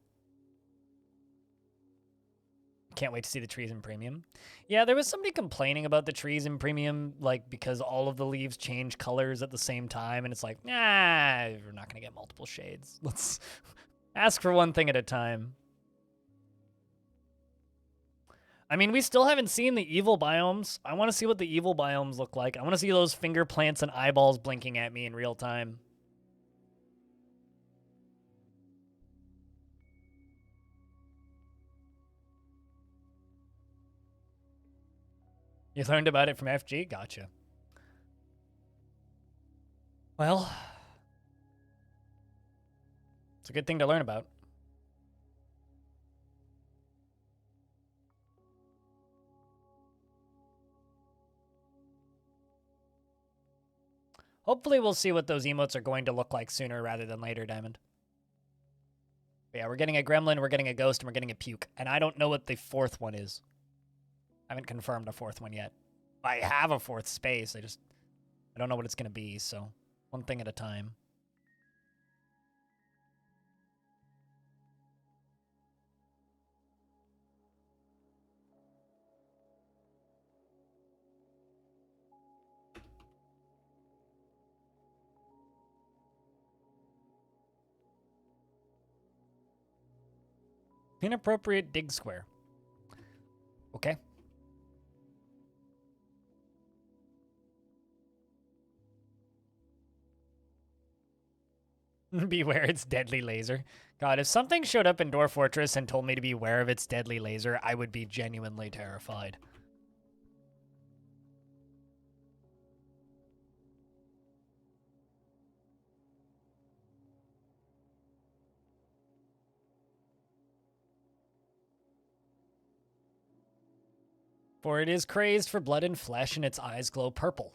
Can't wait to see the trees in premium. Yeah, there was somebody complaining about the trees in premium, like, because all of the leaves change colors at the same time, and it's like, nah, we're not gonna get multiple shades. Let's ask for one thing at a time. I mean, we still haven't seen the evil biomes. I want to see what the evil biomes look like. I want to see those finger plants and eyeballs blinking at me in real time. You learned about it from FG? Gotcha. Well, it's a good thing to learn about. Hopefully we'll see what those emotes are going to look like sooner rather than later, Diamond. But yeah, we're getting a gremlin, we're getting a ghost, and we're getting a puke. And I don't know what the fourth one is. I haven't confirmed a fourth one yet. I have a fourth space. I don't know what it's going to be, so one thing at a time. Inappropriate dig square. Okay. Beware its deadly laser. God, if something showed up in Dwarf Fortress and told me to beware of its deadly laser, I would be genuinely terrified. For it is crazed for blood and flesh, and its eyes glow purple.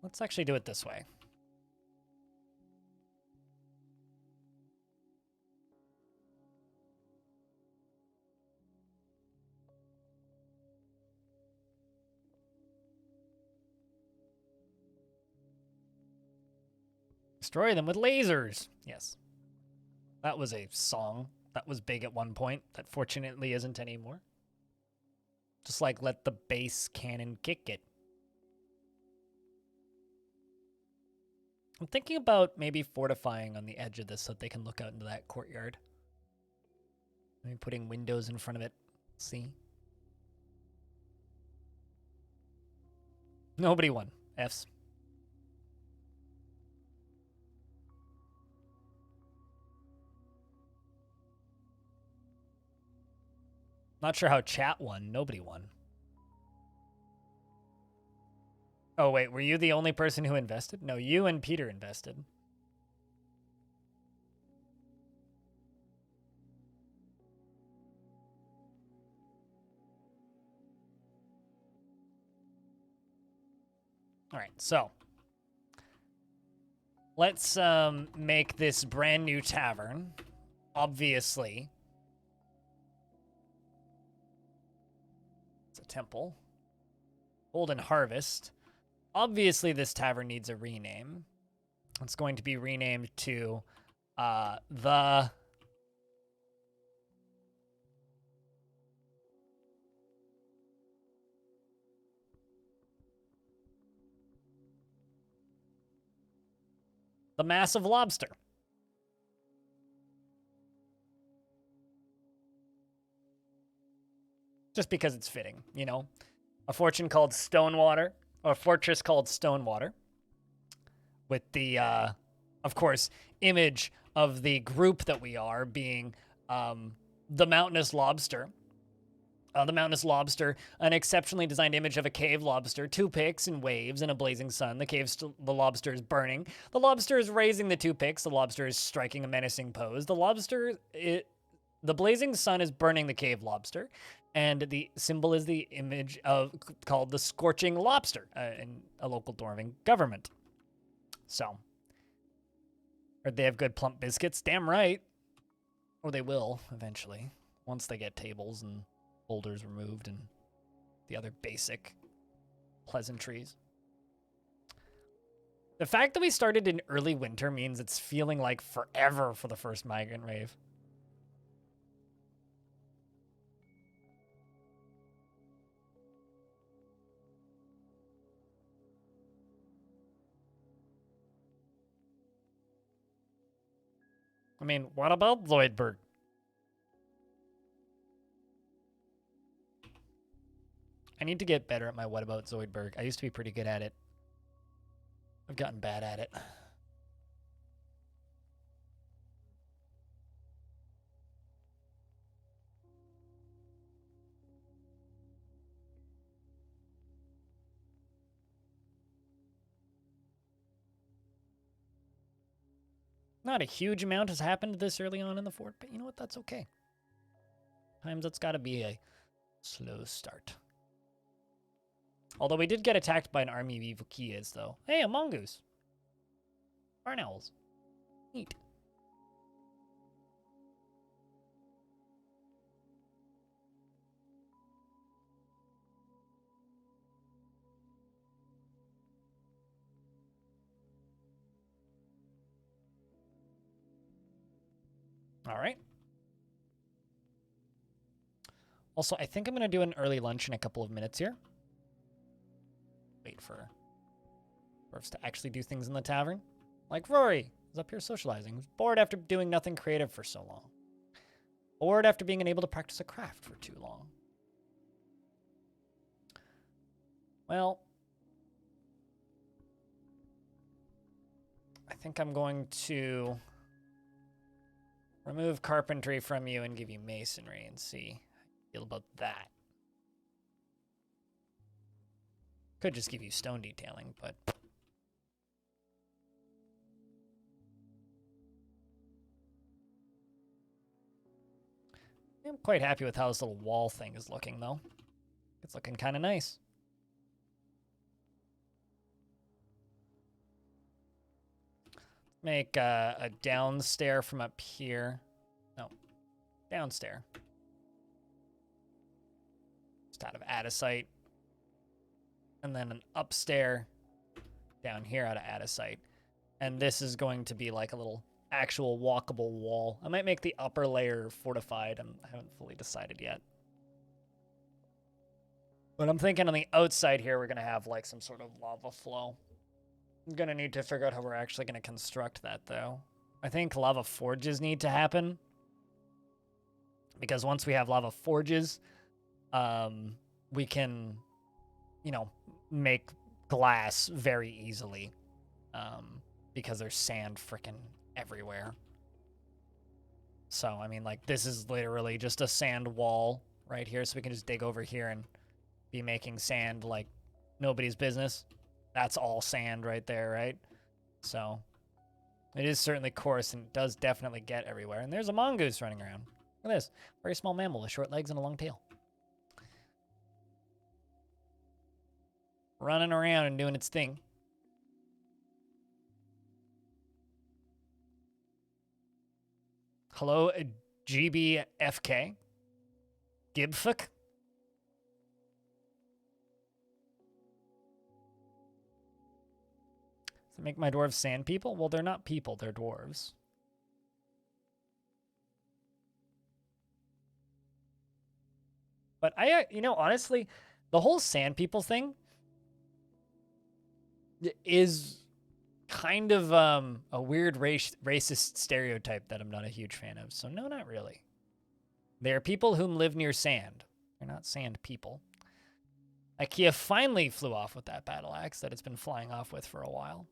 Let's actually do it this way. Destroy them with lasers. Yes. That was a song that was big at one point that fortunately isn't anymore. Just like let the base cannon kick it. I'm thinking about maybe fortifying on the edge of this so that they can look out into that courtyard. Maybe putting windows in front of it. See? Nobody won. Fs. Not sure how chat won. Nobody won. Oh, wait. Were you the only person who invested? No, you and Peter invested. All right, so let's make this brand new tavern. Obviously, it's a temple. Golden Harvest. Obviously, this tavern needs a rename. It's going to be renamed to the Massive Lobster. Just because it's fitting, you know? A fortune called Stonewater. a fortress called Stonewater, with the, of course, image of the group that we are being the mountainous lobster. The mountainous lobster, an exceptionally designed image of a cave lobster, 2 picks in waves in a blazing sun. The lobster is burning. The lobster is raising the 2 picks. The lobster is striking a menacing pose. The blazing sun is burning the cave lobster, and the symbol is the image of called the scorching lobster in a local dwarven government. So, or they have good plump biscuits. Damn right. Or they will eventually, once they get tables and boulders removed and the other basic pleasantries. The fact that we started in early winter means it's feeling like forever for the first migrant wave. I mean, what about Zoidberg? I need to get better at my what about Zoidberg. I used to be pretty good at it. I've gotten bad at it. Not a huge amount has happened this early on in the fort, but you know what? That's okay. Times it's got to be a slow start. Although we did get attacked by an army of evil Kias, though. Hey, a mongoose. Barn owls. Neat. All right. Also, I think I'm going to do an early lunch in a couple of minutes here. Wait for dwarves to actually do things in the tavern. Like Rory is up here socializing. He's bored after doing nothing creative for so long. Bored after being unable to practice a craft for too long. Well, I think I'm going to remove carpentry from you and give you masonry and see how you feel about that. Could just give you stone detailing, but I'm quite happy with how this little wall thing is looking, though. It's looking kind of nice. Make a downstair from up here. No, downstair. Just out of Adasite. And then an upstair down here out of Adasite. And this is going to be like a little actual walkable wall. I might make the upper layer fortified. I haven't fully decided yet. But I'm thinking on the outside here, we're going to have like some sort of lava flow. I'm going to need to figure out how we're actually going to construct that, though. I think lava forges need to happen. Because once we have lava forges, we can, you know, make glass very easily. Because there's sand freaking everywhere. So, I mean, like, this is literally just a sand wall right here. So we can just dig over here and be making sand like nobody's business. That's all sand right there, right? So, it is certainly coarse and does definitely get everywhere. And there's a mongoose running around. Look at this. Very small mammal with short legs and a long tail. Running around and doing its thing. Hello, GBFK. Gibfuck. Does it make my dwarves sand people? Well, they're not people, they're dwarves. But you know, honestly, the whole sand people thing is kind of a weird racist stereotype that I'm not a huge fan of. So no, not really. They are people whom live near sand. They're not sand people. IKEA finally flew off with that battle axe that it's been flying off with for a while.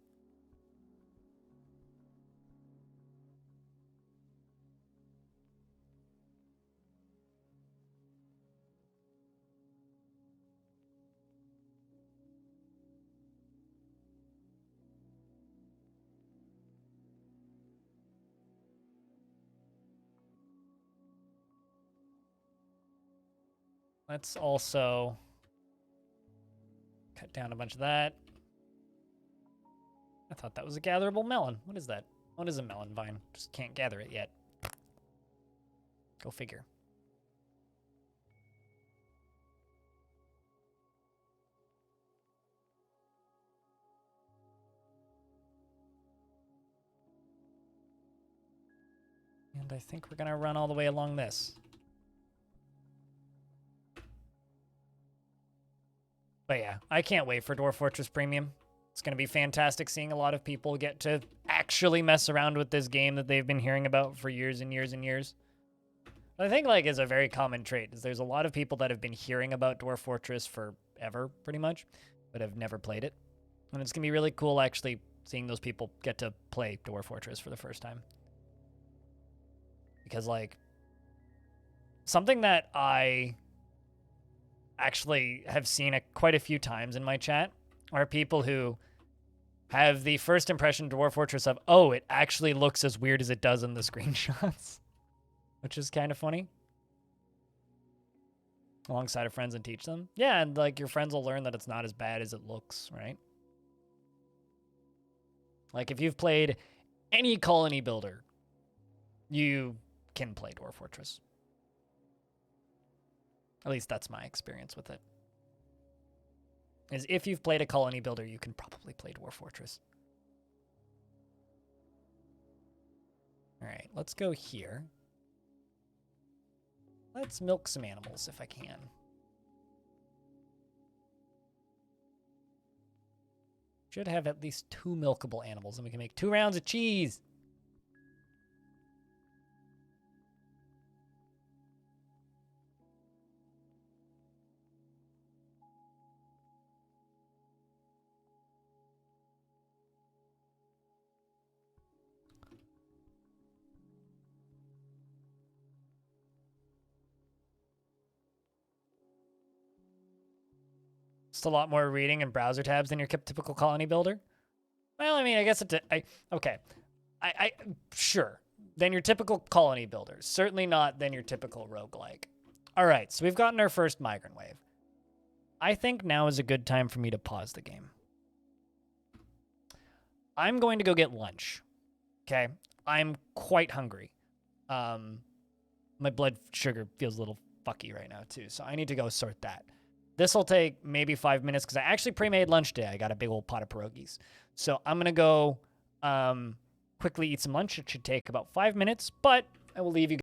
Let's also cut down a bunch of that. I thought that was a gatherable melon. What is that? What is a melon vine? Just can't gather it yet. Go figure. And I think we're gonna run all the way along this. But yeah, I can't wait for Dwarf Fortress Premium. It's going to be fantastic seeing a lot of people get to actually mess around with this game that they've been hearing about for years and years and years. I think, like, is a very common trait is there's a lot of people that have been hearing about Dwarf Fortress forever, pretty much, but have never played it. And it's going to be really cool actually seeing those people get to play Dwarf Fortress for the first time. Because, like, something that I actually have seen quite a few times in my chat are people who have the first impression of Dwarf Fortress of, oh, it actually looks as weird as it does in the screenshots, which is kind of funny. Alongside of friends and teach them. Yeah, and like your friends will learn that it's not as bad as it looks, right? Like if you've played any colony builder, you can play Dwarf Fortress. At least that's my experience with it. Is if you've played a colony builder, you can probably play Dwarf Fortress. All right, let's go here. Let's milk some animals if I can. Should have at least 2 milkable animals, and we can make 2 rounds of cheese. Just a lot more reading and browser tabs than your typical colony builder. Well, I mean, I guess okay. Sure. Than your typical colony builder. Certainly not than your typical roguelike. All right, so we've gotten our first migrant wave. I think now is a good time for me to pause the game. I'm going to go get lunch. Okay? I'm quite hungry. My blood sugar feels a little fucky right now, too, so I need to go sort that. This will take maybe 5 minutes because I actually pre-made lunch today. I got a big old pot of pierogies. So I'm going to go quickly eat some lunch. It should take about 5 minutes, but I will leave you